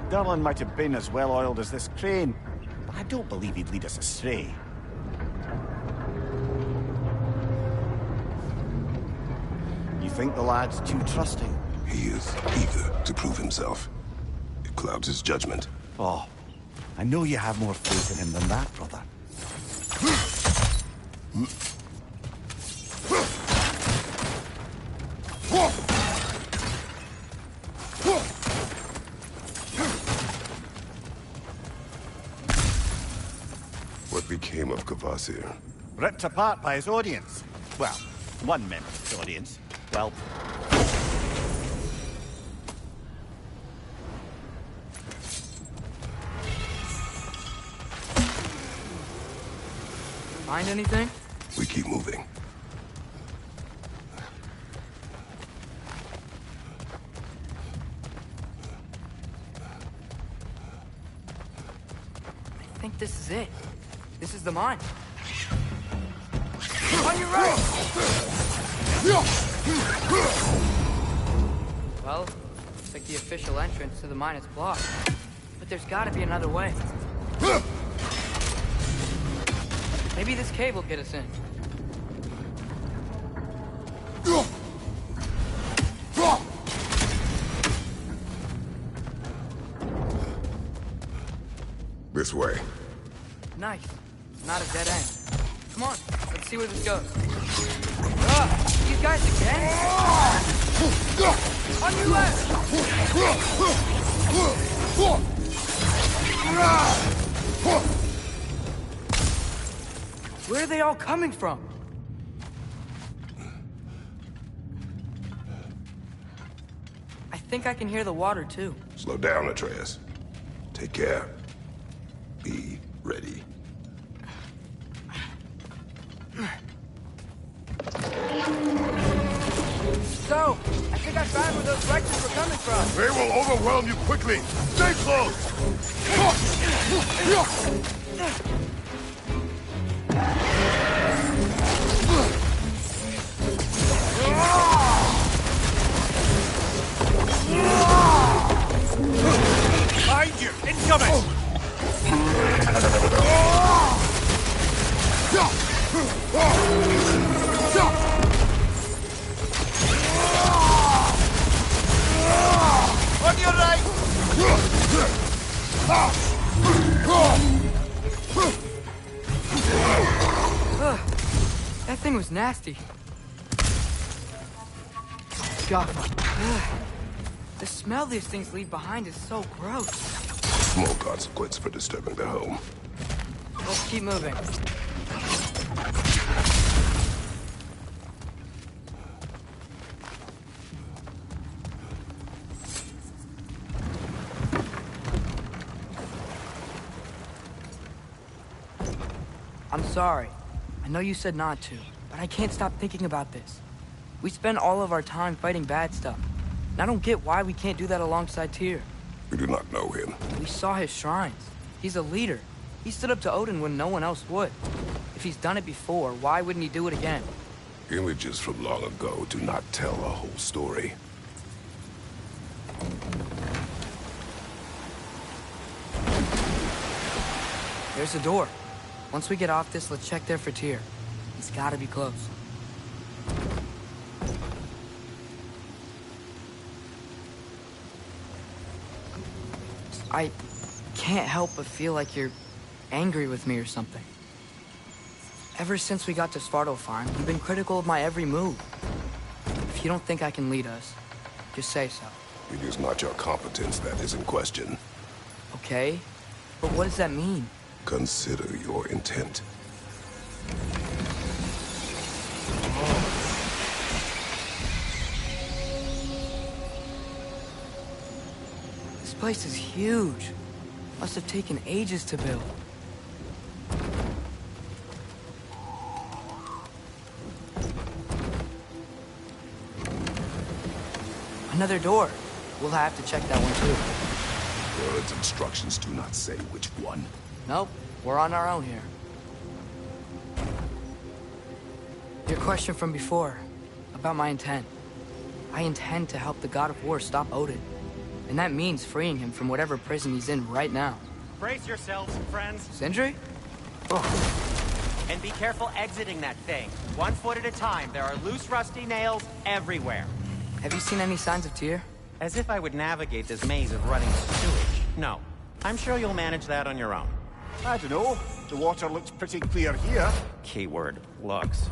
Durlin might have been as well-oiled as this crane, but I don't believe he'd lead us astray. You think the lad's too trusting? He is eager to prove himself. It clouds his judgment. Oh, I know you have more faith in him than that, brother. What became of Kvasir? Ripped apart by his audience. Well, one member of his audience. Well, Find anything? We keep moving. I think this is it. This is the mine. On your right! Well, looks like the official entrance to the mine is blocked. But there's gotta be another way. Maybe this cave will get us in. This way. Nice. Not a dead end. Come on, let's see where this goes. These guys again? On your left! Where are they all coming from? I think I can hear the water, too. Slow down, Atreus. Take care. Be ready. So, I think I found where those wretches were coming from. They will overwhelm you quickly. Stay close. Behind you! Incoming! On your right! That thing was nasty. God. The smell these things leave behind is so gross. Small consequence for disturbing their home. Let's keep moving. I'm sorry. I know you said not to, but I can't stop thinking about this. We spend all of our time fighting bad stuff. And I don't get why we can't do that alongside Tyr. We do not know him. We saw his shrines. He's a leader. He stood up to Odin when no one else would. If he's done it before, why wouldn't he do it again? Images from long ago do not tell a whole story. There's a door. Once we get off this, let's check there for Tyr. He's gotta be close. I can't help but feel like you're angry with me or something. Ever since we got to Svartalfheim, you've been critical of my every move. If you don't think I can lead us, just say so. It is not your competence that is in question. Okay, but what does that mean? Consider your intent. This place is huge. Must have taken ages to build. Another door. We'll have to check that one too. Word's instructions do not say which one. Nope, we're on our own here. Your question from before, about my intent. I intend to help the God of War stop Odin. And that means freeing him from whatever prison he's in right now. Brace yourselves, friends. Sindri? And be careful exiting that thing. 1 foot at a time. There are loose, rusty nails everywhere. Have you seen any signs of Tyr? As if I would navigate this maze of running sewage. No. I'm sure you'll manage that on your own. I don't know. The water looks pretty clear here. Keyword, looks.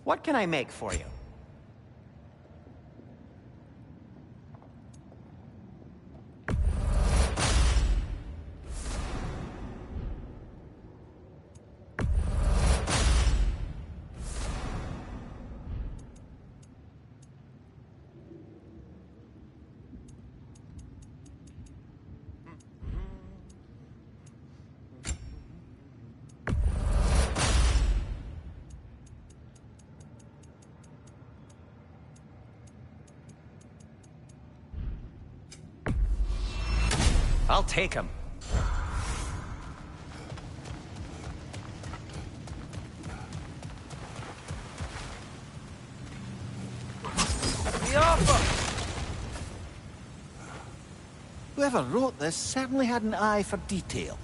What can I make for you? I'll take him. Whoever wrote this certainly had an eye for detail.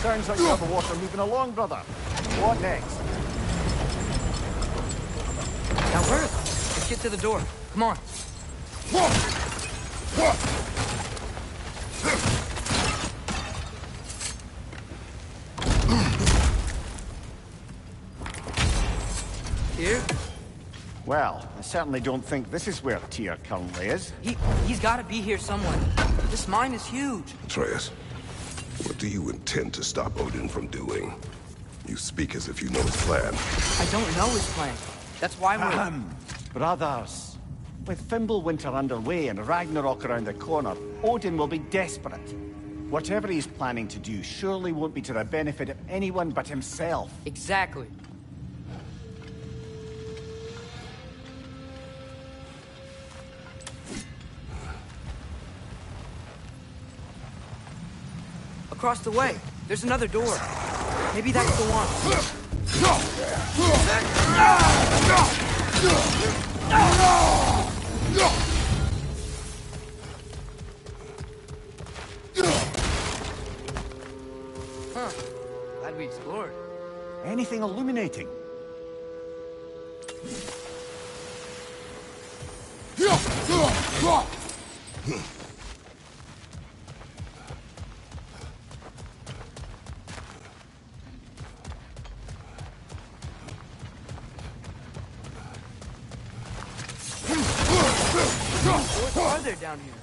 Sounds like you have the water moving along, brother. What next? That worked. Let's get to the door. Come on. Here? Well, I certainly don't think this is where Tyr currently is. He's got to be here somewhere. This mine is huge. Atreus, what do you intend to stop Odin from doing? You speak as if you know his plan. I don't know his plan. That's why we're... Brothers, with Fimbulwinter underway and Ragnarok around the corner, Odin will be desperate. Whatever he's planning to do surely won't be to the benefit of anyone but himself. Exactly. Across the way, there's another door. Maybe that's the one. Huh. Glad we explored. Anything illuminating? What's farther down here?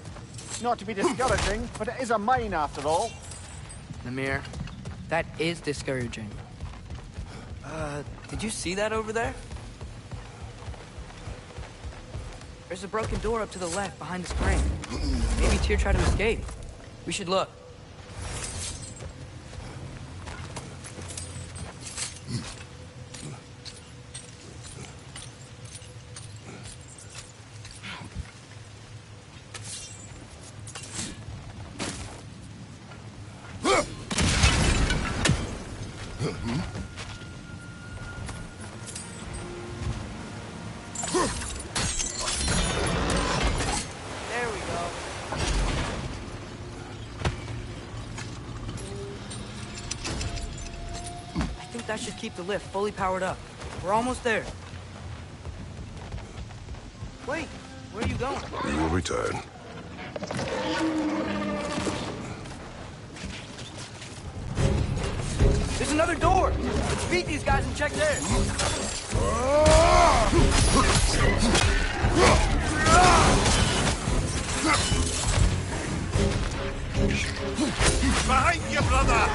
Not to be discouraging, but it is a mine after all. Namir, that is discouraging. Did you see that over there? There's a broken door up to the left behind the spring. Maybe Tyr tried to escape. We should look. That should keep the lift fully powered up. We're almost there. Wait, where are you going? You will return. There's another door! Let's beat these guys and check theirs! Behind you, brother!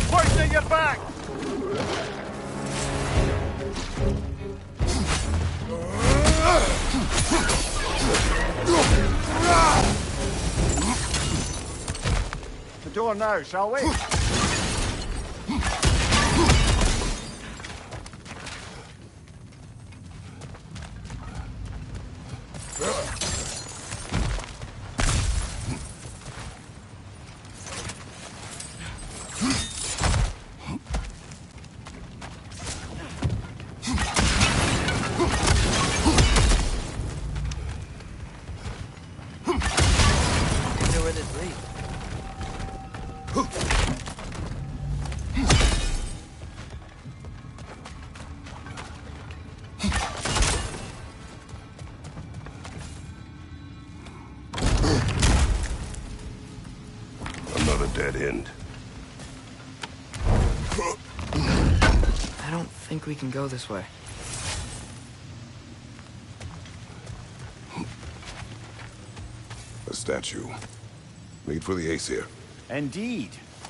Pushing your back! The door now, shall we? Wonder where this leads. Another dead end. I don't think we can go this way. A statue. Made for the Aesir. Indeed.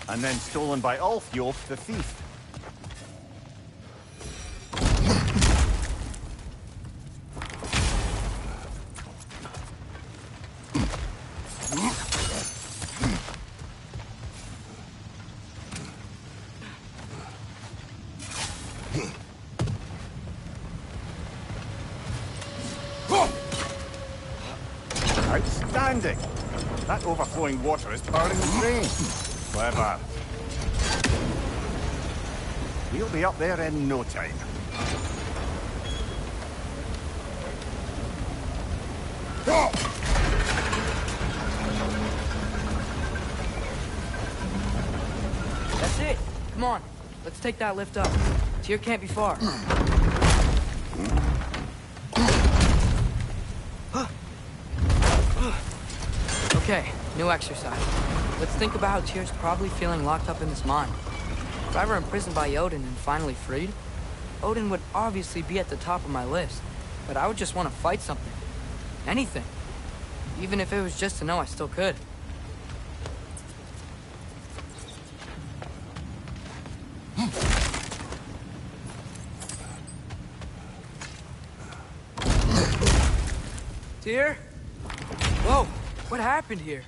And then stolen by Ulfjolf, the thief. Outstanding! That overflowing water is powering the train. Clever. We'll be up there in no time. That's it! Come on, let's take that lift up. Tyr can't be far. Okay, new exercise. Let's think about how Tyr's probably feeling locked up in this mine. If I were imprisoned by Odin and finally freed, Odin would obviously be at the top of my list. But I would just want to fight something. Anything. Even if it was just to know I still could. Tyr? Whoa, what happened here?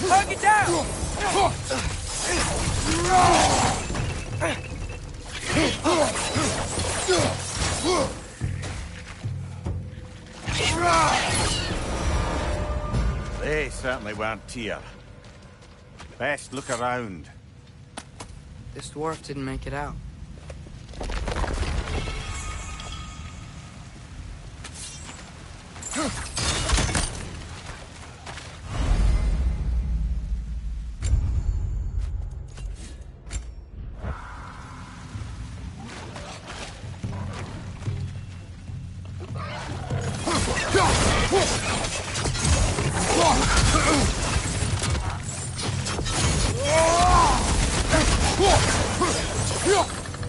Hug it down! They certainly weren't Tyr. Best look around. This dwarf didn't make it out.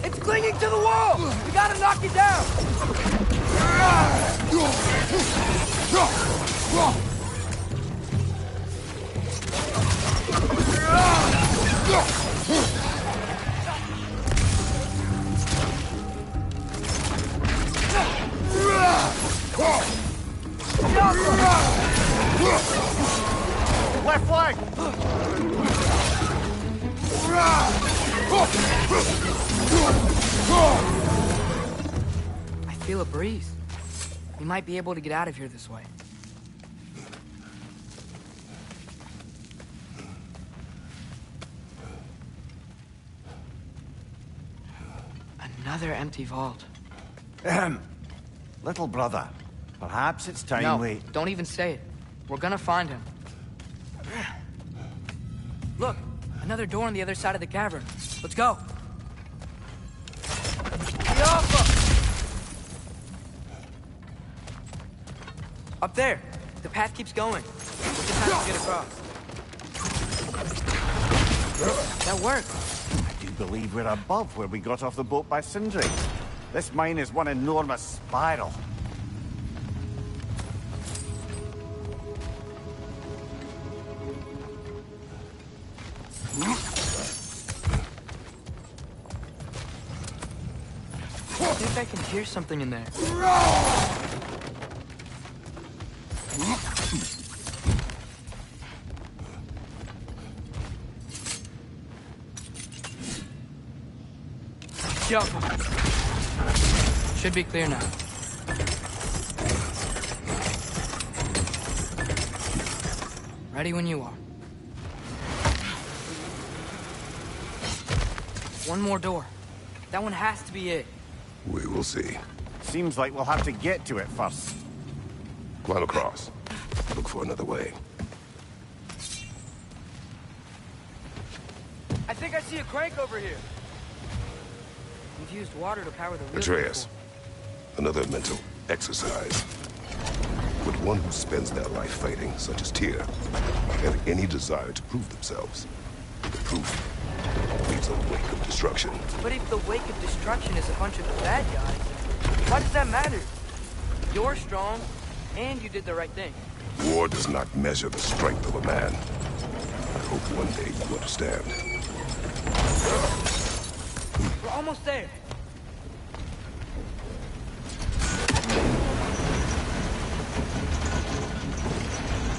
It's clinging to the wall! We gotta knock it down! Left flank! I feel a breeze. We might be able to get out of here this way. Another empty vault. Little brother, perhaps it's time No, we... don't even say it. We're gonna find him. Look, another door on the other side of the cavern. Let's go. Up there. The path keeps going. We just have to get across. That worked. I do believe we're above where we got off the boat by Sindri. This mine is one enormous spiral. I think I can hear something in there. Jump. Should be clear now. Ready when you are. One more door. That one has to be it. We will see. Seems like we'll have to get to it first. Climb across. Look for another way. I think I see a crank over here. We've used water to power the wheels. Atreus, another mental exercise. But one who spends their life fighting, such as Tyr, have any desire to prove themselves. The proof leaves a wake of destruction. But if the wake of destruction is a bunch of bad guys, why does that matter? You're strong, and you did the right thing. War does not measure the strength of a man. I hope one day you understand. We're almost there.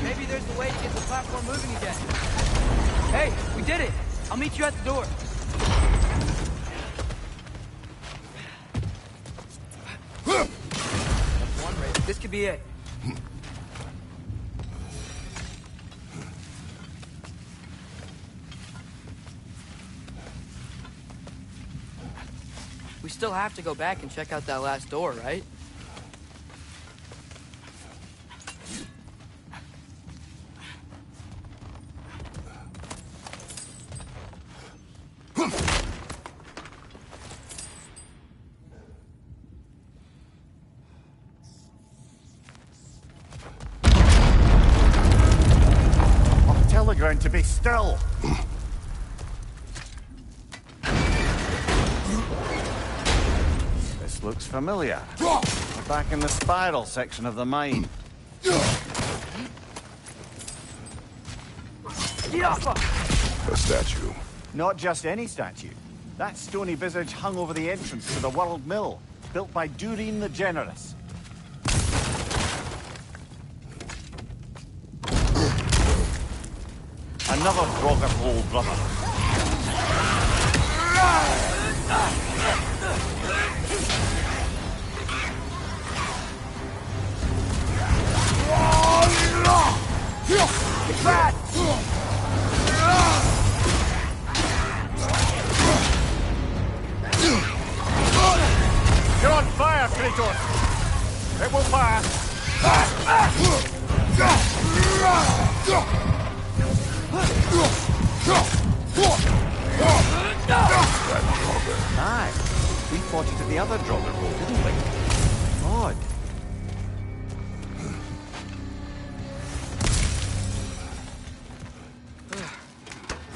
Maybe there's a way to get the platform moving again. Hey, we did it! I'll meet you at the door. That's one race. This could be it. We still have to go back and check out that last door, right? I'll tell the ground to be still. Looks familiar. We're back in the spiral section of the mine. A statue. Not just any statue. That stony visage hung over the entrance to the World Mill, built by Durin the Generous. Another Brogger hole, brother. It's bad! You're on fire, Kratos! It will pass! Aye. We fought it at the other Draugr hole, didn't we? Odd.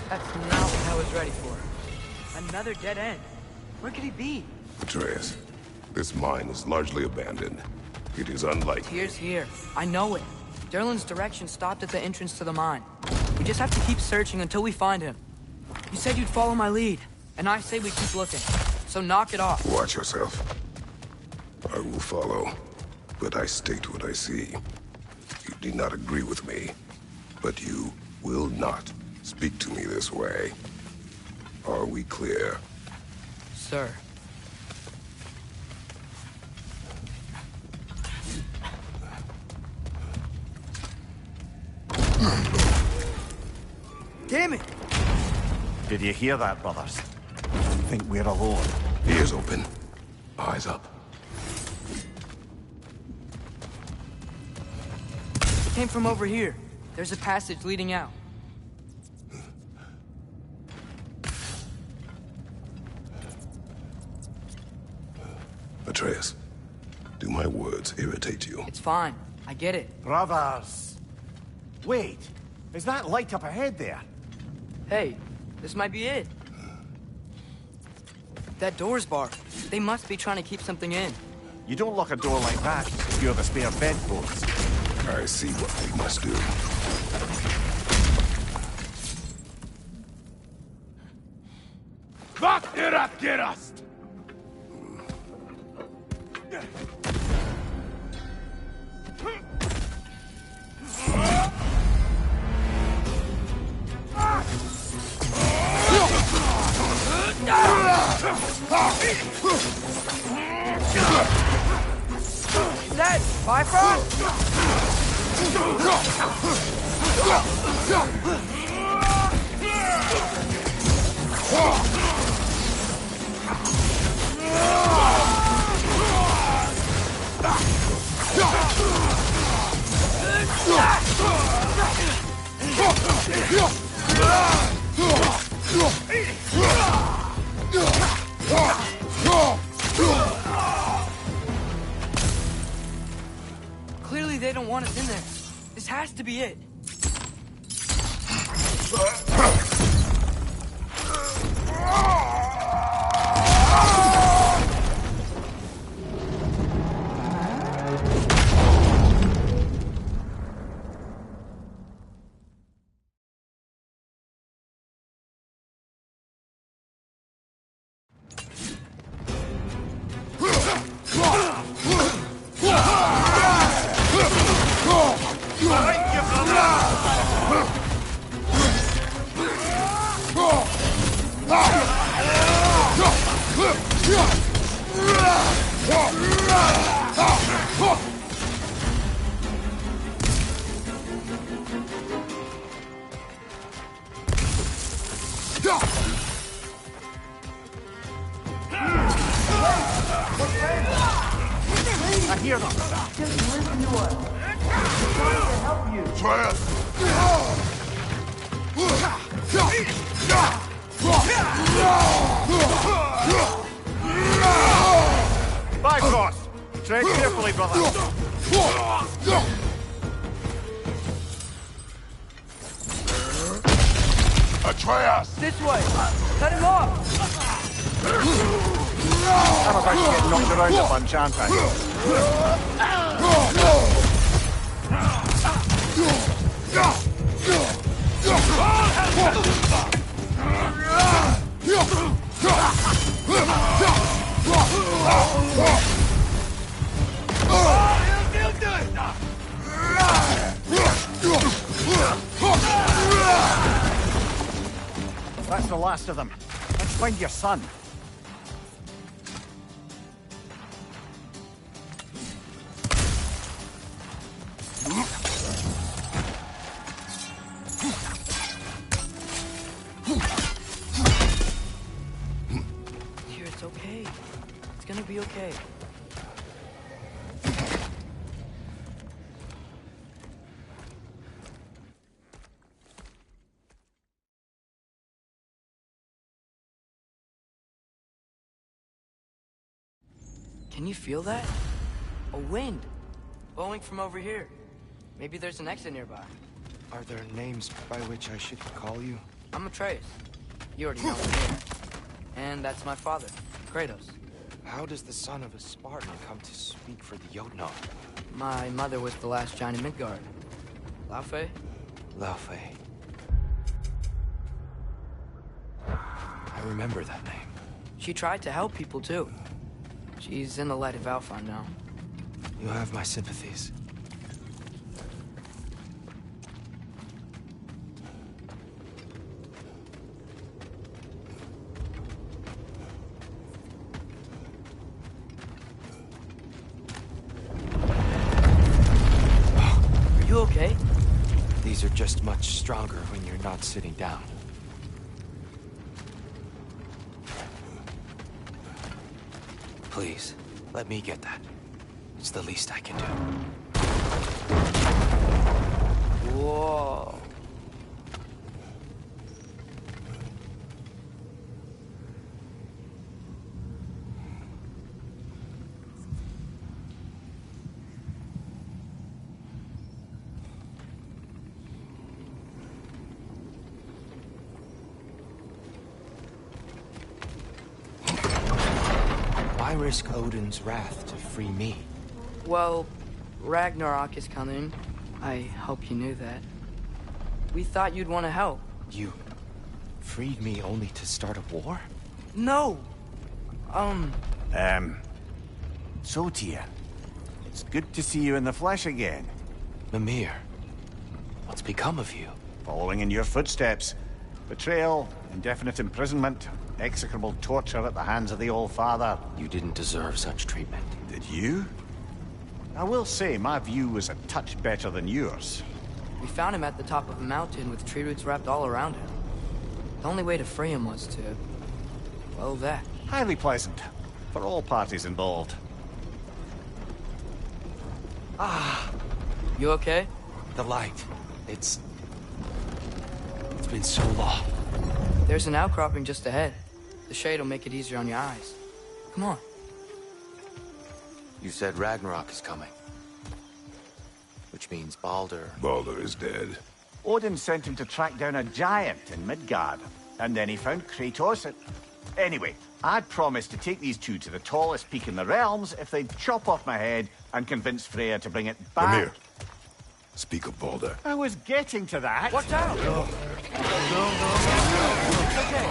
That's not what I was ready for. Another dead end. Where could he be? Atreus, this mine is largely abandoned. It is unlikely. Tyr's here. I know it. Durlin's direction stopped at the entrance to the mine. We just have to keep searching until we find him. You said you'd follow my lead, and I say we keep looking. So knock it off. Watch yourself. I will follow, but I state what I see. You need not agree with me, but you will not speak to me this way. Are we clear? Sir. Damn it! Did you hear that, brothers? I think we're alone. Ears open, eyes up. It came from over here. There's a passage leading out. Atreus, do my words irritate you? It's fine. I get it. Brothers! Wait, is that light up ahead there? Hey, this might be it. That door's barred. They must be trying to keep something in. You don't lock a door like that to secure the spare bedposts. I see what we must do. Fuck it up, get us! That Bifrost? Clearly they don't want us in there. This has to be it. I hear them. Just listen to us. We're trying to help you. Bifrost! Tread carefully, brother. Atreus! This way! Cut him off! I'm about to get knocked around a bunch, aren't I? That's the last of them. Let's find your son. Here, it's okay. It's gonna be okay. Can you feel that? A wind blowing from over here. Maybe there's an exit nearby. Are there names by which I should call you? I'm Atreus. You already know me. And that's my father, Kratos. How does the son of a Spartan come to speak for the Jotnar? My mother was the last giant in Midgard. Laufey? Laufey. I remember that name. She tried to help people too. She's in the light of Alpha now. You have my sympathies. are just much stronger when you're not sitting down. Please, let me get that. It's the least I can do. Whoa. Why risk Odin's wrath to free me? Well, Ragnarok is coming. I hope you knew that. We thought you'd want to help. You freed me only to start a war? No! So, Tyr, it's good to see you in the flesh again. Mimir, what's become of you? Following in your footsteps. Betrayal, indefinite imprisonment, execrable torture at the hands of the Old Father. You didn't deserve such treatment. Did you? I will say, my view was a touch better than yours. We found him at the top of a mountain with tree roots wrapped all around him. The only way to free him was to... well, that. Highly pleasant. For all parties involved. You okay? The light. It's been so long. There's an outcropping just ahead. The shade will make it easier on your eyes. Come on. You said Ragnarok is coming. Which means Baldur... Baldur is dead. Odin sent him to track down a giant in Midgard. And then he found Kratos at... Anyway, I'd promised to take these two to the tallest peak in the realms if they'd chop off my head and convince Freya to bring it back. Pamé, speak of Baldur. I was getting to that. Watch out! No. Okay,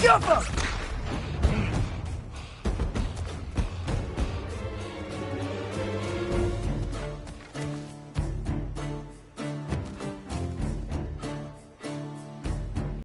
Jump up!